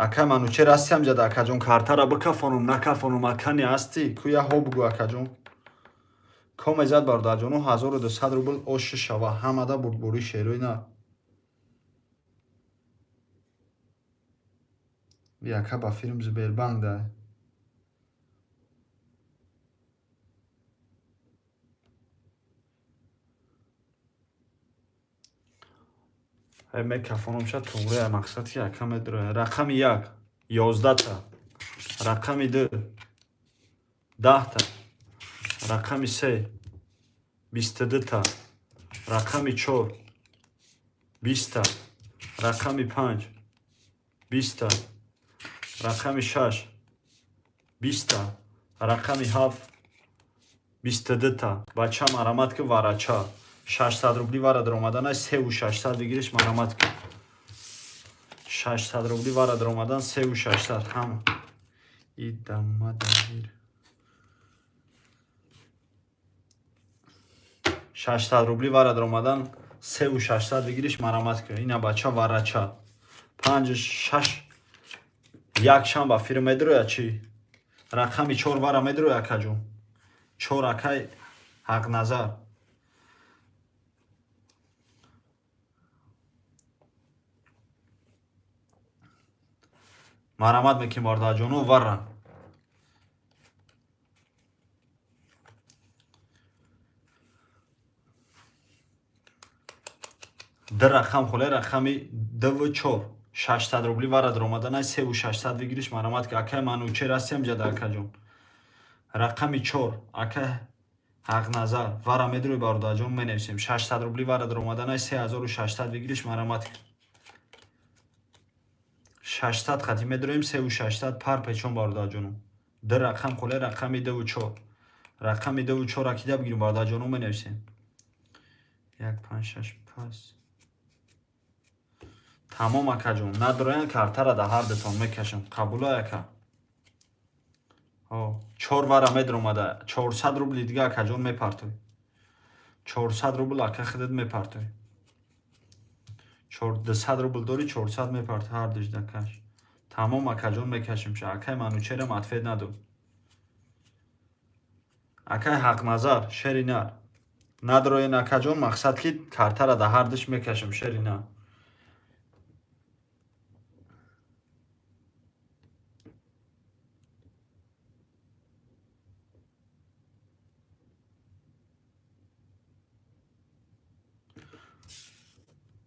Ака ману чера ҳастиам ҷада акаҷон картара бикафонум накафонум акани ҳастӣ куя ҳо бугӯ акаҷон комезад бародарҷону 1200 рубл оши шава ҳамада бурдбури шерӯй на яка ба фирм Сбербанк да мекафонум шад туғрия мақсад ки яка медура рақами 1 11 та рақами 2 10 та рақами 3 22 та рақами 4 20 та рақами 5 20 та рақами 6 20 та рақами 7 22 та бача марамат ки варача 600 рубли вара даромадан 3600 бигириш марамат ки 600 рубли вара даромадан 3600 ҳам идама дагир 600 рубли вара даромадан 3600 бигириш марамат ки ина бача варача 5 6 як шанба фирм медроя чи рақами 4 вара медроя акаҷон 4 акай ҳақ назар марамат меким бардаҷону вара д рақам хуле рақами 2 4 600 рубли вара даромадан 3600 бигириш марамат ки акай ману чер ҳастиам ҷада акаҷон рақами 4 акай ҳақ назар вара медури бародарҷон менависем 600 рубли вара даромадан 3600 бигириш марамат ки 600 хати медуроем 3600 пар печон бародарҷону д рақам хуле рақами 2 4 рақами 2 4 акида бигирим бародарҷону менависем 1 5 6 пас тамом акаҷон надороян картара да ҳар дутон мекашам қабула яка 4 вара медаромада 400 рубли дига акаҷон мепартои 400 рубл ака худат мепартои 200 рубл дори 400 мепарт ҳар диждакаш тамом акаҷон мекашимша акай ману черам атфед надод акай ҳақ назар шери нар надороен акаҷон мақсад ки картара да ҳар диш мекашим шери на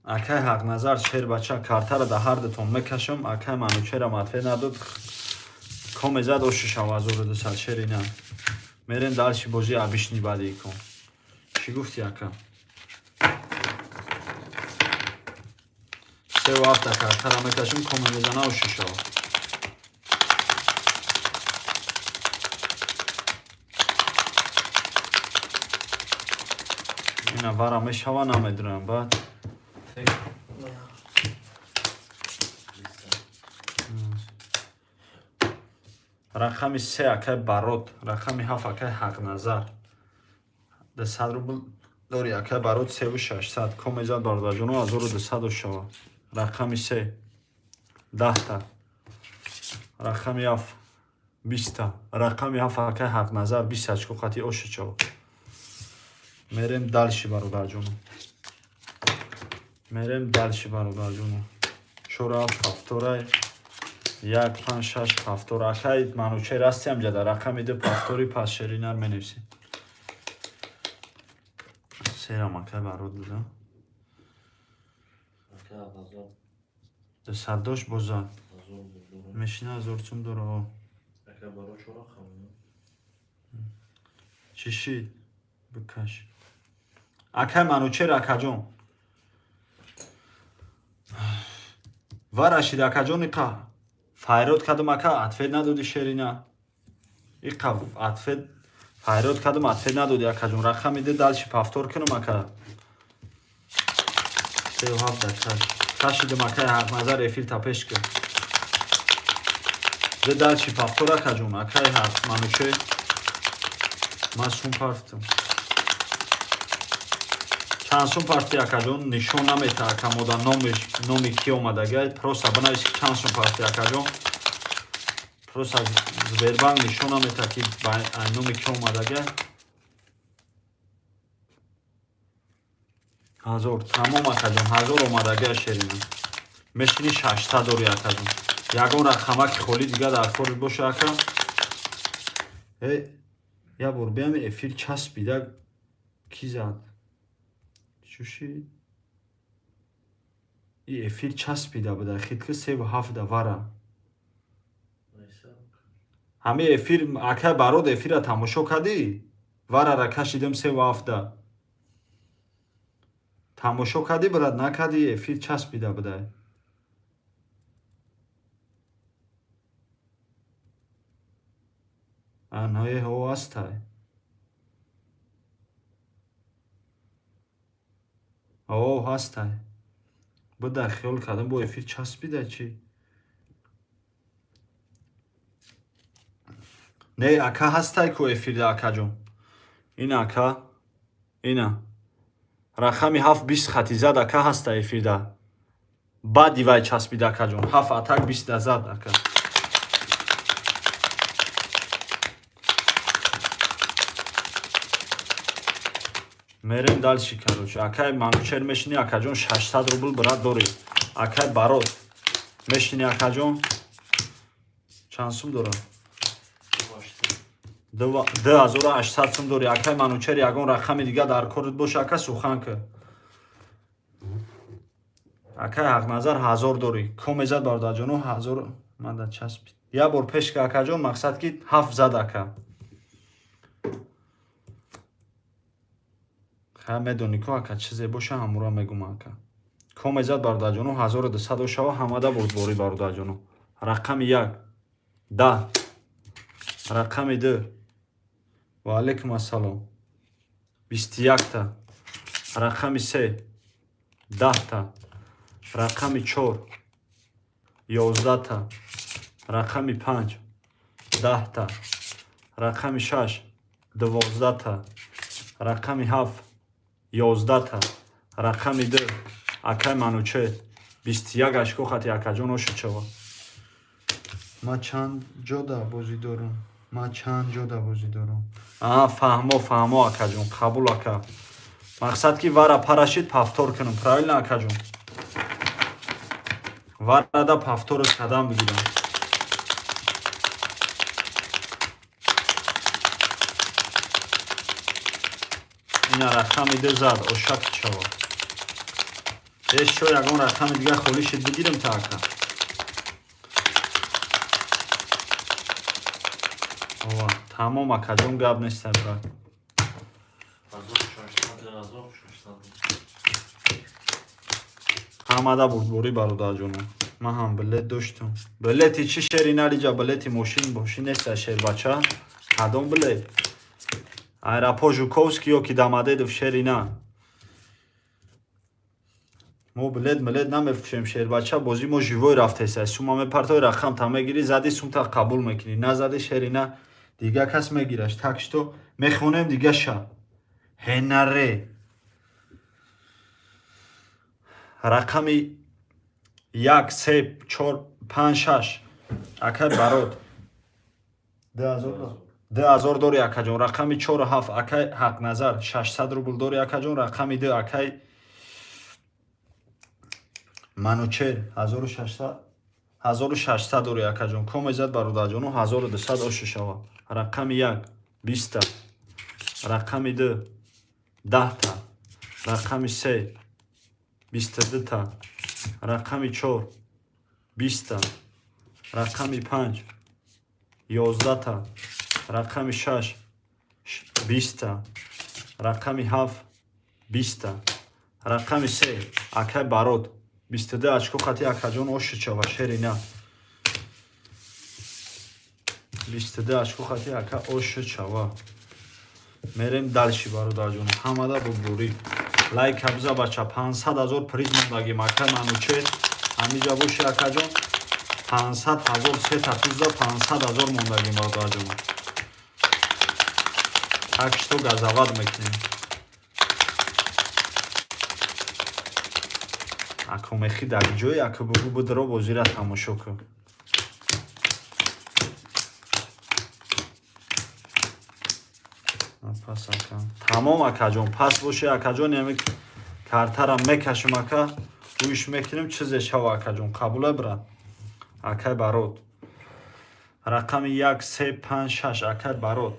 акай ҳақ назар шер бача картара да ҳар дутон мекашам акай ману черам атфед надод комезад оши шава 1200 шери на мерем далши бозӣ абишни баъди ком чӣ гуфти ака 37 картара мекашам коме мезана оши шава ина вара мешава намедунам баъд рақами 3 акай барот рақами 7 акай ҳақ назар 200 рубл дори акай барот 3600 комезад бародарҷону 1200 шава рақами 3 10 та рақами 7 20 та рақами 7 акай ҳақ назар 20 очко хати оши шава мерем далши бародарҷону мерем далши бародарҷону 4 ҳафторай 1 5 6 ҳафтор акай ману чер ҳастиам ҷада рақами 2 ҳафтори пас шеринар менависем серам акай барот буда Ака 1000 200 дош бозад 1000 булдура. мешина 1000 сум дора Ака бaro чора хамна. чиши бикаш акай ману чер акаҷон варашид акаҷон иқа файрод кадам ака атфед надоди шерина иқа атфед файрод кадам атфед надоди акаҷон рақами 2 далши пафтор кинум ака 37 дакаш кашидим акай ҳақ назар эфир тапеш кир 2 далши пафтор акаҷон акай ҳақ мануше масум парфтум чанд сум партия акаҷон нишон наметаа акамода номи ки омадага просто банависи чанд сум партия акаҷон просто аз Сбербанк нишон наметаа ки номи ки омадага 1000 тамом акаҷон 1000 омадага шерина мешини 600 дори акаҷон ягон рақамаки холи дига дар кор боша ака я бор биам эфир часпида ки зад чуши и эфир часпида буда хитка 37 вара ҳами эфир ака барод эфира тамошо кардӣ варара кашидам 37 тамошо кардӣ брат накардӣ эфир часпида буда аное ҳо ҳастай о ҳастай буда хиёл кардам бо эфир часпида чӣ не ака ҳастай ку эфирда акаҷон ин ака ина рақами 720 хати зад ака ҳаста эфирда баъди вай часпида акаҷон 7 атак 20 зад ака мерем дальши короче акай манучер мешини акаҷон 600 рубл брат дори акай барот мешини акаҷон чанд сум дорад 2800 сум дори акай манучер ягон рақами дига дар корит боша ака сухан кар акай ҳақназар 1000 дори комезад бардаҷону 1000 манда часпид я бор пешка акаҷон мақсад ки 7 зад ака ха медони ку ака чизе боша ҳамура мегум ака комезад бардаҷону 1200 шава ҳамада бурдбори бардаҷону рақами 1 10 рақами 2 ва алейкум ассалом 21 та рақами 3 10 та рақами 4 11 та рақами 5 10 та рақами 6 12 та рақами 7 11 та рақами 2 акай мануче 21 ашко хати акаҷон ошу чава ма чанд ҷода бозӣ дорам ма чанд ҷода бозӣ дорам фаҳмо акаҷон қабул ака мақсад ки вара парашид пафтор кунам правильно акаҷон варада пафторро қадам бигирам ина рақами 2 зад ошак чава шо ягон рақами дига холишид бигирам та ака тамом акаҷон гап нестай брат ҳамада бурдборӣ бародарҷоно ман ҳам билет доштам билети чӣ шерина риҷа билети мошин неста шербача ҳадом билет аэропорт жуковский ё ки дамадедов шерина мо билет намефушем шербача бози мо живой рафтесай сума мепартои рақам та мегири зади сумта қабул мекунӣ назади шерина дига кас мегираш так что мехонем дига ша ҳенаре рақами 1 3 4 5 6 акай барот 2000 дори акаҷон рақами 4 7 акай ҳақназар 600 рубл дори акаҷон рақами 2 акай манучер 1600 дори акаҷон комезад бародарҷону 1200 ошу шава рақами 1 20 та рақами 2 10 та рақами 3 22 та рақами 4 20 та рақами 5 11 та рақами 6 20 та рақами 7 20 та рақами 3 акай барот 22 очко хати акаҷон ошу чава шерина 22 очко хати ака ошу чава мерем дальши бародарҷон ҳамада бурбурӣ лайк абза бача 500 000 приз мондагим акай мануче ҳамиҷа боши акаҷон 500 000 се татузда 500 000 мондагим бародарҷон так что газават мекунем Ако мехи дар ҷой ако бугу будро бозира тамошо кун. Пас ака. Тамом акаҷон. Пас боши акаҷон, ями картара мекашим ака. Гӯш мекунем чизе шава акаҷон. Қабула брат. Акай барот. Рақами 1 3 5 6 акай барот.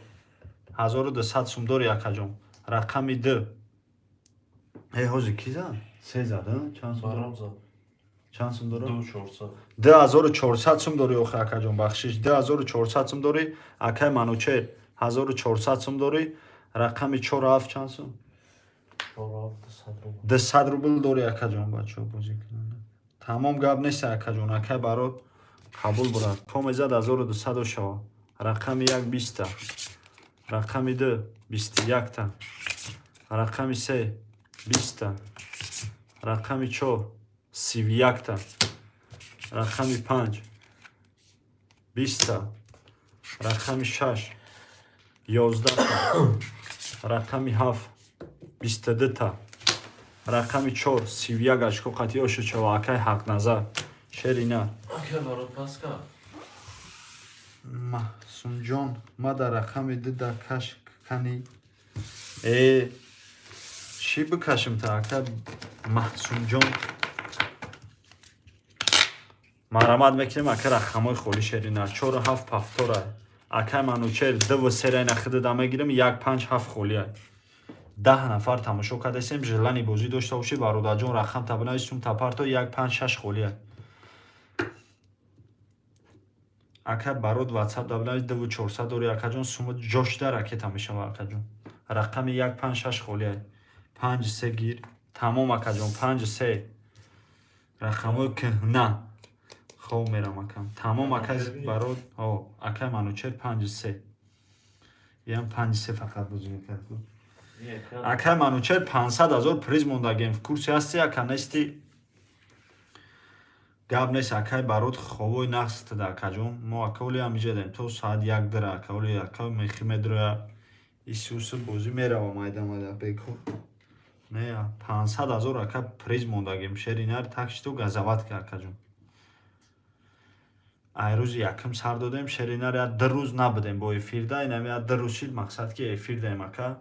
1200 сум дори акаҷон. Рақами 2. ҳози ки зад? Се зад, чанд сум? Барам зад. Чанд сум дорад? 2400. 2400 сум дори охи акаҷон бахшиш. 2400 сум дори. Акай манучер 1400 сум дори. Рақами 47 чанд сум? 200 рубл дори акаҷон бачо бозӣ кунанда. Тамом гап нест акаҷон. Акай барот қабул бурад. Помезад 1200 шава. Рақами 1 20 та. Рақами 2 21 та. Рақами 3 20 та. Рақами 4 31 та. Рақами 5 20 та. Рақами 6 11 та. Рақами 7 22 та. Рақами 4 31 ашко қатӣ ошу чава акай ҳақ назар. Шерина. Акай барот паска. Маҳсунҷон ма дар рақами 2 да каш кани. Чӣ бикашим та ака Маҳсунҷон? Марамат мекунем ака рақамҳои холӣ шерина. 4 7 пафтора. Акай манучер 2 серия нахидада мегирем 1 5 7 холия. 10 нафар тамошо кардасем желани бозӣ дошта бошӣ бародарҷон рақам табинависум тапарто 1 5 6 холия. Ака барот WhatsApp dabnavис 2400 дори акаҷон сума ҷошта ракета мешава акаҷон. Рақами 1 5 6 холия. 5 3 гир. Тамом акаҷон 5 3. Рақамҳои ки на. Хоб мерам акам. Тамом акай барот акай манучер 5 3. Ям 5 3 фақат бозӣ мекард. Акай манучер 500,000 приз мондагем. В курси ҳасти ака нести? Гап нест акай барот ховои нақс тада акаҷон. Мо акаоли амиҷадем то соат 1 дара акаоли акай мехи медроя. Исусу бозӣ мерава майда бекор. Не 500,000 ака приз мондагем. Шеринар такшиту газават ка акаҷон. Ай рӯзи якм сар додем шеринар я 2 рӯз набудем бо эфирда. Инам я 2 рӯз шид мақсад ки эфирдаем ака.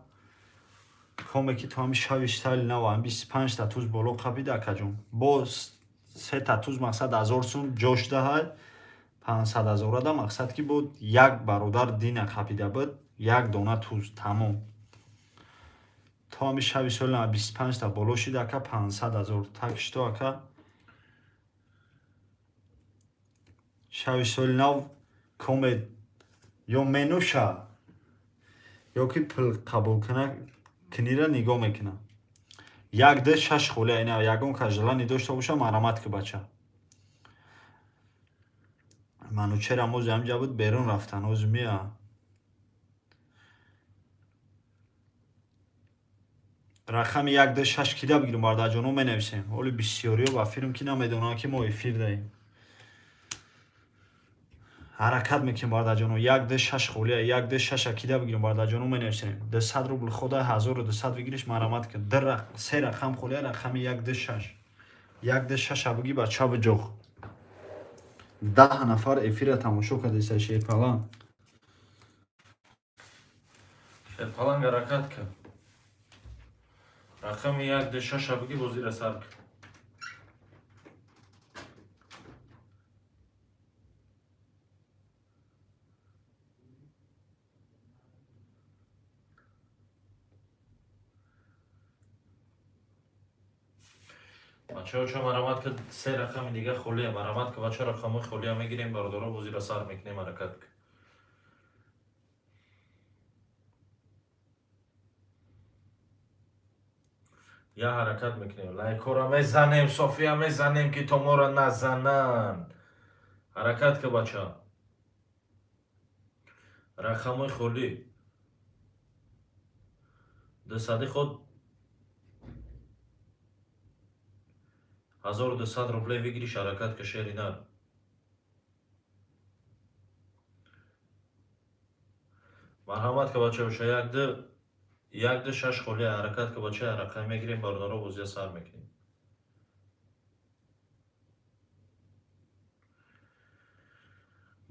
Коме ки то ҳами шави штайли нава 25 та туз боло қабида акаҷон. Боз 3 та туз мақсад 1000 сум ҷош даҳад 500,000 да мақсад ки буд як бародар дина қабида буд 1 дона туз тамом. То ҳами шави соли 25 та боло шид ака 500,000 такшто ака. Шави соли нав комед ё менуша ё ки пул қабул кунад книра нигоҳ мекунам. 1 2 6 холия ина ягон ка желани дошта боша марамат ки бача. Манучера мози амҷа буд берун рафтан ози мия. Рақами 1 2 6 кида бигирем бародарҷоно менависем. Оли бисёриё ба филм ки намедонанд ки мо эфир даем. ҳаракат мекунем бародарҷоно 1 2 6 холия 1 2 6 акида бигирем бародарҷоно менависем. 200 рубл хода 1200 бигириш марамат ки се рақам холия рақами 1 2 6. 1 2 6 абиги ба чаби ҷоғ. 10 нафар эфира тамошо кардеса шерпалан. Шерпалан ҳаракат ка. Рақами 1 2 6 абиги бозира сар ка. бачаҳо чо марамат ка се рақами дига холия марамат ка бача рақамҳои холия мегирем бародаро бозира сар мекунем ҳаракат ка. я ҳаракат мекунем лайкора мезанем софия мезанем ки то моро назананд. ҳаракат ка бача. рақамҳои холӣ дусади худ 1200 рубле вигириш ҳаракат ка шеринар. марҳамат ка бача боша 1 2 6 холия ҳаракат ка бача рақам мегирем бародаро бозия сар мекунем.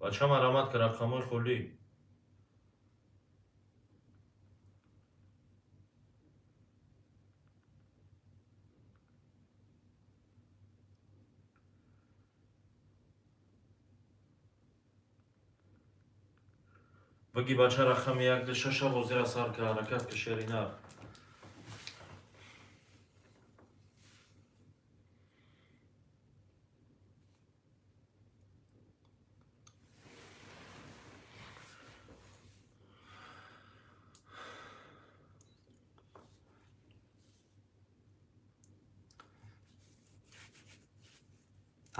бача марамат ки рақамои хулӣ. Бигӣ бача рақами 1-6 бозира сар ки ҳаракат ки шери нар.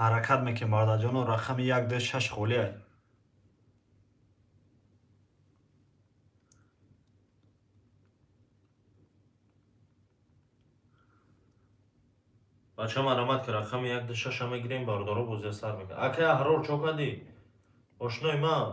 ҳаракат мекунем бардаҷоно, рақами 1-6 холӣ аст. бача марамат ки рақами 1-6 мегирем бардоро бозия сар мекунем. Ака аҳрор чо кадӣ? Ошнои ман.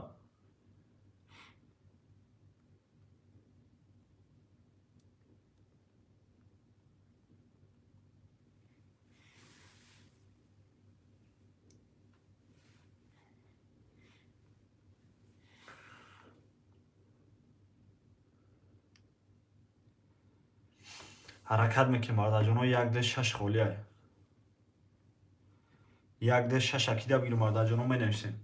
ҳаракат мекунем бардаҷоно, 1-6 холӣ аст. 1-6 акида бигирем бардаҷоно, менависем.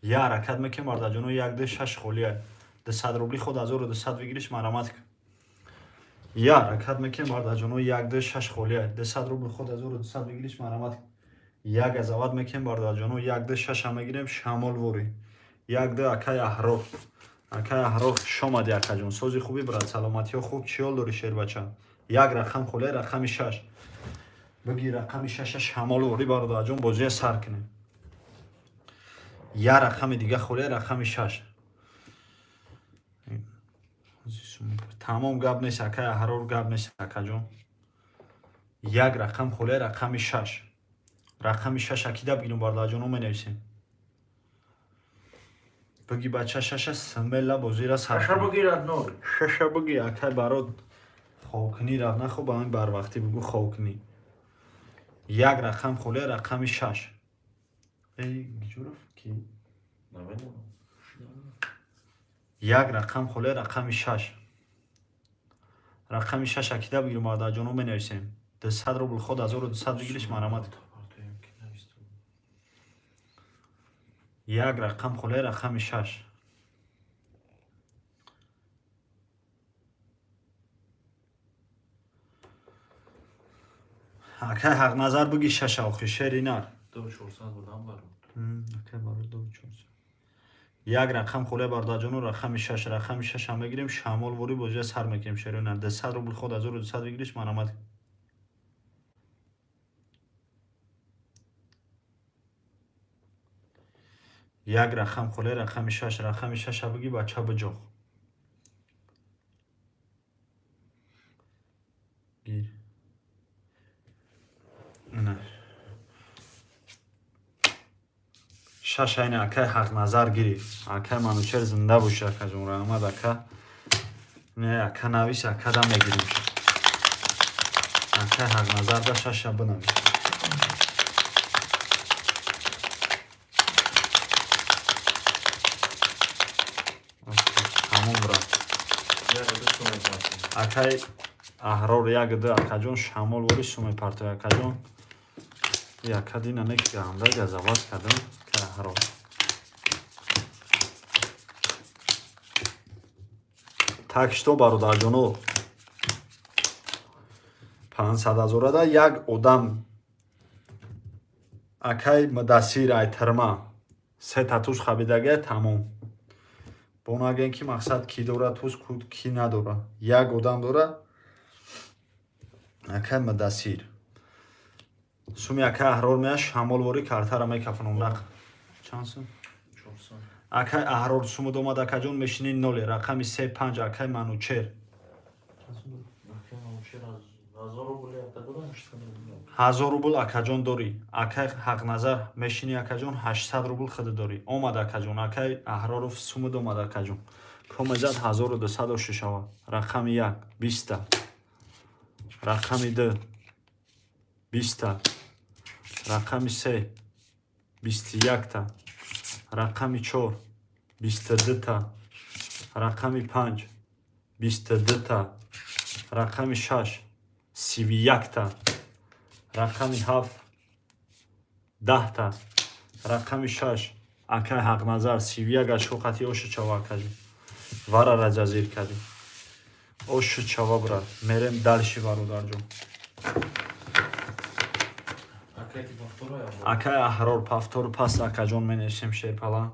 Я ҳаракат мекунем бардаҷоно, 1-6 холӣ аст. 200 рубли худ 1200 бигириш марамат кун. Я ҳаракат мекунем бардаҷоно, 1-6 холӣ аст. 200 рубли худ 1200 бигириш марамат кун. Як азават мекунем бардаҷоно, 1-6 мегирем шамолворӣ. 1 акай аҳрор. Акай аҳрор шомади акаҷон. Сози хубӣ брат, саломатиҳо хуб, чиёл дорӣ шербача. Як рақам холе, рақами 6. Бигир рақами 6 шамолворӣ бардаҷон, бозия сар кунем. Я рақами дига холе, рақами 6. Тамом гап нест акай аҳрор, гап нест акаҷон. Як рақам холе, рақами 6. Рақами 6 акида бигирем бардаҷоно, менависем. Биги бача 6 смела бозира сар Шаша кунем. бигир аднор. 6 биги акай барот хокни рафт нахо ба ин барвақти бигӯ хокни. Як рақам холе, рақами 6. Як рақам холе, рақами 6. рақами 6 акида бигирем бардаҷоно, менависем. 200 рубл худ 1200 бигириш марамат. Як рақам холе, рақами 6. акай ҳақназар биги 6 охи шери нар. 2400 будам барот. Акай барот 2400. Як рақам холе бардаҷоно, рақами 6. рақами 6 мегирем шамолворӣ бозия сар мекунем шери нар. 200 рубл худ 1200 бигириш марамат. Як рақам холе, рақами 6. рақами 6 биги бача биҷоғ. гир не 6 айни акай ҳақназар гирифт. акай манучер зинда боша акаҷон, раҳмат ака. Не ака навис, акада мегирем. акай ҳақназарда 6 бинавис. тамом брат. акай аҳрор 1-2 акаҷон шамолвори суми партои акаҷон. Якадина нек гамда газават кадам ка аҳрор. такшто бародарҷоно, 500,000 да як одам акай мудассир айтарма се татуш хабидага тамом. Бонаген ки мақсад ки дора туз ки надора. Як одам дора акай мудассир. суми акай аҳрор меа шамолворӣ картара мекафонам нақ. Чанд сум? 400. акай аҳрор суму домад акаҷон мешини 0. рақами 35 акай манучер. 1000 рубл акаҷон дорӣ. акай ҳақназар мешини акаҷон 800 рубл худи дорӣ. омад акаҷон, акай аҳроров суму домад акаҷон. комезад 1200 шава. рақами 1 20. рақами 2 20. рақами 3 21. рақами 4 22 та, рақами 5 22 та, рақами 6 31 та, рақами 7 10 та, рақами 6 акай ҳақназар 31 ашко қати ошу чава акаҷи варара ҷазир кади ошу чава брат мерем далши бародарҷон Акай ки повторо я бо. акай аҳрор пафтори паст акаҷон менависем шерпала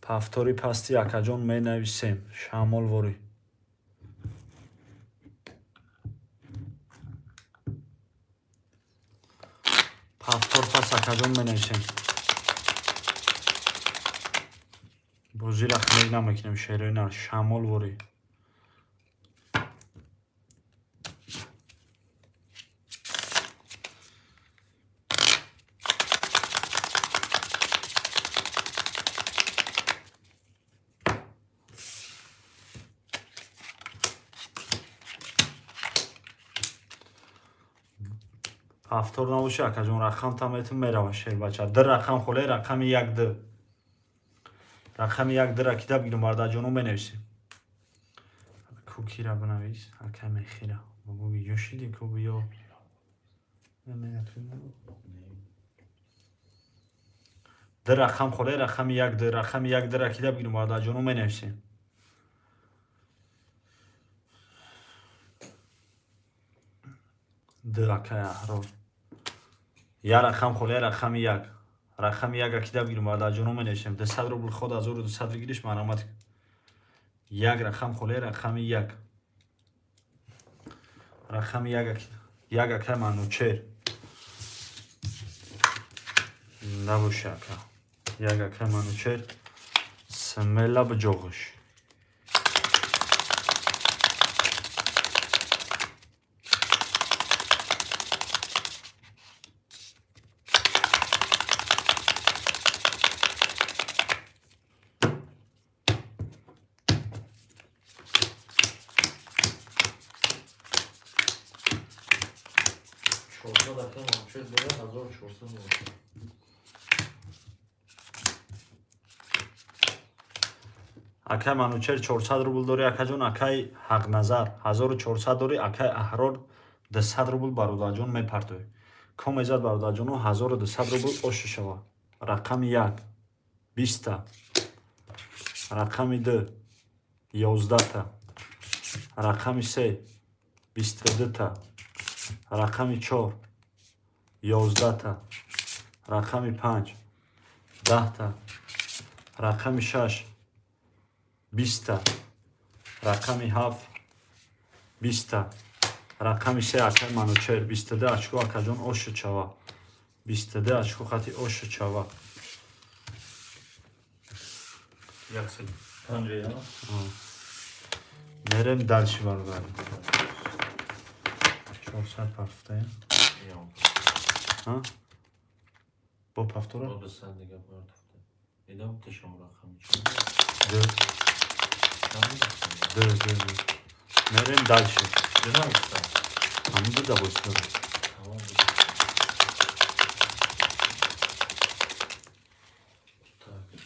пафтори пасти акаҷон менависем шамолворӣ пафтор паст акаҷон менависем бозира хмел намекунем шероина шамолворӣ пафтор набоши акаҷон рақамта метун мерава шербача д рақам холе рақами 1 д рақами 1 дра кида бигирем бардаҷоно менависем кукира бинавис акай мехира бабуги ҷӯшиди куби ё д рақам холе рақами 1 д рақами 1 дра кида бигирем бардаҷоно менависем д акай аҳрор я рақам холе рақами 1 рақами 1 акида бигирем бардаҷоно менависем 200 рубл ход 1200 бигириш марамат 1 рақам холе рақами 1 рақами 1 акай манучер набоши ака 1 акай манучер смела бҷоғиш Чорсад акай манчет бера 1400 бошад. акай манучер 400 рубл дори акаҷон акай ҳақназар 1400 дори акай аҳрор 200 рубл бародарҷон мепартоӣ ко мезад бародарҷоно 1200 рубл ошу шава рақами 1 20 та рақами 2 11 та рақами 3 22 та рақами 4 11 та рақами 5 10 та рақами 6 20 та рақами 7 20 та рақами 3 акай манучер 22 очко акаҷон ошу чава 22 очко хати ошу чава Яксел панҷая мерем далши бародарем 400 пафтая бо пафтора бо 200 дига бардофта идам тишам рақами мерем далши динамиста ҳамду дабостор тамом так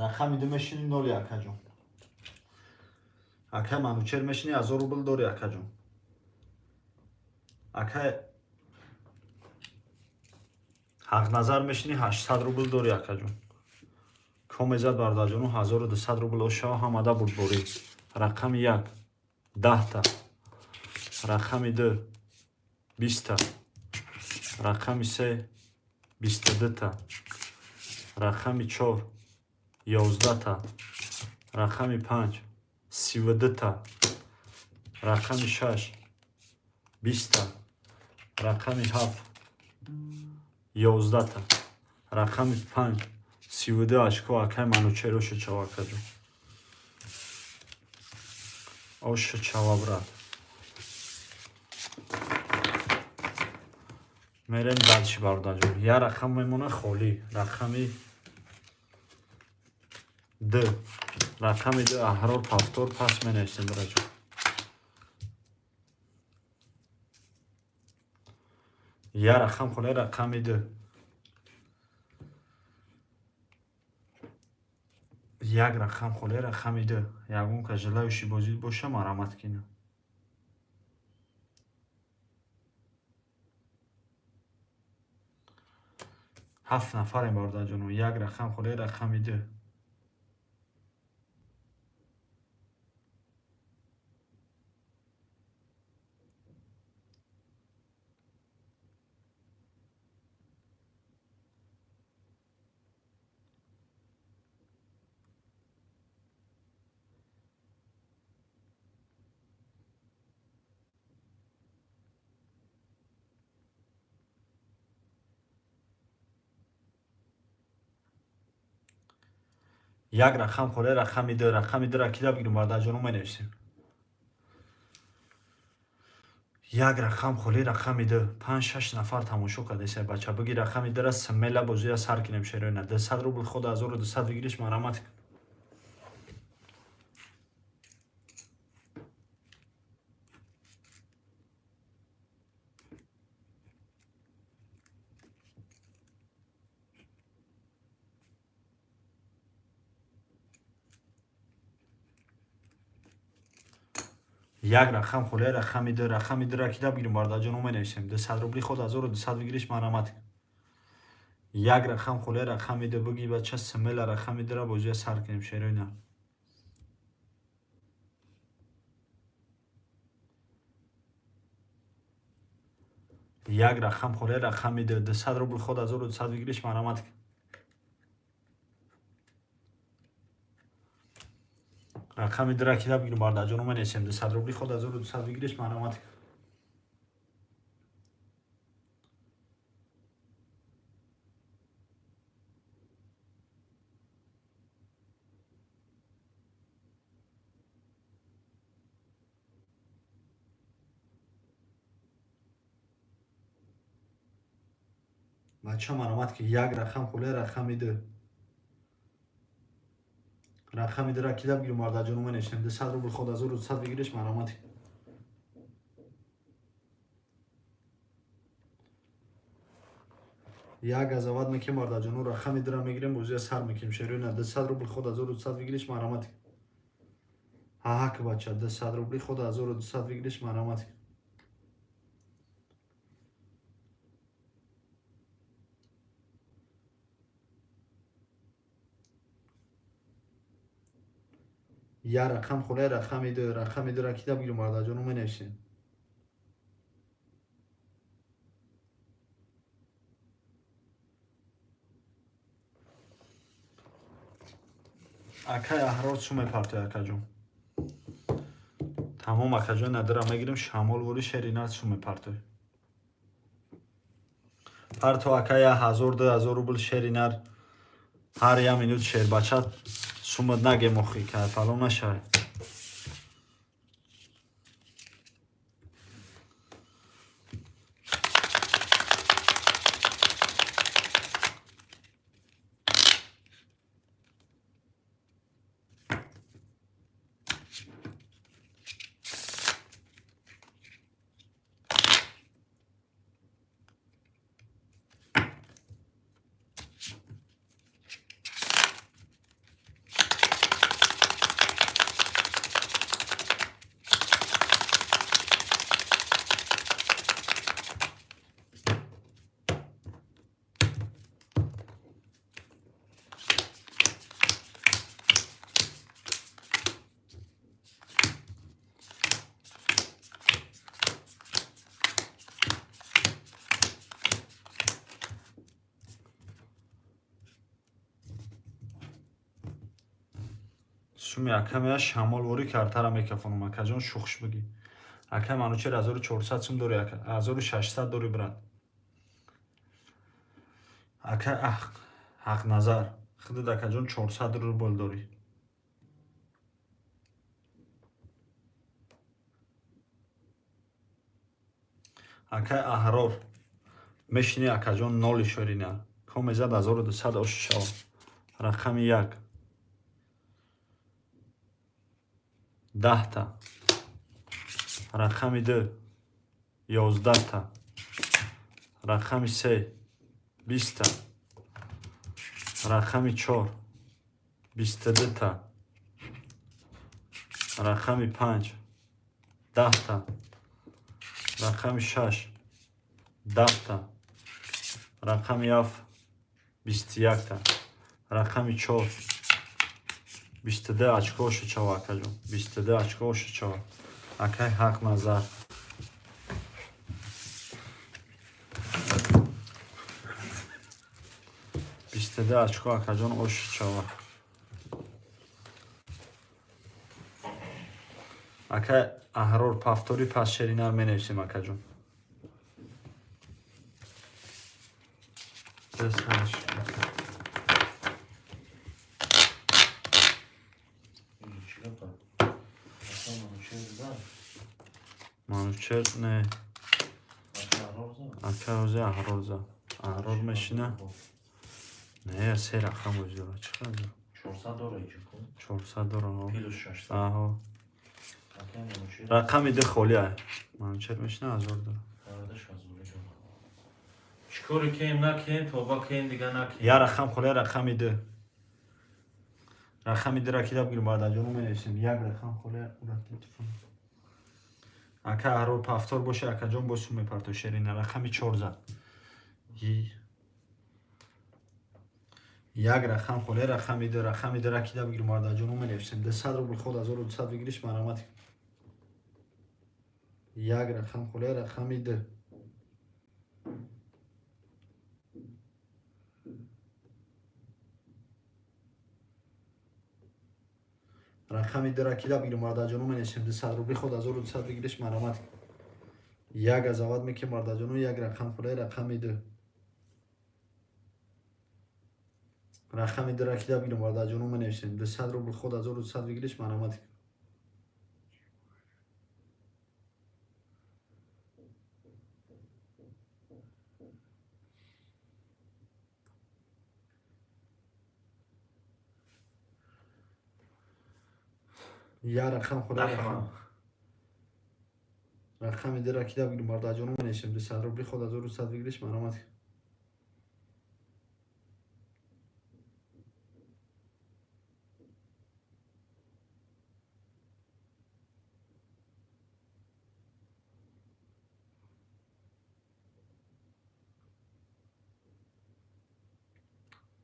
рақами ду мешини ноли акаҷон акай манучер мешини 1000 рубл дори акаҷон акай ҳақназар мешини 800 рубл дори акаҷон ко мезад бародарҷоно 1200 рубл ошава ҳамада бурборӣ рақами 1 10 та рақами 2 20 та рақами 3 22 та рақами 4 11 та рақами 5 32 та рақами 6 20 та рақами 7 11 та рақами 5 32 очко акай манучеро шучава акаҷо. О шучава брат. Мерем дальше бардаҷон. Я рақам мемона холӣ. Рақами д. Рақами д аҳрор пафтор пас менависем браҷон. Я рақам холӣ рақами д. Як рақам холӣ рақами д. Ягон ка жилауши бозӣ боша марамат кина. ҳафт нафарем бардаҷоно. Як рақам холӣ рақами д. Як рақам холӣ рақами д. Рақами дра кида бигирем бардаҷоно менависем. Як рақам холӣ рақами д. 5-6 нафар тамошо кардеса бача биги рақами дра смела бозия сар кинем шероина. 200 рубл ход 1200 бигириш марамат. Як рақам холӣ рақами д. Рақами дра кида бигирем бардаҷоно менависем. 200 рубли ход 1200 бигириш марамат. Як рақам холӣ рақами д. биги бача смела рақами дра бозия сар кинем шероина. Як рақам холӣ рақами д. 200 рубл ход 1200 бигириш марамат. рақами дра кида бигирем бардаҷоно менависем. 200 рубли ход 1200 бигириш марамат. бача маромад ки як рақам холӣ рақами д. рақами дра кида бигирем бардаҷоно менависем. 200 рубл ход 1200 бигириш маромад. як газават мекем бардаҷоно. рақами дра мегирем бозия сар мекем шероина. 200 рубл ход 1200 бигириш маромад. ҳаҳак бача 200 рубли ход 1200 бигириш маромад. Я рақам холӣ рақами д. рақами дра кида бигирем бардаҷоно менависем. акай аҳрор чӣ мепартояд акаҷон? тамом акаҷон надира мегирем. шамол вори шерина чӯ мепартой? парто акай 1000-2000 рубл шеринар ҳар я минут шербачат сумад нагемохӣ ка фалон нашавад. суми акамя шамол ворӣ картара мекафонам акаҷон шухш бигӣ. Ака манучер 1400 сум дори ака 1600 дори брат. Ака ҳақ назар خودت اکاجون 400 روبل داری. اکای احرار میشینی اکاجون نولی شورینه کم زد 1200 اوش شو. رقم 1 10 تا. رقم 2 11 تا. رقم 3 20 تا. رقم 4 22 تا. رقم 5 10 تا. رقم 6 10 تا. رقم 7 21 تا. رقم 4 22 очко шучава акаҷон 22 очко шучава акай ҳақ назар бистуду очко акаҷон ош шучава акай аҳрор пафтори пас шеринар менависем акаҷон манучер не акай озе аҳрорза аҳрор мешина не се рақам ӯзира чӣ қадар 400 дора иҷо 400 дора плюс 600 аҳо акай манучер рақами ду холия манучер мешина 1000 дора чикори кем накем тоба кем дига накем я рақам холия рақами ду рақами ду ракида бигир баъдаҷону менависем як рақам холия ура телефон ака аҳрор пафтор боша акаҷон босу мепарто шерина рақами 4 зад як рақам холия рақами ду ракида бигир баъдаҷону менависем 200 рубл худ 1200 бигириш марамати як рақам холия рақами ду рақами ду ракида бигир мардаҷону менависем 200 рубли худ 1200 бигириш марамати як азават меки мардаҷону як рақам холия рақами ду рақами ду ракида бигир мардаҷону менависем 200 рубли худ 1200 бигириш марамати я рақам холия рақами ду ракида бигир мардаҷону менависем 200 рубли худ 1200 бигириш марамати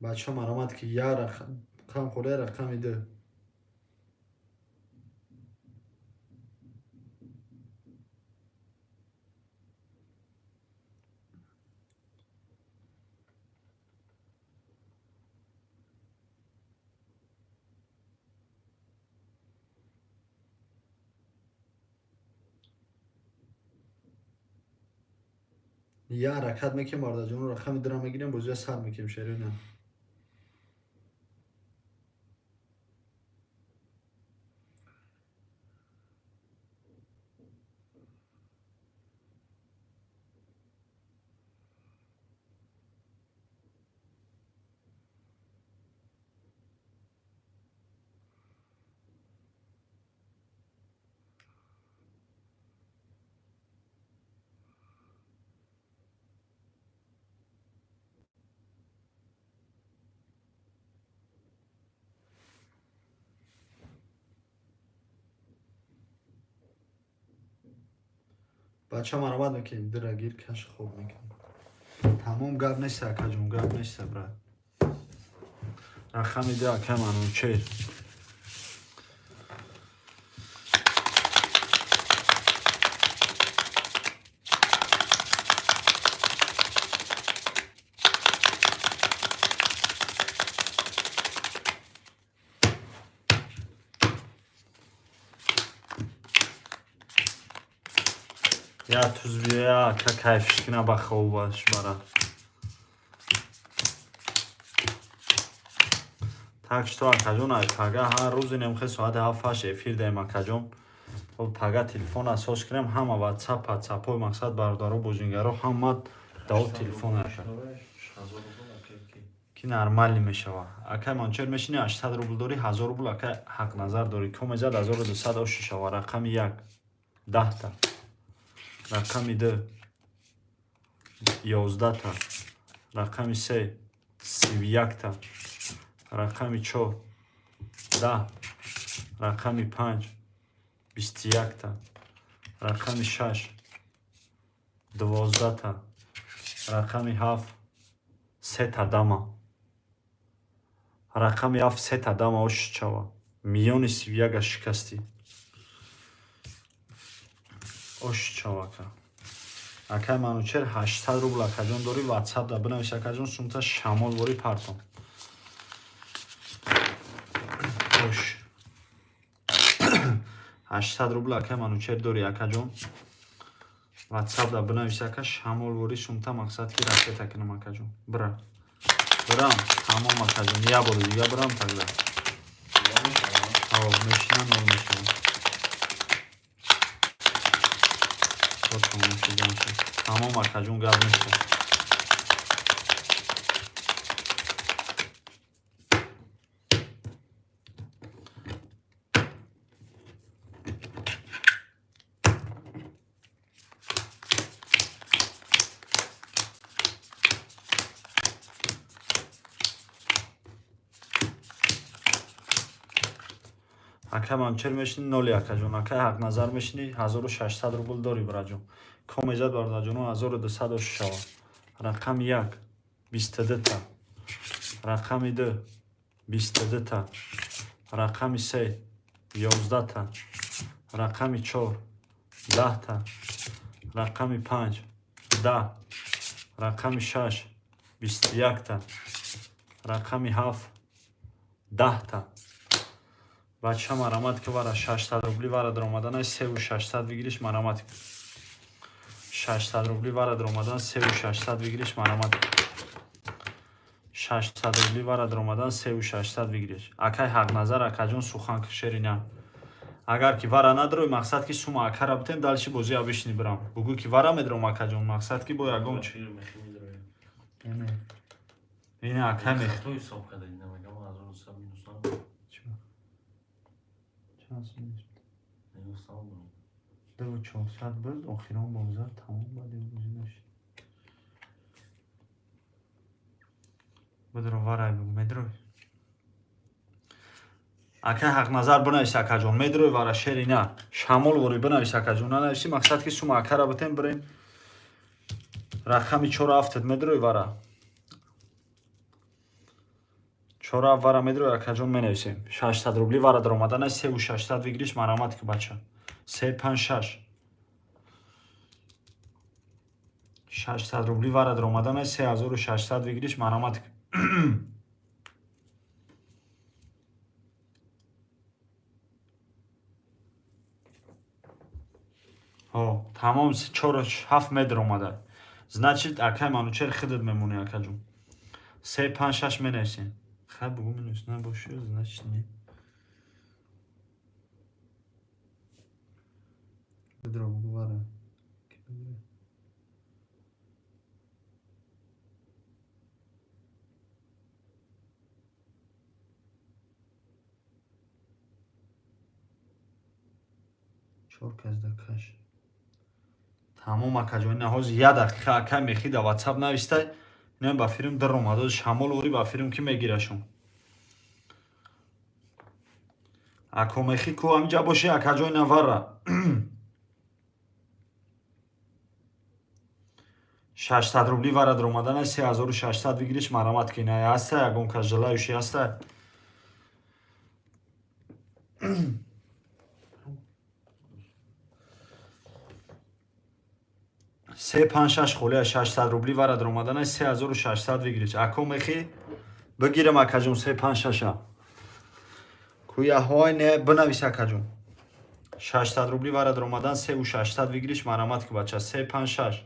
бачаҳо маромад ки як рақам холия рақами ду я ҳаракат мекем мардаҷону рақами дура мегирем бозия сар мекем шерина бача маромад мекем дура гир каш хоб мекем тамом гап нест акаҷон гап нест брат рақами ду ака манучер я тузбия ака кайфишкина ба хобаш бара Так что акаҷон пага ҳар рӯзи немхе соати 7-8 эфир дем акаҷон. Пага телефон асос кирем ҳама ватсапои мақсад бародаро бозингаро ҳама даво телефон ака. Ки нормали мешава. Ака ман чер мешини 800 рубл дори 1000 рубл ака ҳақ назар дори. Комезад 1200 ош шава. Рақами 1 10 та. Рақами 2 11 та. Рақами 3 31 та. Рақами 4 10. Рақами 5 21 та. Рақами 6 12 та. Рақами 7 3 та дама. Рақами 7 3 та дама ош шава. Миллиони 31 шикасти. Ош шава ка. Ака манучер 800 рубл акаҷон дори WhatsApp да бинавис акаҷон сумта шамол бори партон. Ош 800 рубл ака манучер дори акаҷон WhatsApp да бинавис ака шамол бори сумта мақсад ки ракета кинам акаҷон. Бра. Брам тамом акаҷон. Я бори дига брам тагда. Ао мешина нол мешина. Тамом акаҷон гап неста. Ака ман чер мешини 0 акаҷон. Ака ҳақ назар мешини 1600 рубл дори браҷон. Комезад бардаҷоно 1200 ош шава. Рақами 1 22 та. Рақами 2 22 та. Рақами 3 11 та. Рақами 4 10 та. Рақами 5 10. Рақами 6 21 та. Рақами 7 10 та. Бача мараматка вара 600 рубли вара дромадан 3600 вигириш мараматка. 600 рубли вара дромадан 3600 вигириш мараматка. 600 рубли вара дромадан 3600 вигириш. Акай ҳақ назар акаҷон сухан шерина. Агар ки вара надрои мақсад ки сума акара бутем далши бози абишни брам. Бугу ки вара медром акаҷон мақсад ки бо ягон чи. Ина акай мех. Хто ҳисоб карда намагам 1200 минус 400 буд охирон боза тамом баъди бузинаш. Будро варай буг медрой. Ака ҳақ назар бинавис акаҷон медрой вара шерина. Шамол вори бинавис акаҷон нанависи мақсад ки сума акара бутем бирем. Рақами 4 медрой вара. 4 вара медрой акаҷон менависем. 600 рубли вара даромадан 3600 вигириш мараматки бача. 356 600 рубли вара даромадан 3600 вигириш мараматки. О, тамом 4-7 метр омада. Значит, акай манучер хидат мемони акаҷон. 356 менависем. Хай бугу минус набошад, значит не. Бедро бугу вара. Чорка азда каш. Тамом акаҷон ҳоз я дақиқа акай мехида WhatsApp навистай. Нем ба фирм даром адоз шамол ори ба фирм ки мегирашон. Ако мехи ку амҷа боши акаҷой навара. 600 рубли вара даромадан 3600 вигириш марамат ки на аста ягон ка желающий аста. Се 5-6 холия 600 рубли вара даромадан 3600 вигириш. Ако мехи бигирам акаҷон 356. Куя ҳой не бинавис акаҷон. 600 рубли вара даромадан 3600 вигириш марамат ки бача 356.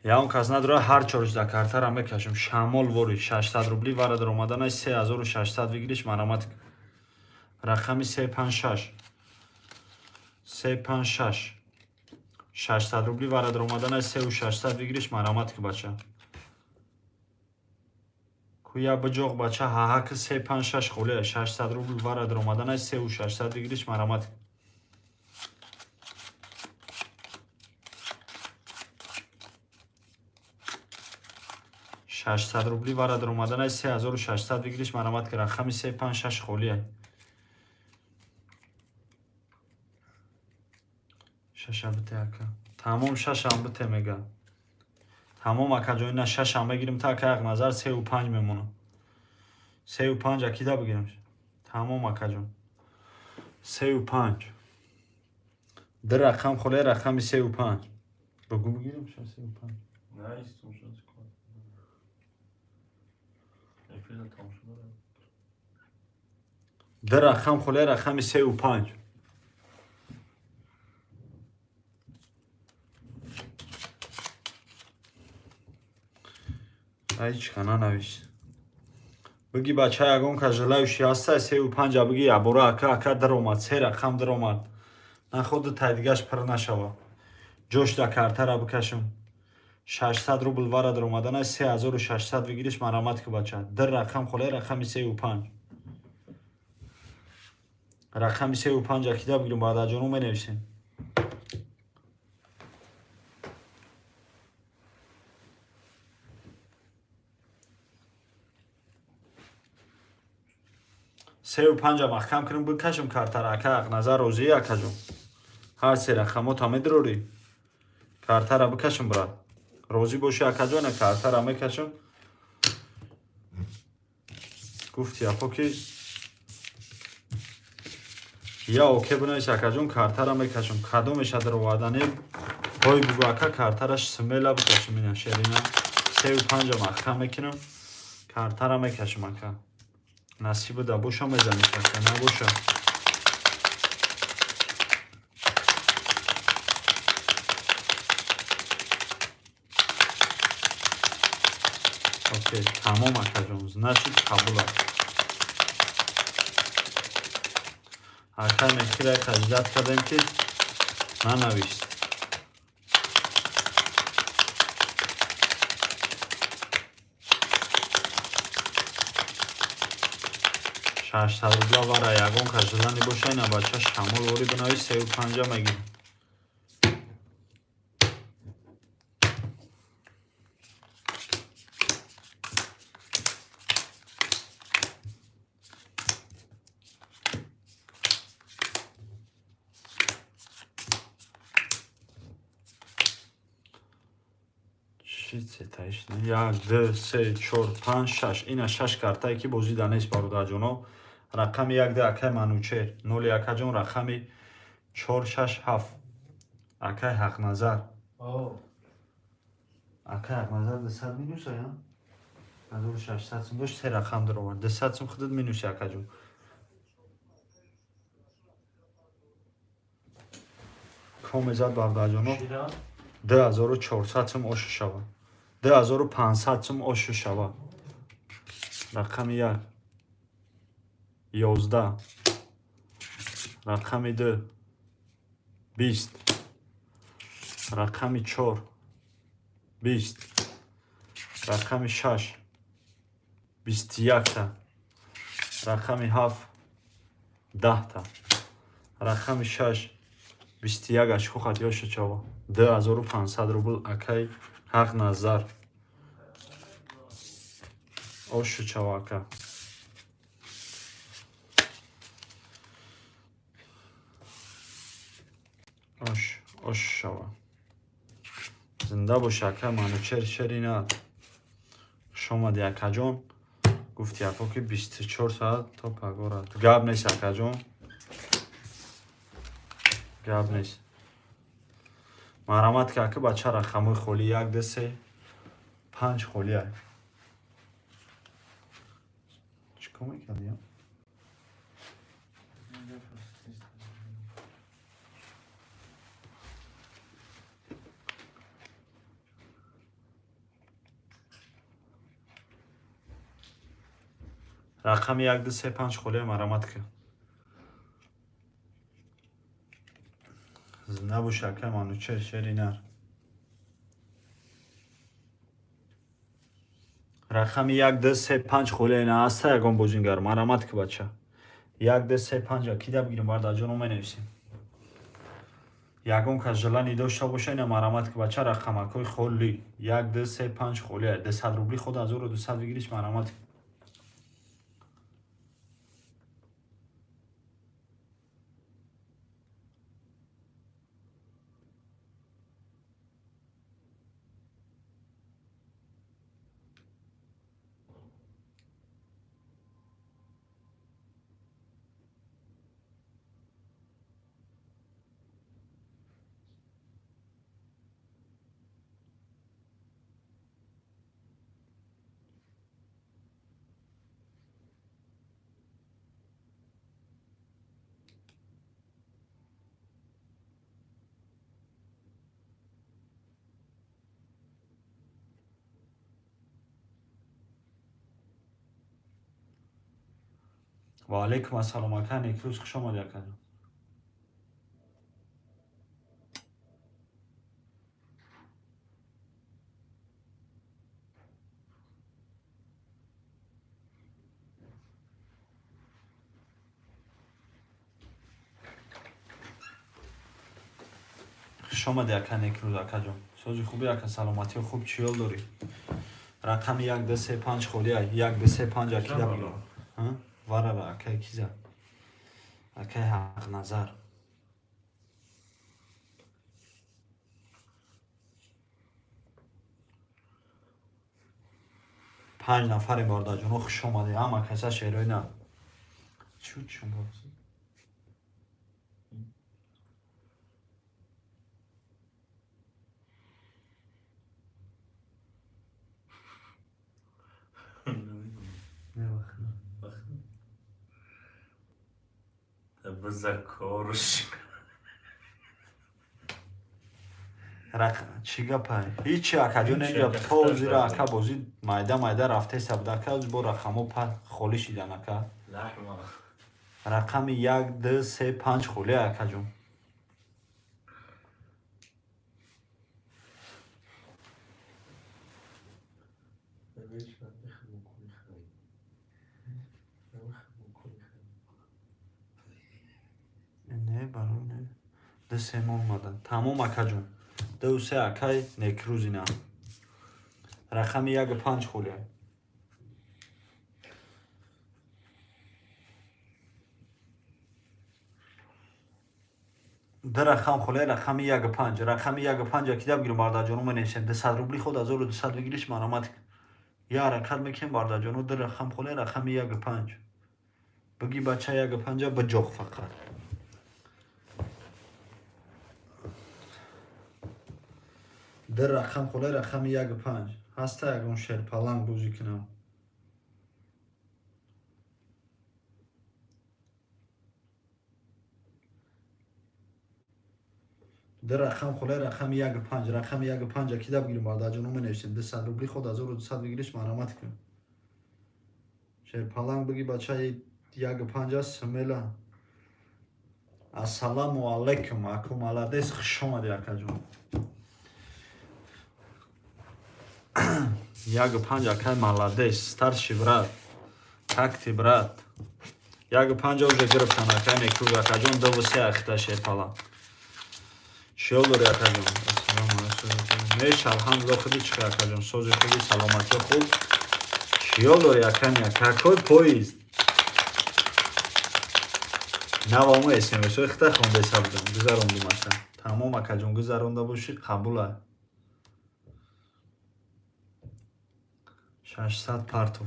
Я он кас надро ҳар чорожда картара мекашем. Шамол вори 600 рубли вара даромаданай 3600 вигириш марамат. Рақами 356. 356. 600 рубли вара даромаданай 3600 вигириш марамат ки бача. Куя баҷоқ бача ҳаҳак 356 холе 600 рубли вара даромаданай 3600 вигириш марамат. 600 рубли вара даромаданай 3600 вигириш марамат ки рақами 356 холе. Шаша бите ака. Тамом шашам бите мега. Тамом ака ҷойна шашам бигирим та ака як назар 35 мемона. 35 акида бигирам. Тамом ака ҷон. 35. Дар рақам холе рақами 35. Бигу бигирам 35. Nice, там что такое? Эфир там что было? Дар рақам холе рақами 35. Ай чикана навиш. Биги бача ягон кажалаю 65 биги абора ака ака даромад 3 рақам даромад. На худ тайдигаш пар нашава. Ҷош да картара бикашам. 600 рубл вара даромаданай 3600 вигириш марамат ки бача. Дар рақам холе рақами 35. Рақами 35 акида бигирим баъд аҷону менависем. Сеу панҷа маҳкам кунем бикашем картара ака ақ назар розӣ акаҷон. Ҳар се рақамота медирорӣ. Картара бикашем брат. Розӣ бошӣ акаҷона картара мекашем. Гуфти апо ки я оке бинавис акаҷон картара мекашем. Кадомеша дароваданем ҳой бугу ака картараш смела бикашем ина шерина. Сеу панҷа маҳкам мекунем. Картара мекашем ака. Насибу да боша мезаниш ака набоша. Окей, тамом акаҷон. Значит қабул аст. Ака мехира қаҷдат кардем ки нанавист. Шашад рубла вара ягон кажалани боша ина бача шамол вори бинави 35 мегирам. Як, ду, се, чор, панҷ, шаш. Ина шаш картае ки бозида нест бародарҷоно. Рақами як ду акай манучер. Ноли акаҷон рақами 467. Акай ҳақназар. Акай ҳақназар 200 минуса я? 1600 сум дошт 3 рақам даромад. 200 сум худат минуси акаҷон. комезад бародарҷоно. 2400 сум ошу шавад. 2500 сум ошу шавад. Рақами 1 11. Рақами 2 20. Рақами 4 20. Рақами 6 21 та. Рақами 7 10 та. Рақами 6 21 аш хухат ёша чава. 2500 рубл акай ҳақ назар. Ошу чава ака. Ош шава. Зинда бош ака манучер шерина. Шомади акаҷон. Гуфти апо ки 24 соат то пагора. Гап нест акаҷон. Гап нест. Марамат ки ака бача рақамои холи 1 2 3 5 холи ай. Чикор мекарди я? рақами 1 2 3 5 холе марамат ки набуш акай манучер шеринар рақами 1 2 3 5 холе на аста ягон бозингар марамат ки бача 1 2 3 5 кида бигирим бардаҷон менависем ягон кас ҷалани дошта боша ина марамат ки бача рақамакҳои холӣ 1 2 3 5 холе 200 рубли худ 1200 бигириш марамат ки ва алейкум ассалом ака некрӯз хуш омад якаҷон хуш омад яка некрӯз акаҷон сози хуби яка саломатиё хуб чиёл дорӣ рақами 1 2 3 5 холия 1 2 3 5 акида бигирам варара акай киза акай ҳақназар 5 нафари бардаҷоно хуш омаде ҳама каса шероина чуд шумо Бизакорш. чӣ гапай ҳичи акаҷон инҷа то зира ака бозӣ майда рафтеса будака бо рақамо холӣ шидан ака Лаҳма. рақами 1 2 3 5 холе акаҷон не барои не дсемон мадан тамом акаҷон 2 3 акай некрӯзина рақами 1 5 холе ду рақам холе рақами 1 5 рақами 1 5 акида бигирем бардаҷоно менависем 200 рубли худ 1200 бигириш марамат я ҳаракат мекунем бардаҷоно ду рақам холе рақами 1 5 биги бача 1 5 биҷоқ фақат ду рақам холе рақами 1 5 ҳаста ягон шерпаланг бозӣ кунам ду рақам холе рақами 1 5 рақами 1 5 акида бигирем бардаҷоно менависем 200 рубли худ 1200 бигириш марамат кунем шерпаланг биги бача 1 5 смела ассаламу алайкум аку маладес хуш омади акаҷон 1 5 акай маладес старший брат как ты брат 1 5 уже гирифтан акай некрӯз акаҷон 2 3 ахита шерпаланг чиёл дори акаҷон ассалому алайкум меш алҳамдулилла худи чихе акаҷон сози хуби саломатиё хуб чиёл дори акани какой поезд наваму смсо ихта хондаиса будам гузарондум ака тамом акаҷон гузаронда бошӣ қабула 600 партов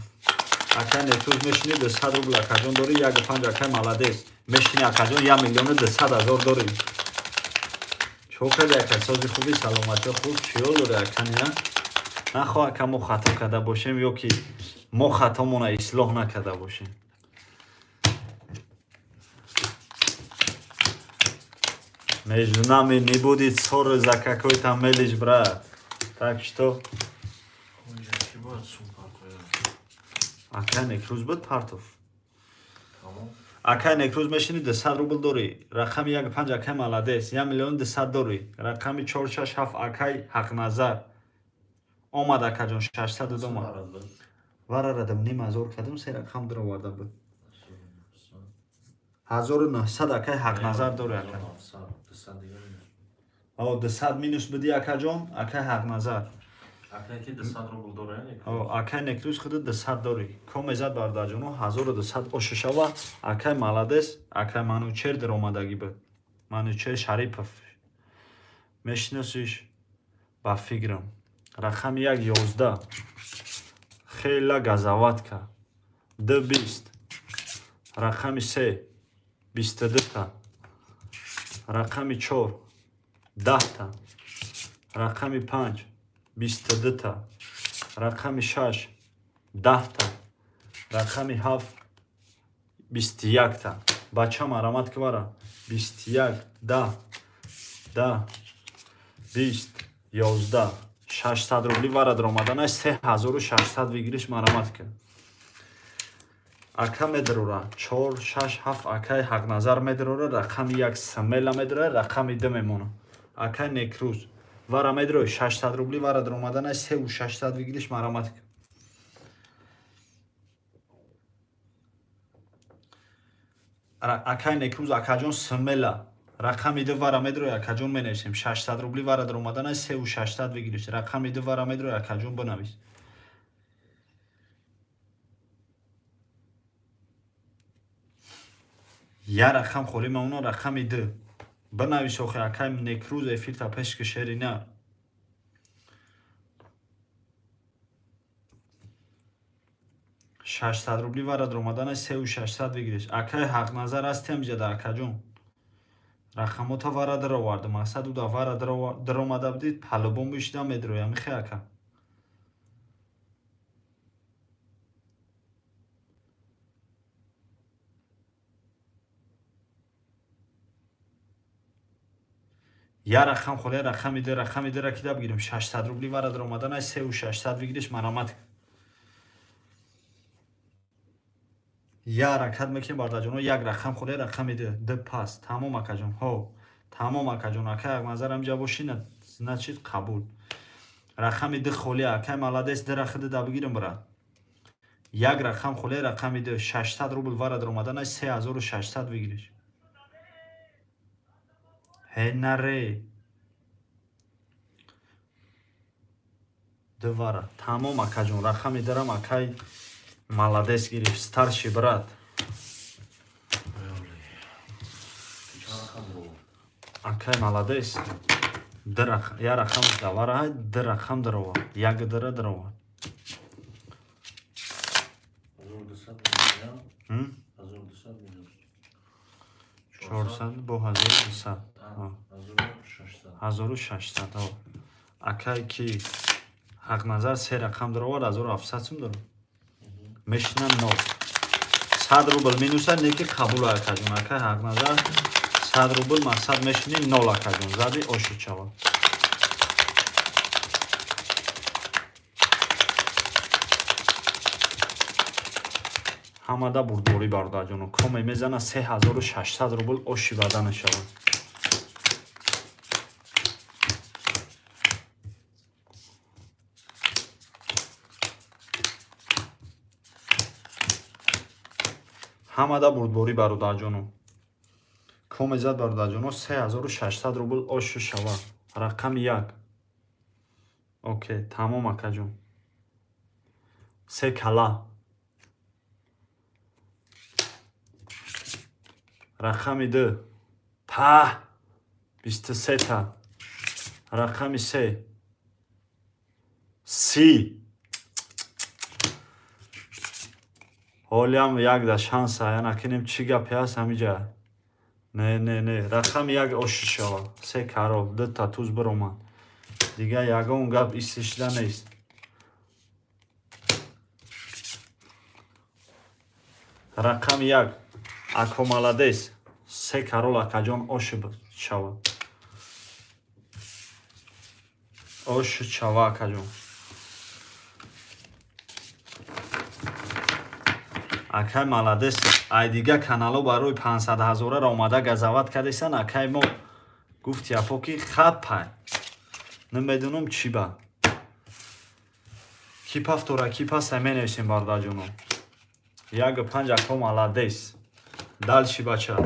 акай некрӯз мешини 200 рубл акаҷон дори 1 5 акай маладес мешини акаҷон 1 миллиону 200 ҳазор дори чокади ака сози хуби саломатиё хуб чиёл дори акания нахоҳ ака мо хато карда бошем ё ки мо хатомона ислоҳ накарда бошем между нами не будет ссоры за какой-то мелочь брат так что Акай некрӯз буд партов. Тамом. Акай некрӯз мешини 200 рубл дорӣ. Рақами 1.5 акай маладес. 1 миллион 200 дорӣ. Рақами 467 акай ҳақназар. Омад акаҷон 600 додам. Барад буд. Варарадам ним ҳазор кардам се рақам дароварда буд. 1900 акай ҳақназар дорӣ акай. 200 دیگه می‌ده. О 200 минус будӣ акаҷон, акай ҳақназар. اکه که 200 رو بلداره یعنی О акай некрӯз худ 200 дорӣ. Комезад бардаҷоно 1200 ошушава. Акай маладес, акай манучер даромадагӣ буд. Манучер Шарипов. Мешиносиш ба фикрам. Рақами 1.11. Хела газаватка. 2.20. Рақами 3. 22 та. Рақами 4. 10 та. Рақами 5. 22 та. Рақами 6. 10 та. Рақами 7. 21 та. Бача марамат квара. 21. 10. 10. 20. 11. 600 рубли вара даромаданаш 3600 вигириш марамат ка. Ака медрора 4 6 7 акай ҳақназар медрора. Рақами 1 самела медрора. Рақами 2 мемона. Акай некрӯз вара медрора 600 рубли вара даромаданаш 3600 вигириш марамат ка. Акай некрӯз акаҷон самела. Рақами 2 вара медрора акаҷон менависем 600 рубли вара даромаданаш 3600 вигириш. Рақами 2 вара медрора акаҷон бинавис. Я рақам холӣ мамуно рақами 2 бинавис охи акай некрӯз эфирта пешки шеринар. $600 рубли вара даромаданаш 3600 вигириш. Акай ҳақназар ҳастем ҷада акаҷон. Рақамота вара дароварда мақсад уда вара даромада будид палубон бишида медроя михе ака. Я рақам холе рақами 2 рақами 2 ра кида бигирем 600 рубли вара даромаданаш 3600 вигириш марамат. Я ракат мекунем бардаҷоно як рақам холе рақами 2 д пас тамом акаҷон ҳо тамом акаҷон акай ҳақназарам ҷа боши значит қабул. Рақами 2 холе акай маладес 2 рақида да бигирем бара. Як рақам холе рақами 2 600 рубл вара даромаданаш 3600 вигириш. Ҳенаре дувара тамом акаҷон рақами 2 рам акай маладес гирифт старший брат. Акай маладес. Я рақам давара 2 рақам дарова. Як дара дарова. 1200 میلیون 400 бо 1200. 1600. Акай ки ҳақназар 3 рақам дарова 1700 сум дарова. Мешина 0. 100 рубл минуса неки қабул акаҷон. Акай ҳақназар 100 рубл мақсад мешини 0 акаҷон. Зади оши чава. ҳамада бурдборӣ бардаҷоно. Коме мезана 3600 рубл оши бадана шавад. ҳамада бурдборӣ бародарҷоно. Комезад бародарҷоно 3600 рубл оши шавад. Рақами 1. Окей, тамом акаҷон. 3 кала. Рақами 2. Па 23 та. Рақами 3. 30. ҳолиам якда шанса янакинем чӣ гапе аст ҳамиҷа. Не рақами 1 оши шава 3 карол 2 та туз биромад. Дига ягон гап истишида нест. Рақами 1 ако маладес 3 карол акаҷон оши шава. Оши чава акаҷон. акай маладес. Ай дига канало барои 500,000 омада газават кардесан. Акай мо гуфт япо ки хапай. Намедунум чӣ ба. Ки пафтора ки паса менависем бардаҷоно. Як 5 ако маладес. Дальши бача.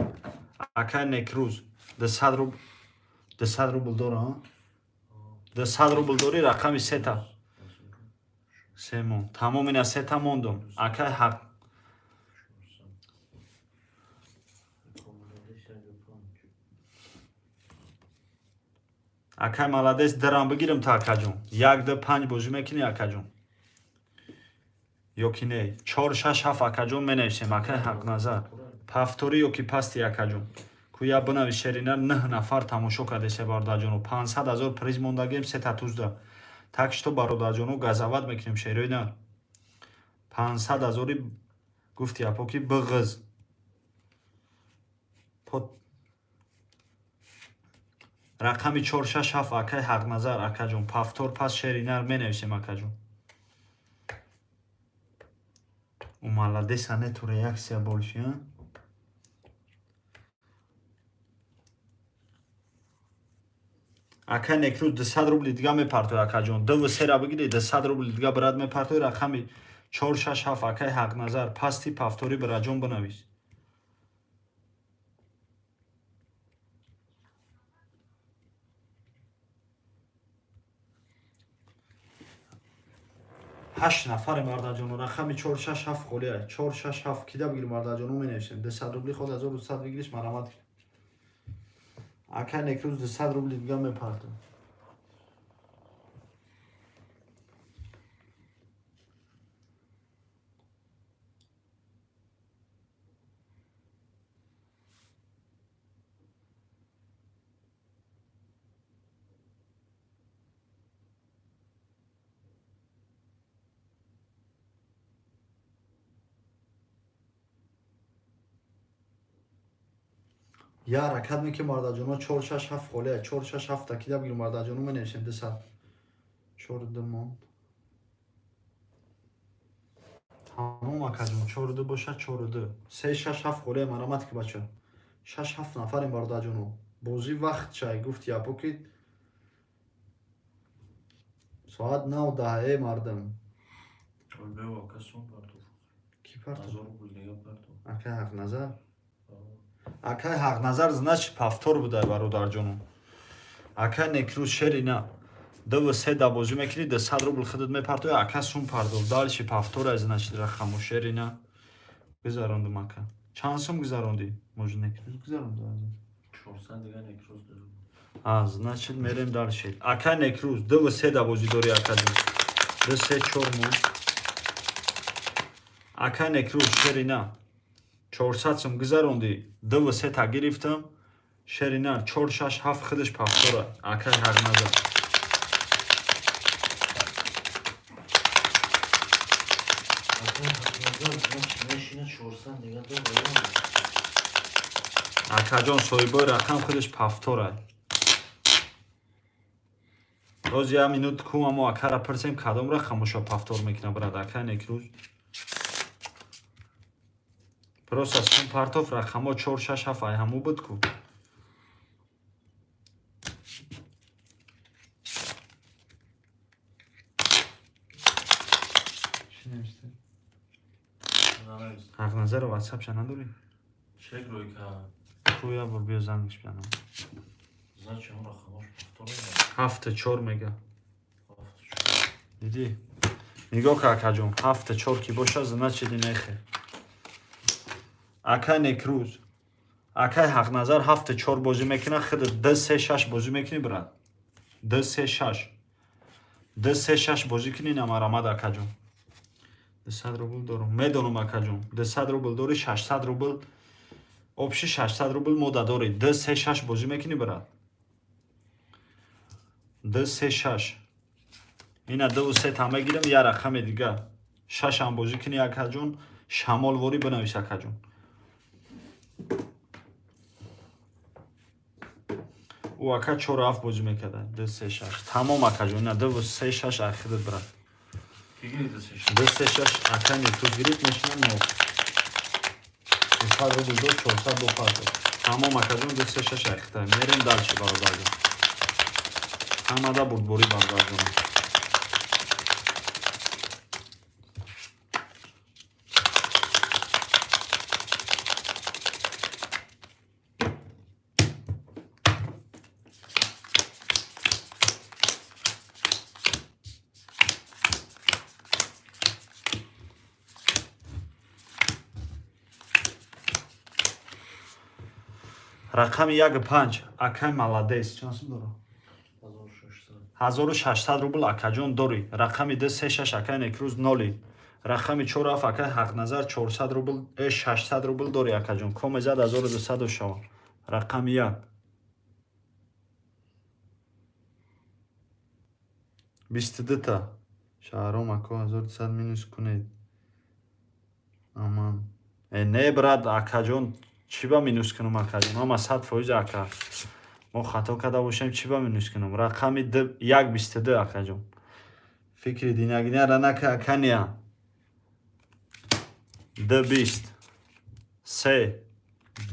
Акай некрӯз. 200 рубл дора. 200 рубл дори рақами сета. Семон. Тамом ина сета мондум. Акай ҳақ. Акай маладес дарам бигирам та акаҷон. 1-5 бозӣ мекунӣ акаҷон. Ё ки не. 4-6-7 акаҷон менависем. Акай ҳақ назар. Пафтори ё ки пасти акаҷон. Куя бинавис шеринар 9 нафар тамошо кардесе бародарҷоно. 500,000 приз мондагем сета тузда. Так што бародарҷоно газават мекунем шеринар. 500,000 гуфти япо ки биғиз. Рақами 4-6-7 акай ҳақ назар акаҷон. Пафтор пас шеринар менависем акаҷон. У маладес а не ту реакция больше, а? Акай некрӯз 200 рубли дига мепартои акаҷон. 2 сера бигири 200 рубли дига бирад мепартои рақами 4-6-7 акай ҳақ назар. Пасти пафтори бираҷон бинавис. ҳашт нафаре мардаҷоно. Рақами 4-6-7 холия. 4-6-7 кида бигирим мардаҷоно менависем. 200 рубли ход 1200 бигириш марамат. Акай некрӯз 200 рубли дига мепарто. Я ракат меки мардаҷоно 4-6-7 холия. 4-6-7 такида бигирим мардаҷоно менависем. 200 4 монд. Тамом акаҷон 4 боша 4 3-6-7 холия марамат ки бача. 6-7 нафари мардаҷоно. Бозӣ вақт чай гуфт япо ки соат 9-10 мардам. Бева касом партов. Ки партов? Азор рубл дига партов. Акай ҳақ назар. Акай ҳақ назар значит пафтор будай бародарҷоно. Акай некрӯз шерина 2-3 да бозӣ мекунӣ 200 рубл худат мепартои ака сум пардов. Дальши пафтора значит рақаму шерина гузарондум ака. Чанд сум гузаронди? Може некрӯз гузаронди? 400 дига некрӯз дорум. Значит мерем дальши. Акай некрӯз 2-3 да бозӣ дори акаҷон. 2-3-4 мон. Акай некрӯз шерина 400 сум гузаронди. 2-3 та гирифтам. Шеринар 4-6-7 худаш пафтора. Акай ҳақ назар. Акаҷон соҳибои рақам худаш пафтора. Роз я минут кумамо акара пирсем кадом рақамошо пафтор мекуна брат. Акай некрӯз просто сум партов рақамо 4-6-7 ай ҳаму буд ку. ҳақ назаро ватсап ша надорӣ? Чек рӯйка. Куя бур биё зангиш биянам. Значит он рахамош пафтор 7-4 мега. Дидӣ? Нигоҳ ка акаҷон 7-4 ки боша значит нехе. Акай некрӯз. Акай ҳақ назар 7-4 бозӣ мекуна худат 2-3-6 бозӣ мекунӣ брат. 2-3-6. 2-3-6 бозӣ кунӣ намарамад акаҷон. 200 рубл дорум. Медонам акаҷон. 200 рубл дори 600 рубл. Обши 600 рубл мода дори. 2-3-6 бозӣ мекунӣ брат. 2-3-6. Ина 2-3 та мегирам я рақами дига. 6 ам бозӣ кунӣ акаҷон. Шамолворӣ бинавис акаҷон. У ака 4-7 бозӣ мекарда. 2-3-6. Тамом акаҷон. Ина 2-3-6 ахидат брат. Ки гирифт 2-3-6 акай некрӯз гирифт мешинам мо. 300 рубл до 400 до партов. Тамом акаҷон 236 ахта. Мерем дальше бародарҷон. Ҳамада бурдборӣ бародарҷон. рақами 1-5 акай маладес чансум дорам 1600 рубл акаҷон дорӣ. Рақами 236 акай некрӯз ноли. Рақами 47 акай ҳақназар 400 рубл 600 рубл дорӣ акаҷон. Комезад 1200 шава. Рақами 1 22 та шаҳром ако 1200 минус кунед. Аман не брат акаҷон чӣ ба минус кунам акаҷон? Ама 100% ака. Мо хато карда бошем чӣ ба минус кунам? Рақами 1-22 акаҷон. Фикри динагинара нака акания. 2-20 3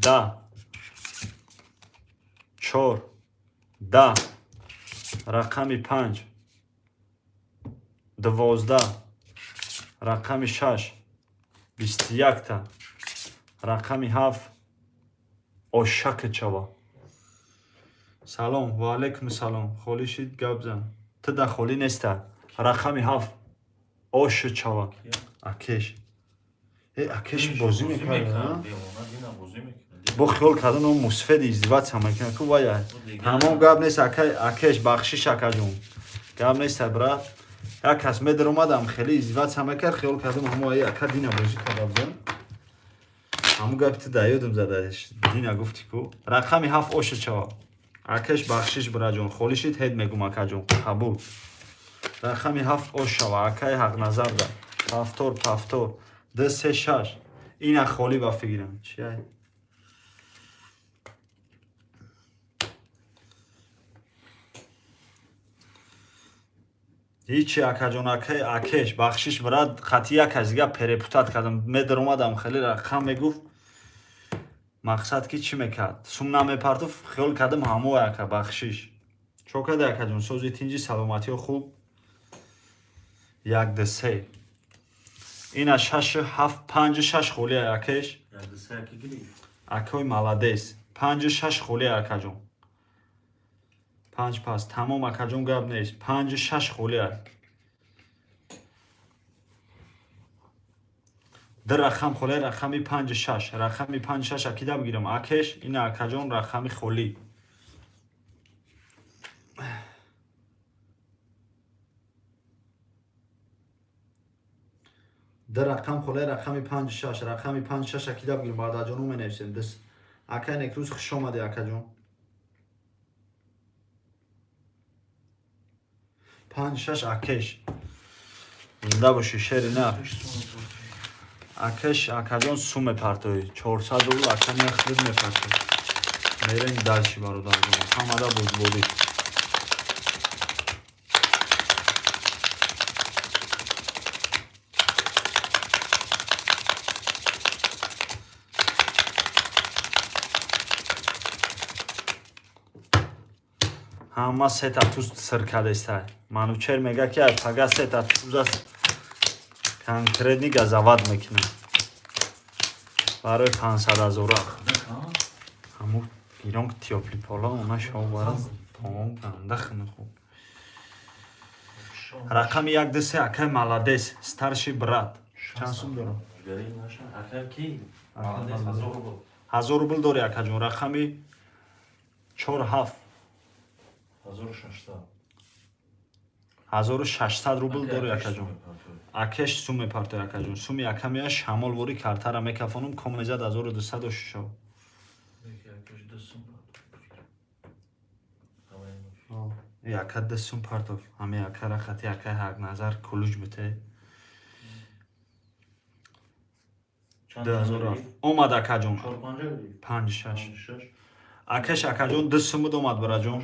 10 4 10 рақами 5 12 рақами 6 21 та рақами 7 ошак чава. Салом ва алейкум салом. Холӣ шид гап зан. Ту да холӣ неста. Рақами 7 ош чава. Акеш. Акеш бозӣ мекард. Бо хиёл кардам он мусфед издиватсия мекунад ку вая. Тамом гап нест акеш бахшиш акаҷон. Гап неста брат. Як кас медаромадам хеле издиватсия мекард хиёл кардам ҳамо ака дина бозӣ карда будам. ҳамун гапи ту да ёдам зада дина гуфтӣ ку. Рақами 7 ош чава. Акеш бахшиш браҷон. Холӣ шид ҳед мегум акаҷон. Қабул. Рақами 7 ош шава. Акай ҳақназар да. Пафтор 236. Ина холӣ ба фигирам. Чи ай? ҳичи акаҷон акеш бахшиш брат хати як аз дига перепутат кардам. Медаромадам хеле рақам мегуфт. Мақсад ки чӣ мекард? Сум намепартоф хиёл кардам ҳамо ака бахшиш. Чо карда акаҷон? Сози тинҷи саломатиҳо хуб. 1-3. Ина 5-6 холӣ акеш. Акой маладес. 5-6 холӣ акаҷон. 5 пас тамом акаҷон гап нест. 5-6 холӣ. ду рақам холӣ рақами 5-6. Рақами 5-6 акида бигирам. Акеш ина акаҷон рақами холӣ. ду рақам холӣ рақами 5-6. Рақами 5-6 акида бигирам. Бардаҷону менависем. Акай некрӯз хуш омаде акаҷон. 5-6 акеш. Зинда бошӣ шери на. Акеш акаҷон сум мепартоӣ. 400 рубл акам як хурд мепартоӣ. Мерем дальши бародарҷон. Ҳамада бузборӣ. ҳама сета туз сиркадестай. Манучер мега ки ай пага сета тузас конкретни газават мекунам. Барои 500 000 ҳамо гирон тиёпли пола она шоу барам тамом ганда хина хуб. Рақами 1-3 акай маладес старший брат. Чанд сум дорам? 1000 рубл дорӣ акаҷон. Рақами 4-7 1600 рубл дорӣ акаҷон. Акеш сум мепартоӣ акаҷон. Суми акамия шамолворӣ картара мекафонум комезад 1200 шава. Яка 2 сум партоф. Ҳами акара хати акай ҳақназар кулуҷ бите. 2000 омад акаҷон. 5-6. Акеш акаҷон 2 сумуд омад браҷон.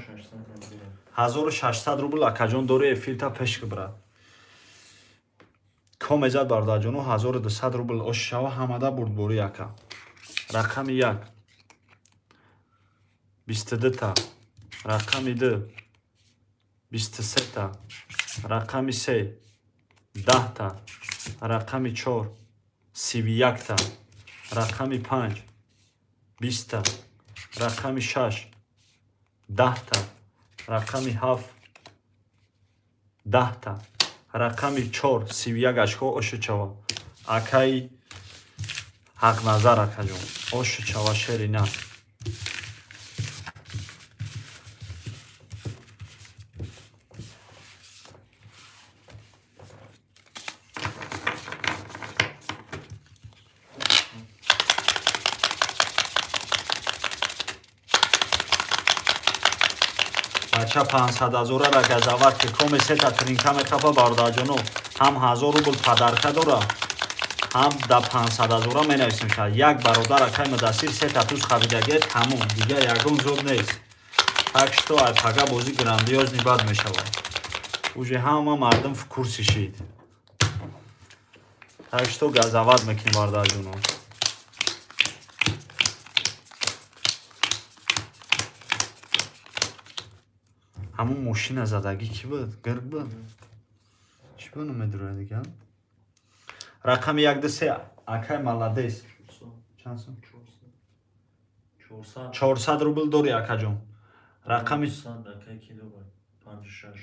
1600 рубл акаҷон дорӣ эфирта пешки брат. Комезад бардаҷону 1200 рубл ош шава ҳамада бурдборӣ ака. рақами 1 22 та рақами 2 23 та рақами 3 10 та рақами 4 31 та рақами 5 20 та рақами 6 10 та рақами 7 10 та рақами 4 31 ашко ошучава акаи ҳақназар акаҷон ошучава шерина бача 500 000-ра газавад ки коме сета тринка мехаба бардаҷоно ҳам 1000 рубл падарка дора ҳам да 500 000-ра менависем ша як бародар акай мудассир сета туз хабидагия тамом дига ягон зуд нест так что ай пага бози грандиозни бад мешавад уже ҳама мардум в курси шид так что газавад мекунем бардаҷоно ҳамун мошина задагӣ ки буд гирд буд чӣ буд намедурад дигар рақами 1 2 3 акай маладес чанд сум 400 рубл дори акаҷон рақами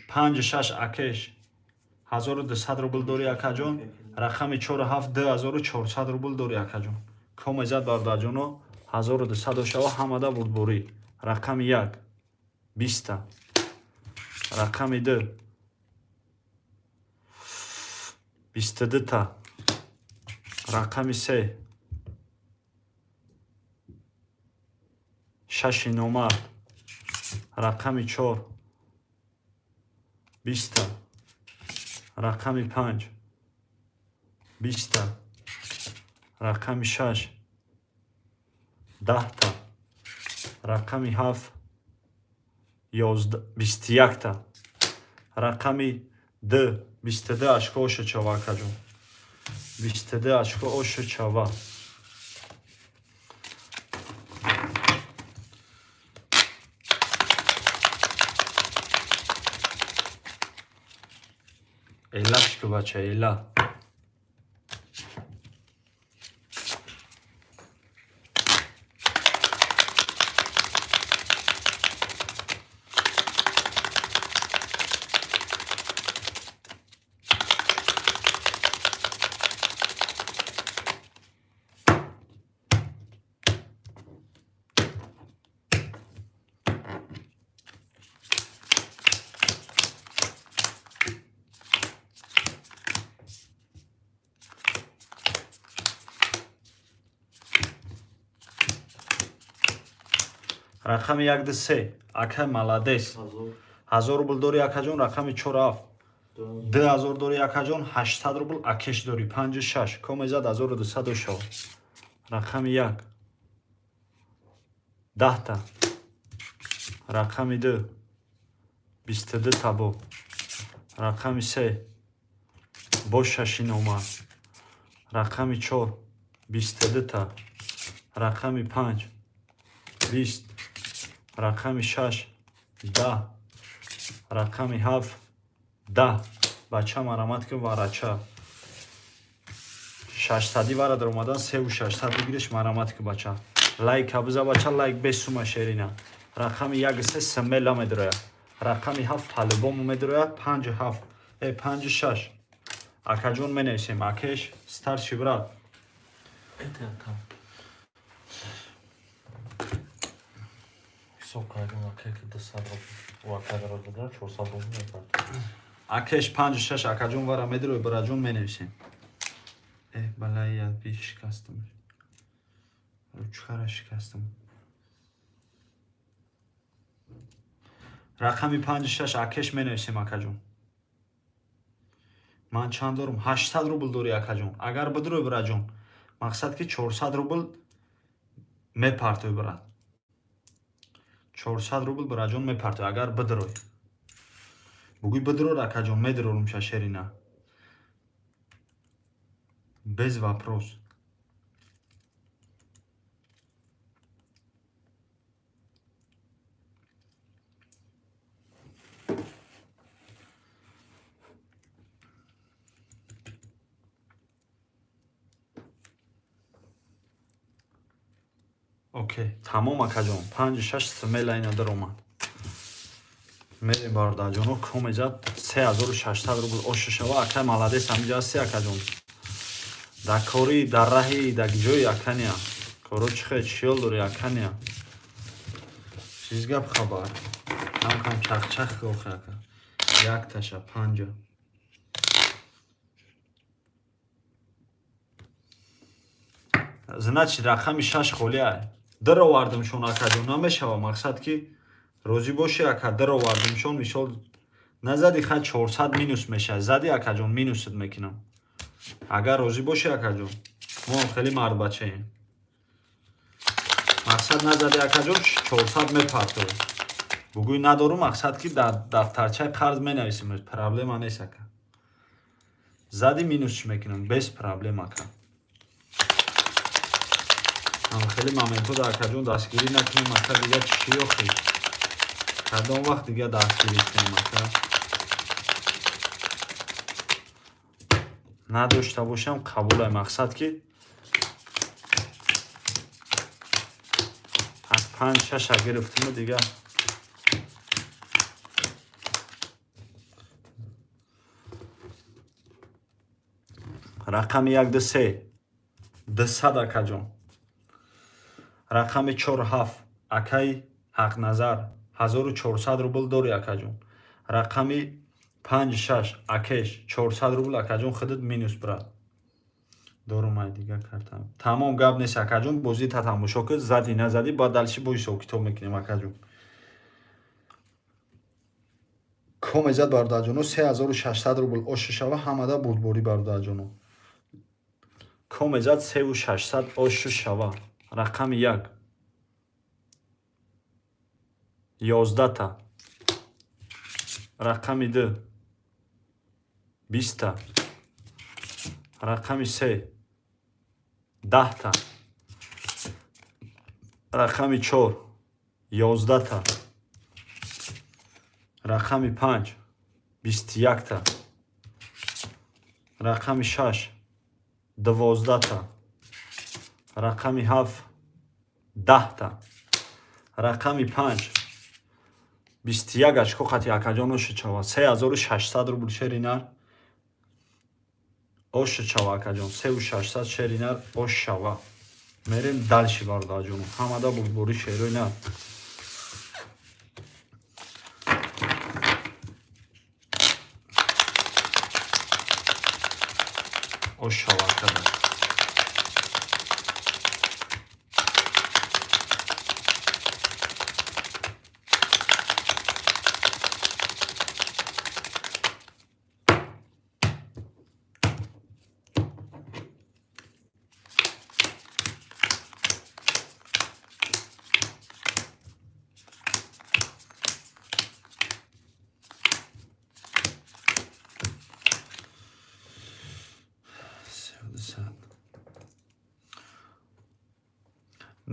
5 6 акеш 1200 рубл дори акаҷон рақами 4 7 2400 рубл дори акаҷон комезад бардаҷоно 1200 шава ҳамада бурдборӣ рақами 1 20 рақами 2 22 та рақами 3 6 номар рақами 4 20 та рақами 5 20 та рақами 6 10 та рақами 7 21 та рақами 2 22 ашко ошучава акаҷон 22 ашко ошучава эла шику бача эла рақами 1 2 3 акай маладес 1000 рубл дори акаҷон рақами 4 7 2000 дори акаҷон 800 рубл акеш дори 56 комезад 1200 шав рақами 1 10 та рақами 2 22 табо рақами 3 бо шаши нома рақами 4 22 та рақами 5 20 рақами 6 10 рақами 7 10 бача марамат ки варача 600 вара дар омадан 3600 бигириш марамат ки бача лайк абза бача лайк бесума шерина рақами 1 3 смела медроя рақами 7 по-любому медроя 5 7 5 6 акаҷон менависем акеш старши брат Это там. Хисоб кардем, ака ки 200 рубл. У ака дара буда 400 рубл мекард. акеш 5 6 акаҷон вара медроя браҷон менависем балай я пиш шикастам ручкара шикастам рақами 5 6 акеш менависем акаҷон ман чанд дорам 800 рубл дори акаҷон агар бидрои браҷон мақсад ки 400 рубл мепартои брат 400 рубл браҷон мепартои агар бидрой бугӯй бидрор акаҷон медрорум шашерина без вопрос окей, тамом акаҷон. 5-6 смела ина даромад. Мерем бардаҷону комезад 3600 рубл оша шава. Акай маладес ҳамиҷа ҳасти акаҷон. Дар кори дар раҳи дар ҷои акания. Коро чихе чиёл дори акания. Чиз гап хабар. Кам чахчах гохи ака. Якташа 5. Значит рақами 6 холия. Даровардимшон акаҷон намешава. Мақсад ки розӣ боши ака даровардимшон мисол назади хат 400 минус мешавад. Зади акаҷон минусит мекунам. Агар розӣ боши акаҷон. Мо хеле мардбачаем. Мақсад назади акаҷон 400 мепартовӣ. Бугӯй надору мақсад ки дар дафтарчаи қарз менависим. Проблема нест ака. Зади минус чӣ мекунам? Без проблема ака. خیلی моментҳо дар акаҷон дастгирӣ накунем ака дигар чӣ охӣ. Кадом вақт дигар дастгирӣ кунем ака. Надошта бошам қабулай мақсад ки аз 5-6 гирифтиму дигар рақами 1-2-3 200 акаҷон. Рақами 4-7 акай ҳақназар 1400 рубл дори акаҷон. Рақами 5-6 акеш 400 рубл акаҷон худут минус брат. Дорумай дигар картам. Тамом гап нест акаҷон. Бозӣ та тамошо кун. Зади назади баъд далши бо ҳисоб китоб мекунем акаҷон. комезад бардаҷоно 3600 рубл оша шава ҳамада будборӣ бардаҷоно. комезад 3600 оша шава. Рақами 1 11. Рақами 2 20. Рақами 3 10. Рақами 4 11. Рақами 5 21. Рақами 6 12. Рақами 7 10. Рақами 5 21 ачко хати акаҷон оша чава 3600 рубл шеринар оша чава акаҷон 3600 шеринар оша шава. Мерем далши бардаҷон ҳамада будбори шерой на оша шава акаҷон.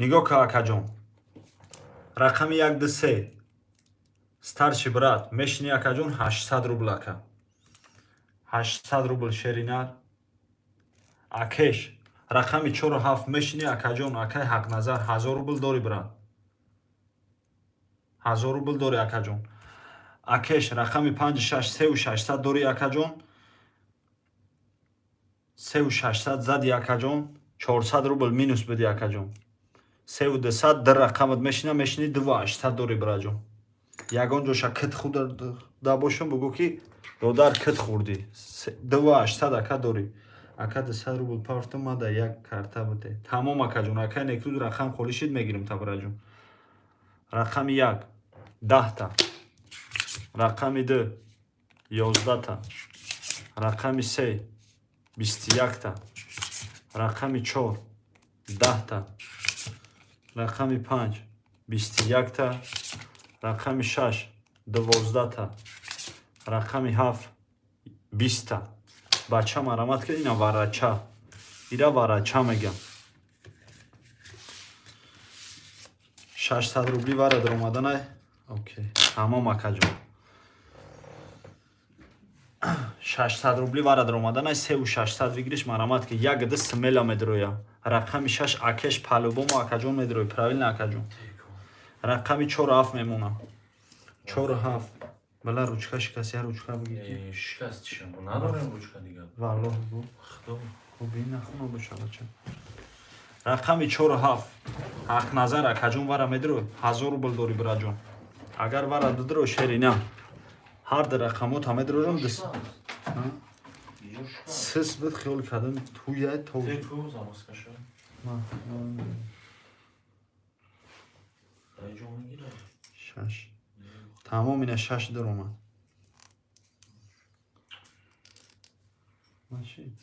нигоҳ ка акаҷон. Рақами 1-2-3 старши брат мешини акаҷон 800 рубл ака. 800 рубл шеринар акеш. Рақами 4-7 мешини акаҷон акай ҳақназар 1000 рубл дори брат. 1000 рубл дори акаҷон. Акеш рақами 5-6 3600 дори акаҷон. 3600 зади акаҷон 400 рубл минус биди акаҷон. 3200 дар рақамат мешини 2800 дори браҷон. Ягон ҷоша кит хурда бошум бугӯ ки додар кит хурдӣ. 2800 ака дори. Ака 200 рубл парту мада як карта буде. Тамом акаҷон. Ака некруд рақам холӣ шид мегирим та браҷон. Рақами 1 10. Рақами 2 11. Рақами 3 21. Рақами 4 10. Рақами 5 21. Рақами 6 12. Рақами 7 20. Бача марамат ки ина варача. Ира варача мегам. 600 рубли вара даромаданай. Окей. Тамом акаҷон. 600 рубли вара даромаданай 3600 вигриш марамат ки 1-2 смела медроя. рақами 6 акеш по-любому акаҷон медирои правильно акаҷон. рақами 4-7 мемона. 4-7. бала ручка шикаст, я ручка бигир. Шикаст чишам. Надорем ручка дигар. валлоҳ гу Худо. хуби нахуно боша бача. рақами 4-7. ҳақназар акаҷон вара медирои 1000 рубл дори бираҷон. агар вара дидиро шерина ҳар ду рақамота медирорам дис сис бид хиёл кардам туя то Теку замаскаша. Дайҷон мегира. 6 тамом ина 6 даромад. машин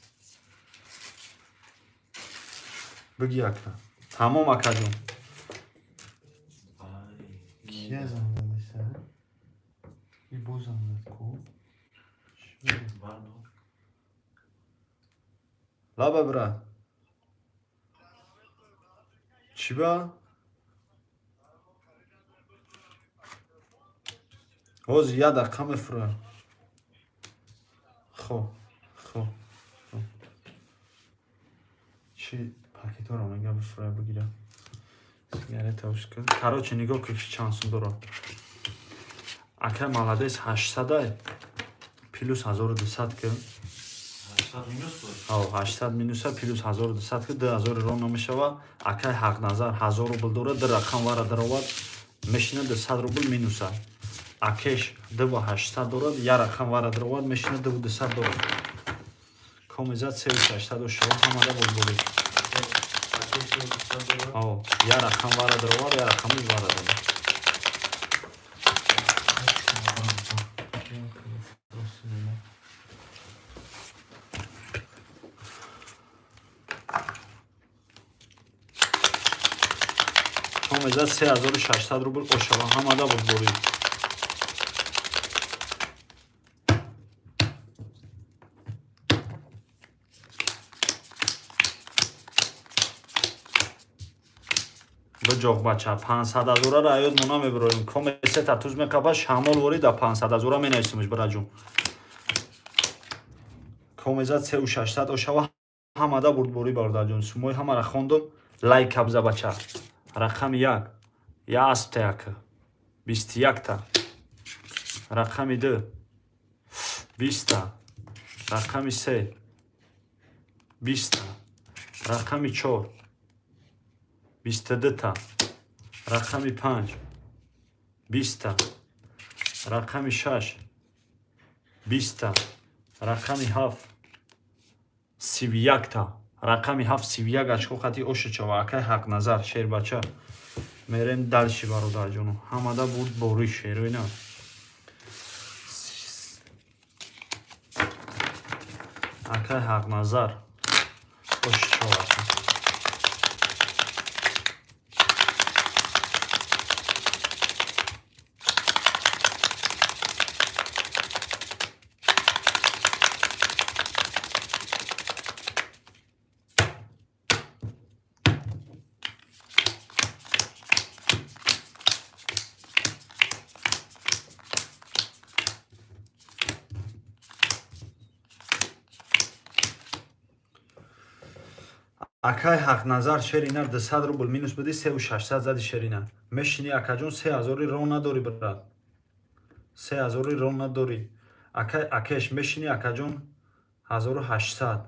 биги ака тамом акаҷон. кия замдадиса и бо замдад ку Бардо. лаба брат чӣ ба ҳозир я дақиқа мефурад. хоб чӣ пакетҳоро мега бифурад бигира сигарета ушка короче нигоҳ кӣ чанд сум дорад. ака маладес 800 плюс 1200 ки 800 минус буд. 800 минуса плюс 1200 ки 2000 рон намешавад. акай ҳақназар 1000 рубл дорад ду рақам вара даровад мешина 200 рубл минуса. акеш 2800 дорад я рақам вара даровад мешина 200 дорад. комизат 380 шава ҳамада болбори. я рақам вара даровад я рақамиш вара даровад. комизат 3600 рубл ошава ҳамада болбори. биҷоғ бача 500,000 ра аёд муна мебироем. комесета туз мекаба шамол ворида 500,000 менависимш бираҷон. комезат 3600 ошава ҳамада бурдбори бардаҷон. сумои ҳамара хондум лайк кабза бача. рақами 1 я астяка 21 та. рақами 2 20 та. рақами 3 20 та. рақами 4 22 та. рақами 5 20 та. рақами 6 20 та. рақами 7 31 та. рақами 7 31 очко хати ошичава акай ҳақназар шербача мерем далши бародарҷону ҳамада буд бори шеруина акай ҳақназар ошичава. акай ҳақназар шерина 200 рубл минус буди 3600 зади шерина мешини акаҷон 3000 рон надори брат 3000 рон надори. акай акеш мешини акаҷон 1800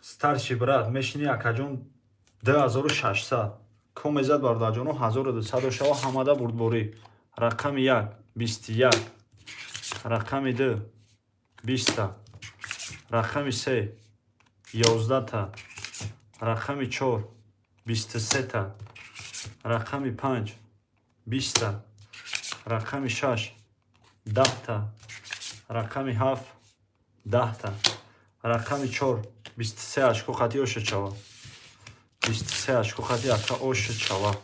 старши брат мешини акаҷон 2600 комезат бардаҷону 1200 шава ҳамада бурдбори. рақами 1 21 рақами 2 20 та. рақами 3 11 та. рақами 4 23 та. рақами 5 20 та. рақами 6 10 та. рақами 7 10 та. рақами 4 23 очко хати ошичава 23 очко хати ака ошичава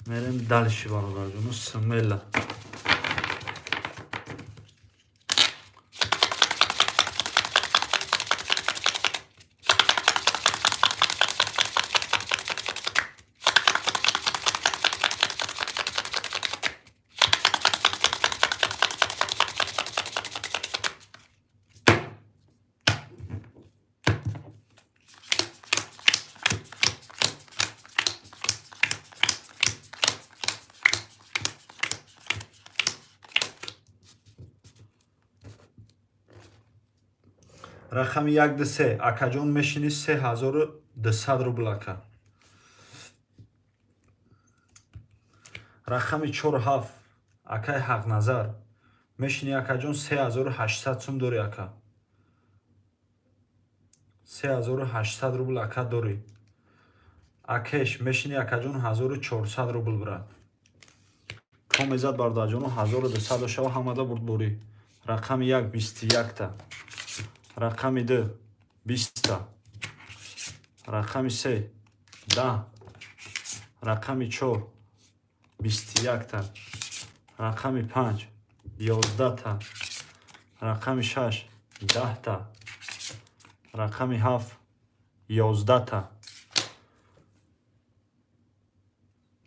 мерем далши бародарҷону смела рақами 1-3 акаҷон мешини 3200 рубл ака. рақами 4-7 акай ҳақназар мешини акаҷон 3800 сум дорӣ ака. 3800 рубл ака дорӣ. акеш мешини акаҷон 1400 рубл брат. комезад бардаҷону 1200 шава ҳамада бурдборӣ. рақами 1 21 та. рақами 2 20 та. рақами 3 10. рақами 4 21 та. рақами 5 11 та. рақами 6 10 та. рақами 7 11 та.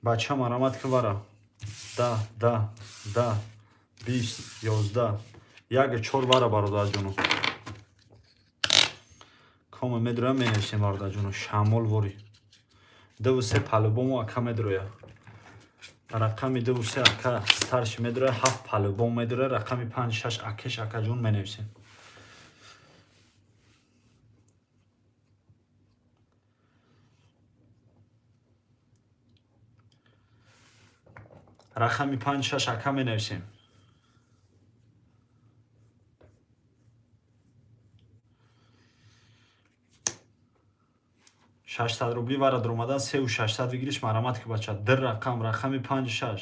бача марамат ки вара 10 10 10 20 11 як 4 вара бародарҷону. кома медроя менависем бародарҷону. шамол вори 2-3 палубому ака медроя. рақами 2-3 ака старши медроя 7 палубом медроя. рақами 5-6 акеш акаҷон менависем. рақами 5-6 ака менависем. $600 рубли вара дромадан 3600 вигириш марамат ки бача. Дир рақам рақами 5-6.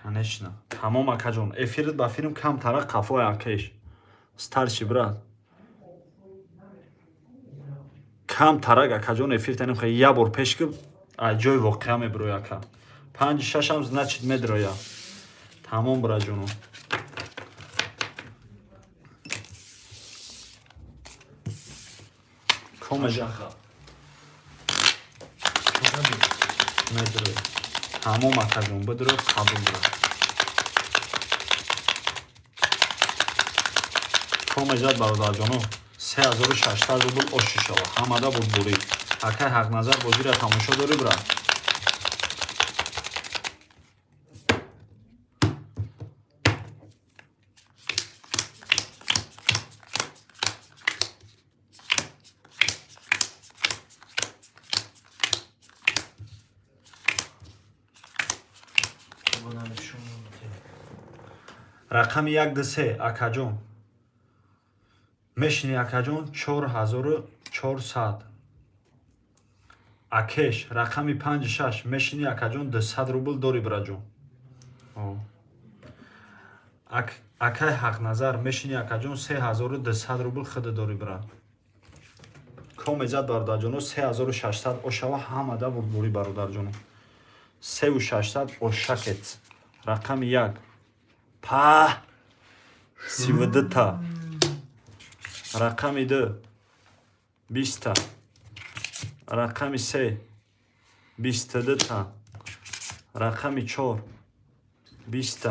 Конечно. Тамом акаҷон. Эфирит ба фирм кам тара қафои акеш. Старши брат. кам тарак акаҷон эфир танем хай я бор пеш ки аҷои воқеа мебироя ака. 5-6 ам значит медроя. Тамом браҷону. комежа медроя. тамом акаҷон бидро қабул бра. комежад бародарҷону 3600 рубл оши шава. ҳамада бурбурӣ. акай ҳақназар бозира тамошо дорӣ бра. рақами 1-3 акаҷон мешини акаҷон 4400. акеш рақами 5-6 мешини акаҷон 200 рубл дорӣ браҷон. акай ҳақназар мешини акаҷон 3200 рубл хида дорӣ бра. комезад бародарҷону 3600 ошава ҳамада бурбурӣ бародарҷону. 3600 ошакет. рақами 1 па 32 та. рақами 2 20 та. рақами 3 22 та. рақами 4 20 та.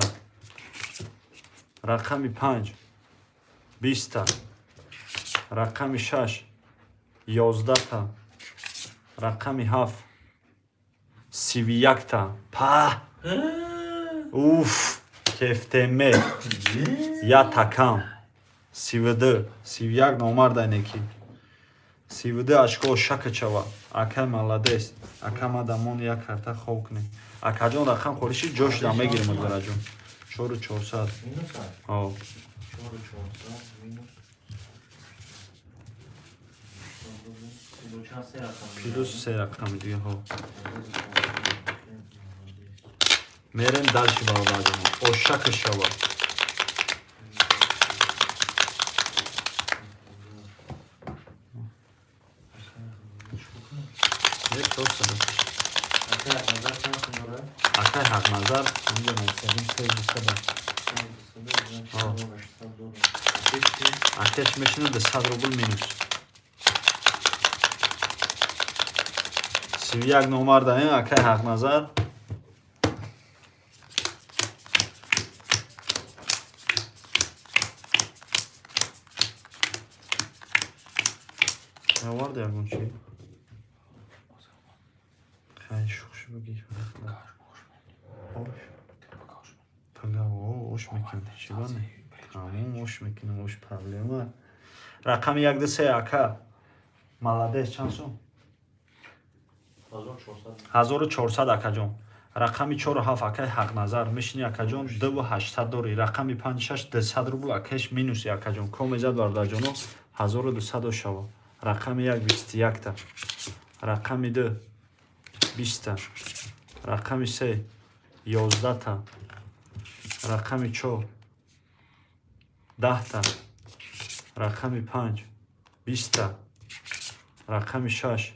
рақами 5 20 та. рақами 6 11 та. рақами 7 31 та. па уф кефтеме я такам 32 31 номардайнеки 32 ашко шакачава. акай маладес. ака мадамон як карта хокне. акаҷон рақам хориши ҷош да мегирем бараҷон. 4400. о плюс 3 рақами дига ҳо. мерем дальше бародарҷон. ошака шава. акай ҳақназар акеш мешина 200 рубл минус. 31 номар даем акай ҳақназар. авард ягон чи ош бигир. Ош. Покаж. Пага ош мекунем. Чӣ бане? Тамом ош мекунем, ош проблема. Рақами 1 2 3 ака. Молодец, чанд сум? 1400 акаҷон. Рақами 4 7 акай ҳақназар мешини акаҷон 2800 дори. Рақами 5 6 200 рубл акаш минус акаҷон. Комезад бардаҷоно 1200 шава. Рақами 1 21 та. Рақами 2 20 та. Рақами 3 11 та. Рақами 4 10 та. Рақами 5 20 та. Рақами 6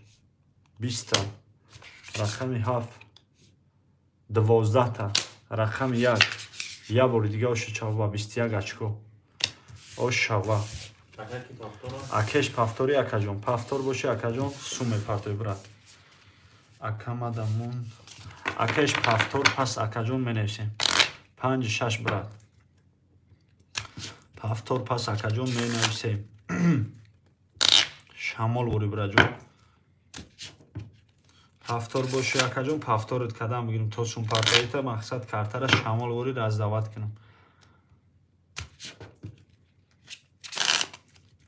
20 та. Рақами 7 12 та. Рақами 1 я бори дига ош чава 21 очко. Ош шава. Акеш пафтори акаҷон. Пафтор боши акаҷон суме партои брат. Акамадамун. Акеш пафтор пас акаҷон менависем. 5 6 брат. Пафтор пас акаҷон менависем. Шамол бори браҷон. Пафтор боши акаҷон пафторит кадам бигирем то сум партоита мақсад картара шамол бори раздават кунам.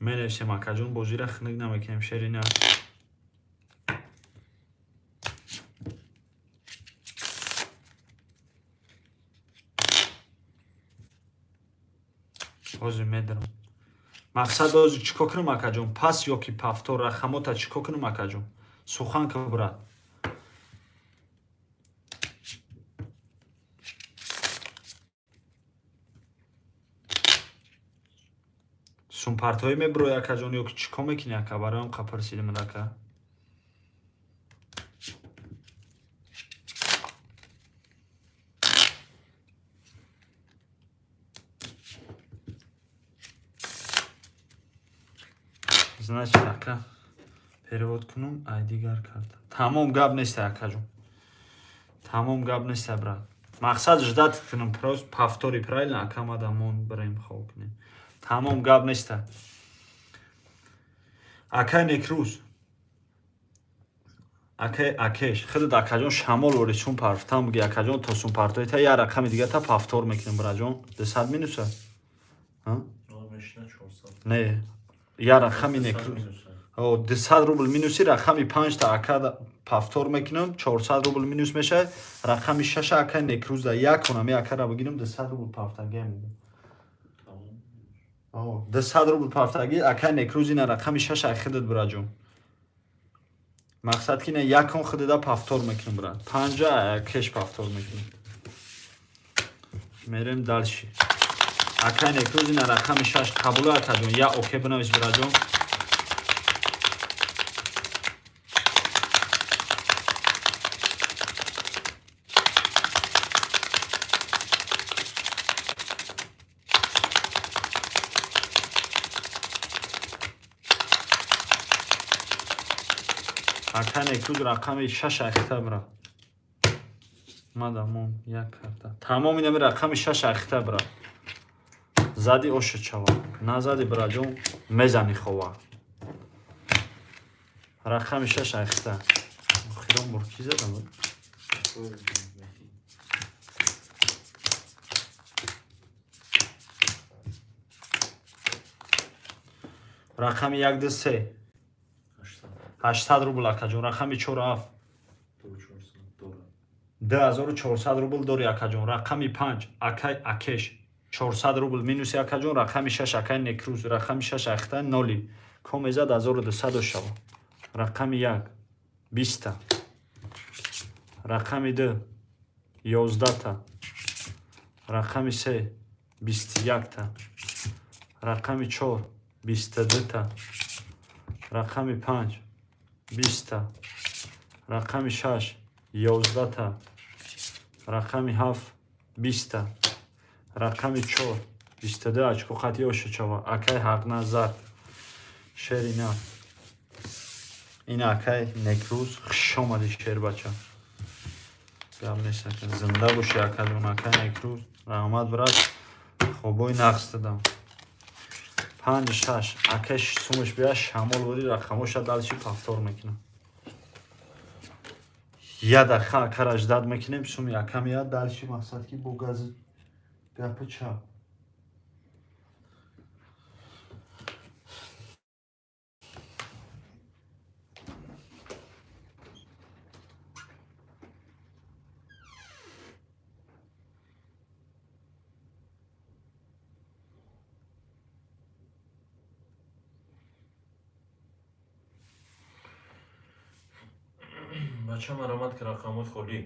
Менависем акаҷон бозира хунук намекунем шерина. ҳозир медарам. Мақсад ҳозир чӣ кор кунам акаҷон? Пас ё ки пафтор рақамота чӣ кор кунам акаҷон? Сухан ка брат. Сумпартои меброи акаҷон ё ки чӣ кор мекунӣ ака? Бароям қапарсидим ака. Значит ака перевод кунум ай дигар карта. Тамом гап нест акаҷон. Тамом гап нест брат. Мақсад ждат кунам просто пафтори правильно акамадамон браим хол кунем. Тамом гап нест. Акай некрус. Акай акеш. Худат акаҷон шамол бори сум парф. Там буги акаҷон то сум партои та я рақами дига та пафтор мекунем браҷон. 200 минуса. Ха? Не. Я рақами некрус. 200 рубл минуси рақами 5 та ака пафтор мекунам 400 рубл минус мешавад. Рақами 6 ака некрус да як кунам я акара бигирам 200 рубл пафтаги мегирам. 200 рубл пафтаги ака некрус ина рақами 6 ахидат браҷон. Мақсад ки не якон худда пафтор мекунам брат. 50 кеш пафтор мекунам. Мерем дальше. Ака некрус ина рақами 6 қабула акаҷон я оке бинавис браҷон. Ака некрус рақами 6 ахита бра. Мадамон як карта. Тамом ина рақами 6 ахита бра. Зади оша чава. Назади браҷон мезани хова. Рақами 6 ахита. Охирон бурки задам. Рақами 1 2 3 800 рубл акаҷон. Рақами 4 2400 рубл дори акаҷон. Рақами 5 акай акеш 400 рубл минуси акаҷон. Рақами 6 акай некрус. Рақами 6 ахита ноли. Комезад 1200 шава. Рақами 1 20 та. Рақами 2 11 та. Рақами 3 21 та. Рақами 4 22 та. Рақами 5 20 та. Рақами 6 11 та. Рақами 7 20 та. Рақами 4 22 очко хати ошачава. Акай ҳақназар. Шерина. Ина акай некрус хшомади шербача. Гап нест ака. Зинда боши акаҷон акай некрус. Раҳмат брат. Хобои нақс дадам. 5 6 акаш сумаш бия шамол бори рақамоша далши пафтор мекунам. яда караш дад мекунем сум якам яд дар чӣ мақсад ки бо газ гапи ча бача маромад ки рақамои холӣ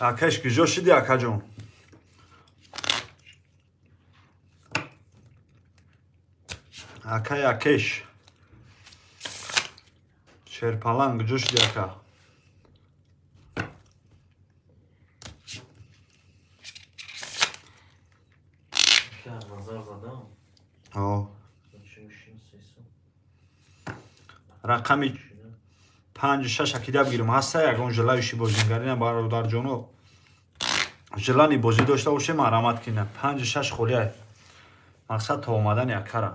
акаш киҷо шиди акаҷон акай акеш шерпаланг киҷо шиди ака назар задам рақами 5-6 акида бигирем ҳаста ягон ҷилаиши бозингарина бародарҷоно ҷилани бозӣ дошта бошем марамат кина 5-6 холия мақсад то омадани акара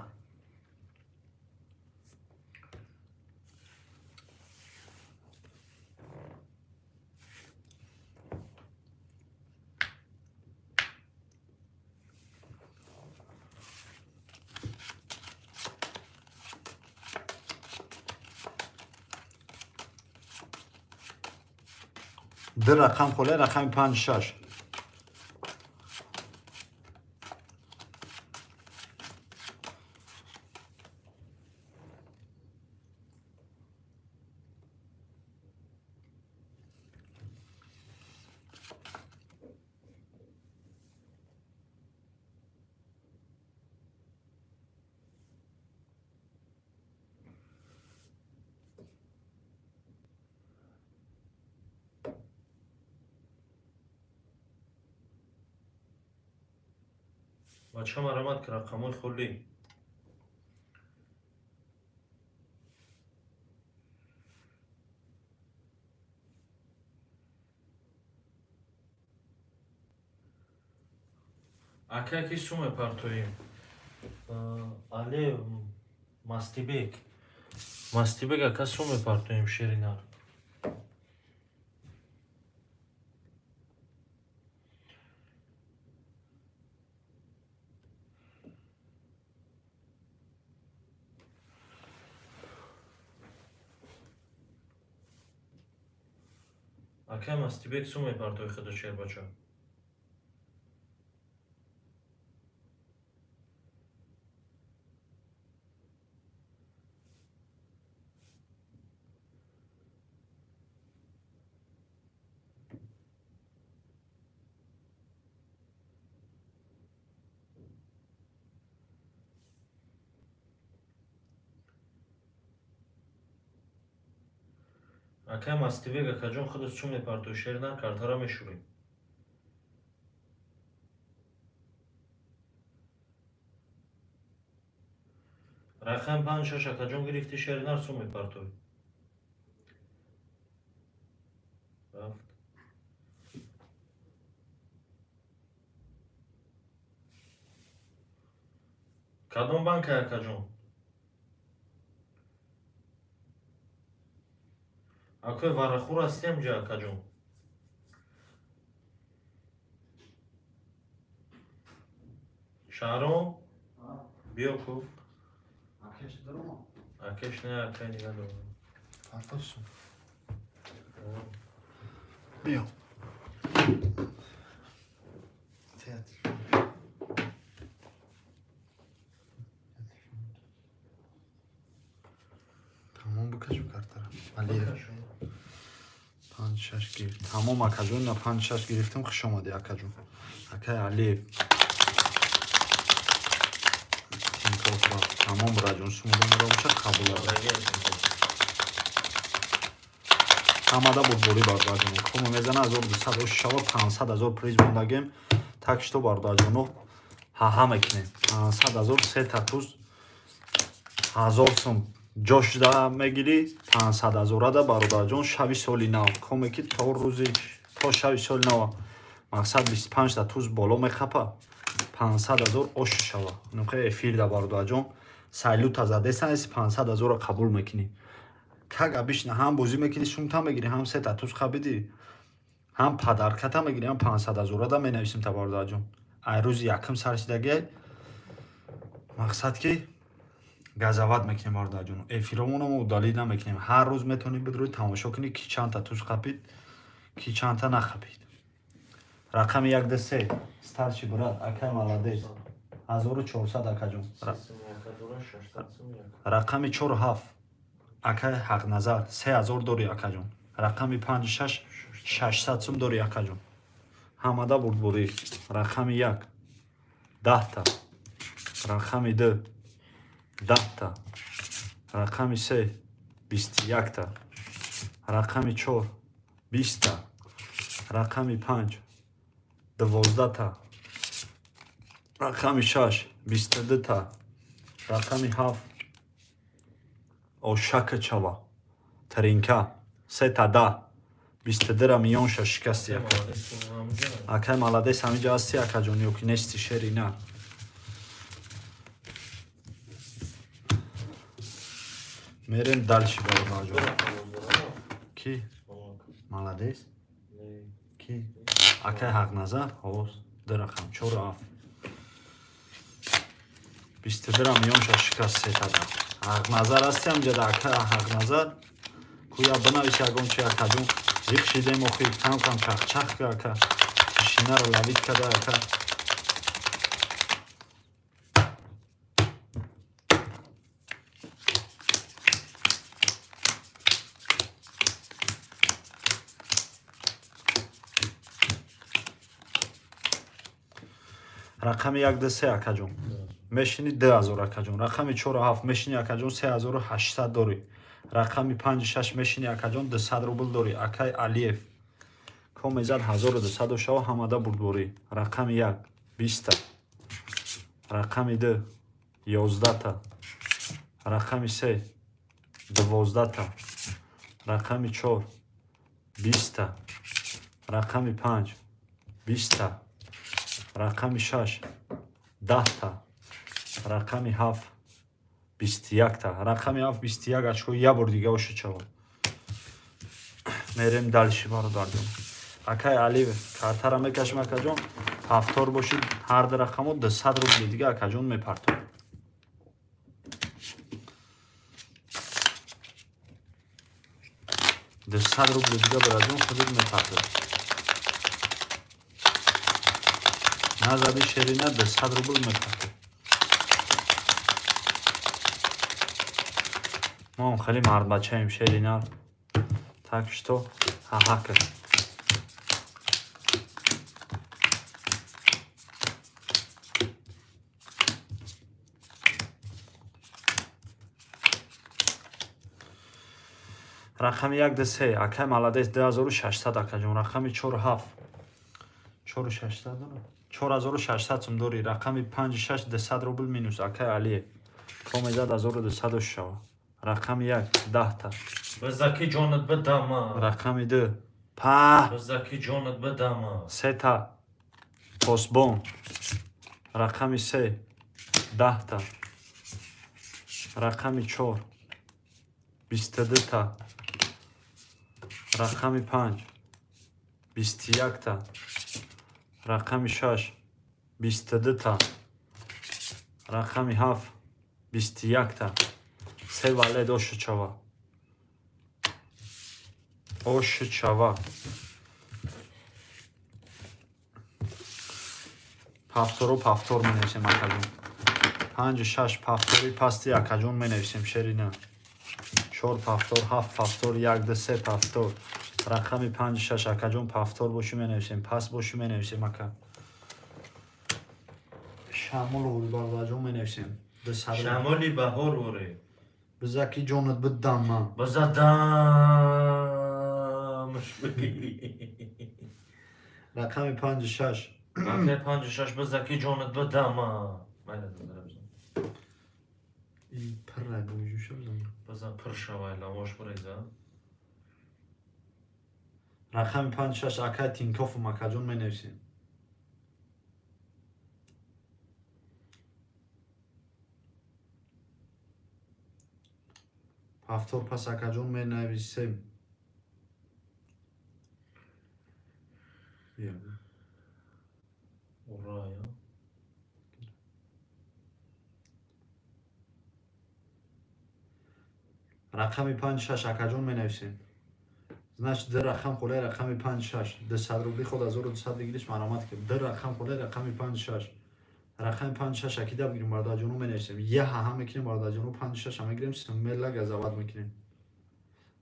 ду рақам холия рақами 5-6 бача маромад ки рақамои холӣ ака ки суме партоим але мастибек ака суме партоим шеринар ака мастибек суме партои худо шер бача ака мастибек акаҷон худо суме партои шеринар картара мешурем рақам 5-6 акаҷон гирифти шеринар суме партои рафт кадом банка акаҷон акои варахӯр ҳастиам ҷа акаҷон Шаҳром? Биё ку. Акеш не акай нига дорам. Артасу. Биё. Тамом бикашу картара. Алиев. 5-6 гирифт. Тамом акаҷон на 5-6 гирифтам хуш омади акаҷон. Акай Алиев. Тинкоф рафт. Тамом раҷон сумудам равша қабул ад. Ҳамада бурборӣ бардаҷон. Кома мезана 1200 шава 500 000 приз мондагем. Так што бардаҷоно ҳаҳа мекунем. 500 000 се татуз 1000 сум ҷош да мегирӣ 500 000 да бародарҷон шави соли нав. Коме ки то рӯзи то шави соли нав. Мақсад 25 та туз боло мехапа 500 000 ош шава. Нуқе эфир да бародарҷон сайлута задесан 500 000 қабул мекунӣ. Кага бишна ҳам бозӣ мекунӣ сумта мегирӣ ҳам се та туз қабидӣ. Ҳам падарката мегирӣ ҳам 500 000 да менависим та бародарҷон. Ай рӯзи якм сарсидагӣ мақсад ки газават мекунем бародарҷон. Эфиромонам удалӣ намекунем. Ҳар рӯз метавонӣ бидроӣ тамошо кунӣ ки чанд та туз қапид, ки чанд та нақапид. Рақами 1-3 старши брат акай маладес 1400 акаҷон. Рақами 4-7 акай ҳақназар 3000 дори акаҷон. Рақами 5-6 600 сум дори акаҷон. Ҳамада бурдбурӣ. Рақами 1 10 та. Рақами 2 10 та. Рақами 3 21 та. Рақами 4 20 та. Рақами 5 12 та. Рақами 6 22 та. Рақами 7 ошака чава таринка 3 та 10 22 ра миёнша шикасти акай маладес ҳамиҷа ҳасти акаҷон ё ки нести шери на мерем далши баронаҷон ки маладес ки акай ҳақназар ҳоз ду рақам 4 22 ра миёнша шикасти тада ҳақназар ҳасти ҳамҷада акай ҳақназар куя бинависи ягончи акаҷон иқшидем охи камкам чахчах ка ака шинаро лавид када ака рақами 1-3 акаҷон мешини 2000 акаҷон. Рақами 4-7 мешини акаҷон 3800 дори. Рақами 5-6 мешини акаҷон 200 рубл дори. Акай Алиев комезад 1200 шава ҳамада бурдборӣ. Рақами 1 20 та. Рақами 2 11 та. Рақами 3 12 та. Рақами 4 20 та. Рақами 5 20 та. Рақами 6 10 та. Рақами 7 21 та. Рақами 7 21 ачко я бор дига оша чава. Мерем далши бародарҷон. Акай Алиев картара мекашем акаҷон ҳафтор бошид ҳар ду рақамо 200 рубли дига акаҷон мепартон. $200 рубли дига бараҷон худуд мепартон. Назади шерина 200 рубл мепартон. мо хеле мардбачаем шерина. Так что ҳаҳака рақами 1-3 акай маладес 2600 акаҷон. Рақами 4-7 4600 сум дори. Рақами 5-6 200 рубл минус акай Алиев комезад 1200 шава. Рақами 1 10 та. Бизаки ҷонат бидама. Рақами 2 па Бизаки ҷонат бидама. 3 та посбон. Рақами 3 10 та. Рақами 4 22 та. Рақами 5 21 та. Рақами 6 22 та. рақами 7 21 та се валед ошу чава ошу чава пафтору пафтор менависем акаҷон 5-6 пафтори пасти акаҷон менависем шерина 4 пафтор 7 пафтор 1-2-3 пафтор рақами 5-6 акаҷон пафтор боши менависем паст боши менависем ака шамол бардоаҷон менависем شمالی بهار وره бизаки ҷонат биддам ман بزدمش بگیری рақами 5-6 اکه 5-6 بزکی جانت بدم پره بویجوشه بزن بزن پر شوای لواش بریزه рақами 5-6 акай тинкофу макаҷон менависем пафтор пас акаҷон менависем ура я рақами 5-6 акаҷон менависем значит ди рақам хулай рақами 5-6 200 рубли худ 1200 бигириш маромад кӣ ди рақам хулай рақами 5-6 рақами 5-6 акида бигирим бардаҷону менависем я ҳаҳа мекунем бардаҷону 5-6 мегирем смела газават мекунем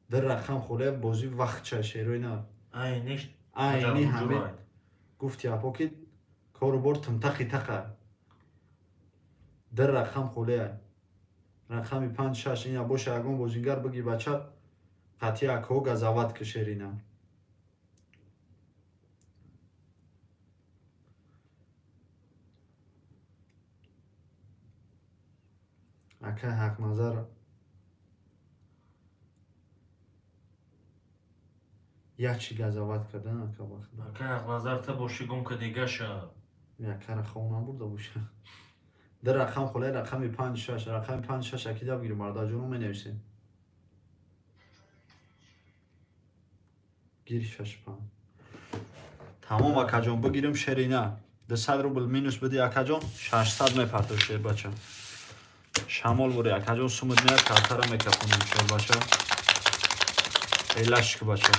ди рақам хулай бози вақтча шеройна айниш айни ҳамин гуфти апо ки кору бор тимтақи тақа ди рақам хулай рақами 5-6 ина боша ягон бозингар биги бача қатъи акҳо газават ки шерина акай ҳақназар ячи газават кардан ака вақт اکه حق نظر تا باشی گم که دیگه شد якара хона бурда боша ди рақам хулай рақами 5-6 рақами 5-6 акида бигирим бардаҷону менависем гири 6-5 тамом акаҷон бигирим шерина 200 рубл минус биди акаҷон 600 мепартош шер бача шамол бури акаҷон сумуд меяд картара мекафонем шер бача элашк бача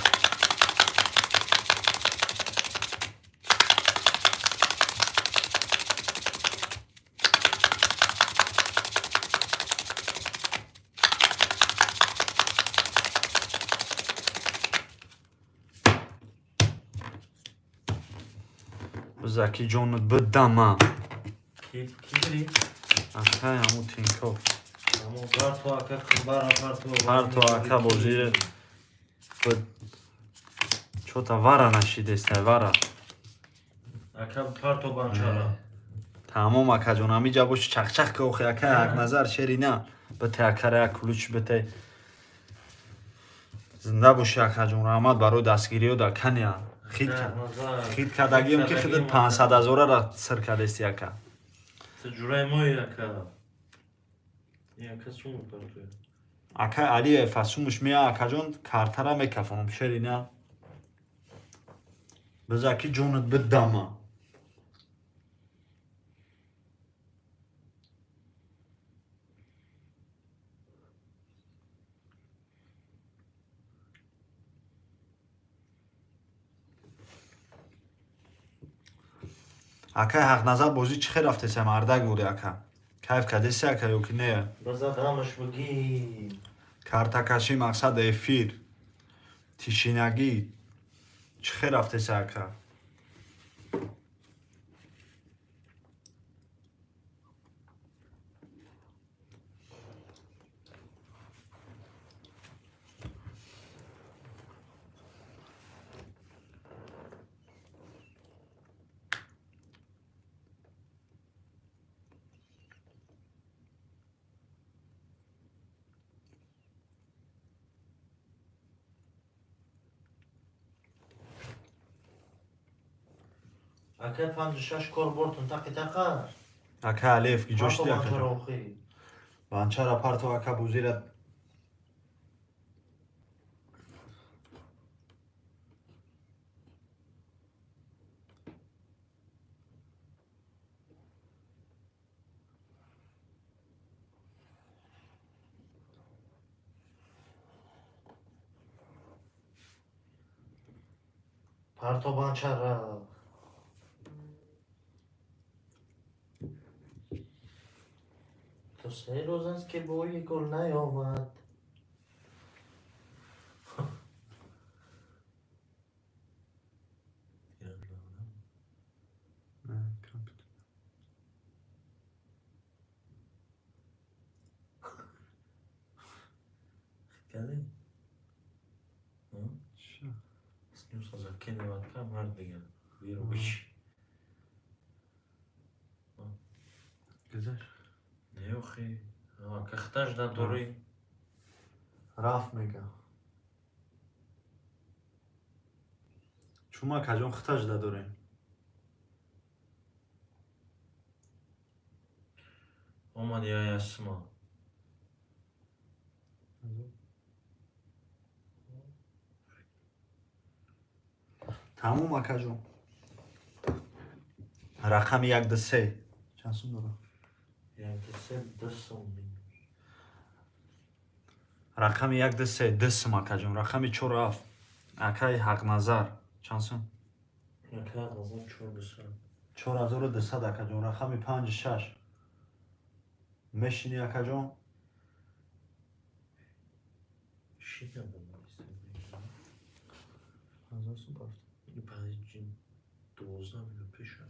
бизаки ҷонат биддама کی بری؟ акай ҳаму тинко همون پرتو اکه خبر парту ака бозир чота вара нашидестай вара اکه پرتو بانچارا тамом акаҷон ҳамиҷа боши чахчах ки охи акай ҳақназар шерина бите акара як кулуч бите зинда боши акаҷон раҳмат барои дастгириё да кания хит кардагием ки хидит 500 000-ра сир кардести ака це جورای موی اکه این اکه سوم پرتوی акай алиев асумуш меа акаҷон картара мекафонам шерина бизаки ҷонат биддама акай ҳақназар бозӣ чӣ хел рафтеса мардак буди ака кайф кардеси ака ё ки не بزدمش بگی картакашӣ мақсад эфир тишинагӣ чӣ хел рафтеса ака اکه 5-6 کار بردن تاکی تاقه ака алиев ки ҷошти پرتو ака بانچارا اخی банчара парту ака бузира پرتابان چرا تو 3 روز است که بوی گل نیامد. کردی؟ Снился за киноватка мардига. Виру бич. گذشت Не охи. Кахтаж да дори. رفت میگه چون ما کجان خطاش داریم Омад я ясма. تموم اکجون رقم 1 2 3 چند سون داره Як ти се дъсъм. رقم 1 2 3 دسم اکجون رقم 4 اف اکای حق نظر چند سون Яка газа чур дъсъм. 4200 اکجون رقم 5 6 میشینی اکجون Шида да هزار سون بافت И пари доза ми пиша.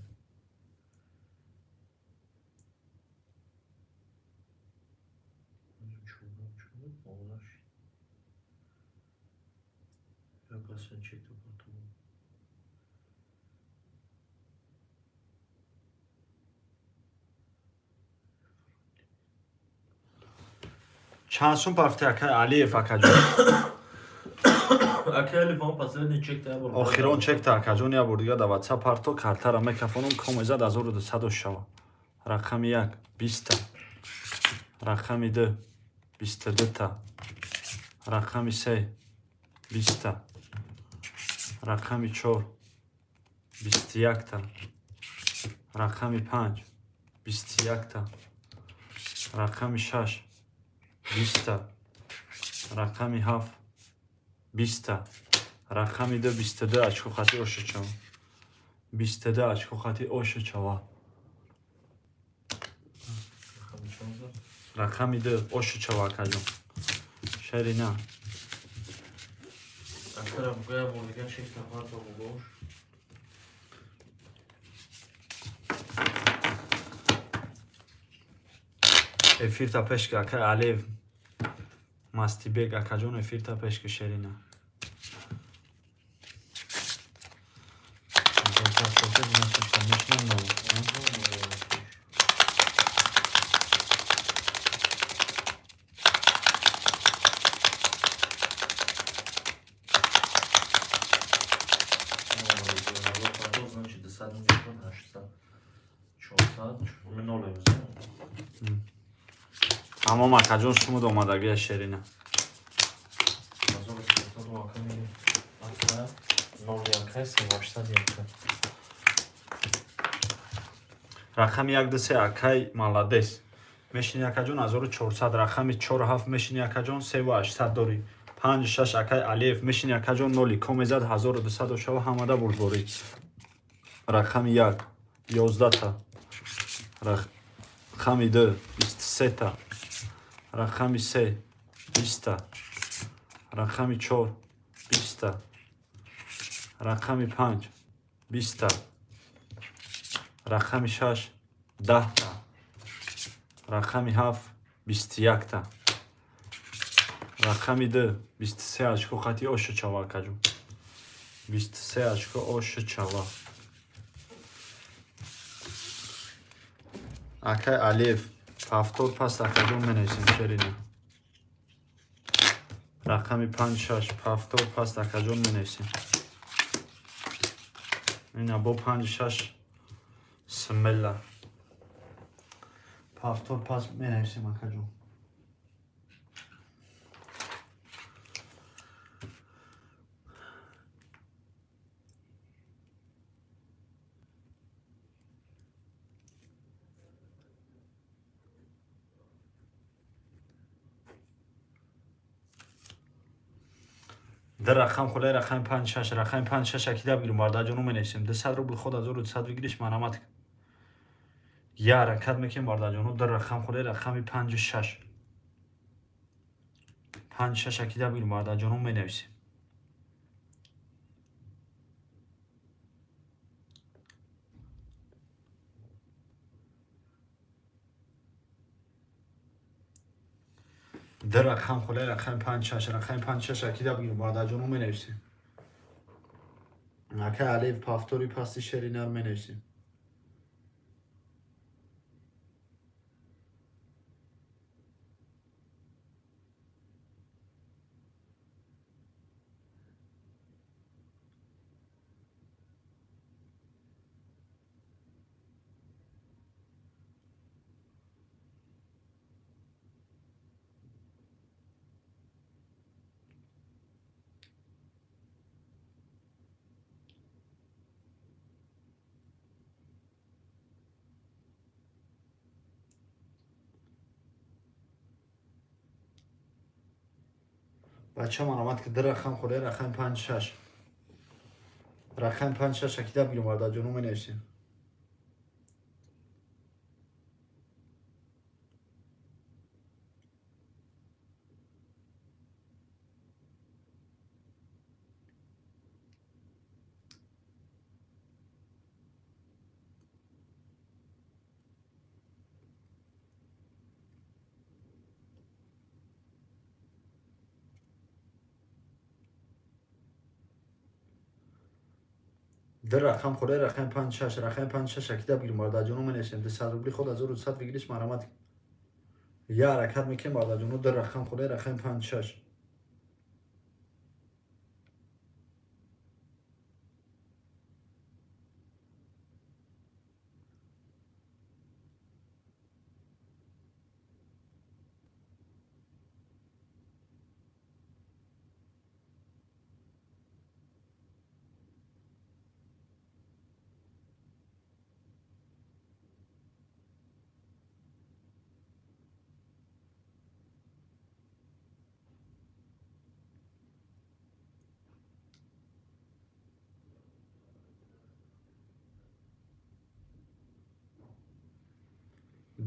Чур, олаш. Я пасен чекто потом. چند سون بافت اکای علیف اکجون Акели вам последний чек да бор. آخران چک تا اکجون یا بردیگه دا واتساپ پارتو کارتر میکافونم کمیزد 1200 شوا رقم 1 20 رقم 2 22 تا رقم 3 20 رقم 4 21 تا رقم 5 21 تا رقم 6 20 رقم 7 20 رقم 2 22 очко хати оша чава 22 очко хати оша чава رقم 2 оша чава кажу шерина Акара бугая бурган чек да парто бугош. эфир та пешка ака алев мастибек акаҷон эфир та пешка шерина Значит, до сада не на 600. 400. Мы ноль взяли. ҳамон акаҷон шумуд омадагия шерина Азор 400 ваками. Ака 0 800 яка. рақами 1 2 3 акай маладес мешини акаҷон 1400 рақами 4 7 мешини акаҷон 3800 дори 5 6 акай алиев мешини акаҷон ноли комезад 1200 шава ҳамада бурдбори рақами 1 11 та рақами 2 23 та рақами 3 20 та рақами 4 20 та рақами 5 20 та рақами 6 10 та рақами 7 21 та рақами 2 23 очко хати оша чава акаҷон 23 очко оша чава акай алиев ҳафтод паст акаҷон менависем шерина рақами 5 6 ҳафтод паст акаҷон менависем ина бо 5 6 смелла ҳафтод паст менависем акаҷон در رقم خله رقم 5 6 رقم 5 6 اکیدا بگیریم باردا جانو منویسیم 200 روبل خود 1200 بگیریش مرامت یا حرکت میکنیم باردا جانو در رقم خله رقم 5 6 5 6 اکیدا بگیریم باردا جانو منویسیم در رقم خله رقم 5 6 رقم 5 6 اکیدا بگیریم باردا جانو منویسیم اکه الف پافتوری پاستی شرینر منویسیم بچه من آمد که در رقم خله رقم 5 6 رقم 5 6 اکیدا بگیریم باردا جانو منویسیم در رقم خله رقم 5 6 رقم 5 6 اکیدا بگیریم باردا جانو منویسیم 200 روبل خود 1200 بگیریش مرامت یا حرکت میکنیم باردا جانو در رقم خله رقم 5 6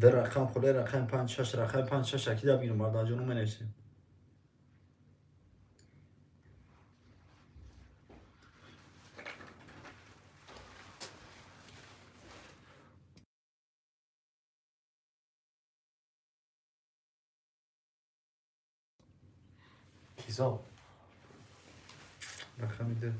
در رقم خله رقم 5 6 رقم 5 6 اکیدا بگیریم باردا جانو منویسیم کیسا رقم ده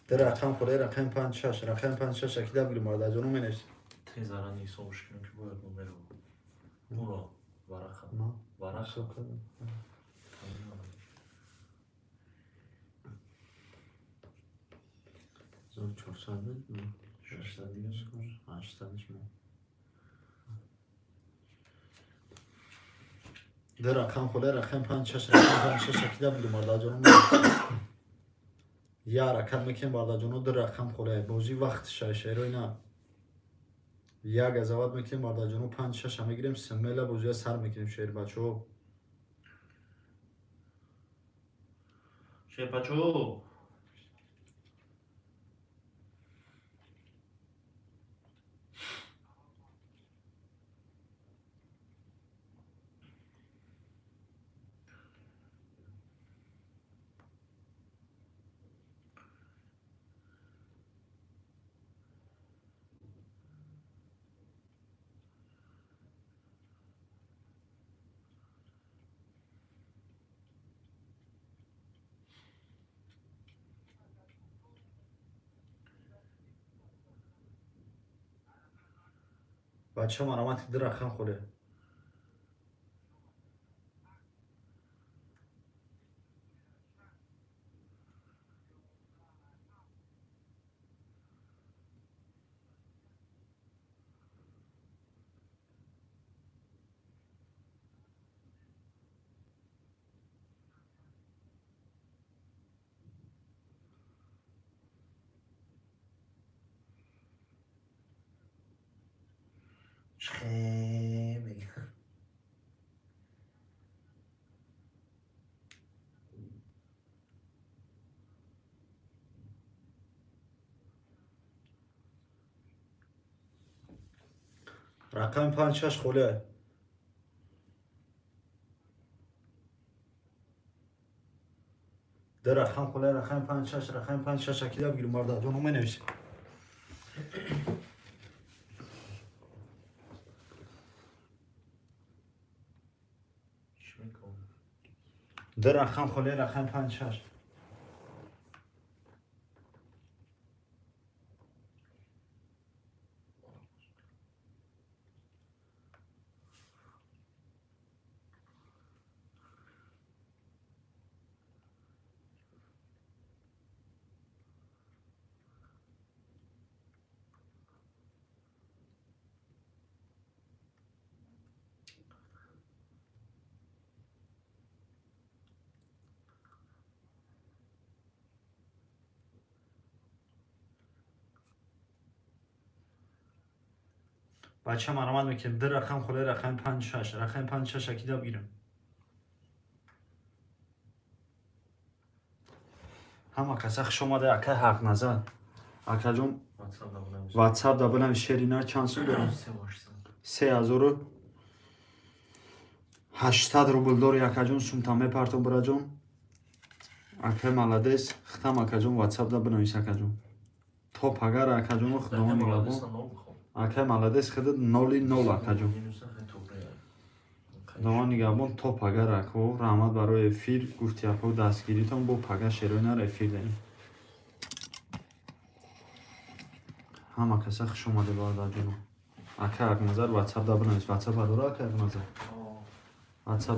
در رقم خله رقم 5 6 رقم 5 6 اکیدا بگیریم باردا جانو منویسیم تیزارا نیسا مشکلیم که باید نمرو برو ورقم ما ورقم 1400 ششصد دیگه 800 در رقم خله رقم 5 6 رقم 5 6 اکیدا بگیریم باردا جانو منویسیم یا حرکت میکنیم باردا جانو در رقم خله بازی وقت شایشه اینا یک قضاوت میکنیم باردا جانو 5 6 هم میگیریم سمیلا بازی سر میکنیم شیر بچو شپچو بچه من آمد در رقم خله خیلی رقم 5 خوله. در رقم خوله رقم 5 رقم 5 اکیدا بگیریم برده جون می نویسیم. چی میکنم؟ در رقم خوله رقم 5 بچه مرامت میکنیم. در رقم خوله رقم 5 رقم 5 اکیدا بگیریم. همه کسا شما ده اکه حق نزد. اکه جون واتساپ دا بلم شیرینار چانسون دارم. 3800 روبل داری اکه جون سومتامه پارتون برا جون. اکه مالدیس ختم اکه جون واتساپ دا بنویس اکه جون. توپ اگر اکه جون خداوند نگاه کن. اکه مالدیس خدت 0 اکه جون. دوان نگهبان تو پاگر اکو رحمت برای افیر گفتی اکو دستگیریتون با پاگر شیرونر افیر داریم. همه کسا خوش اومده بارده جنو. اکه اک نظر واتساپ دا بنویس. واتساپ داره اکه اک نظر. واتساپ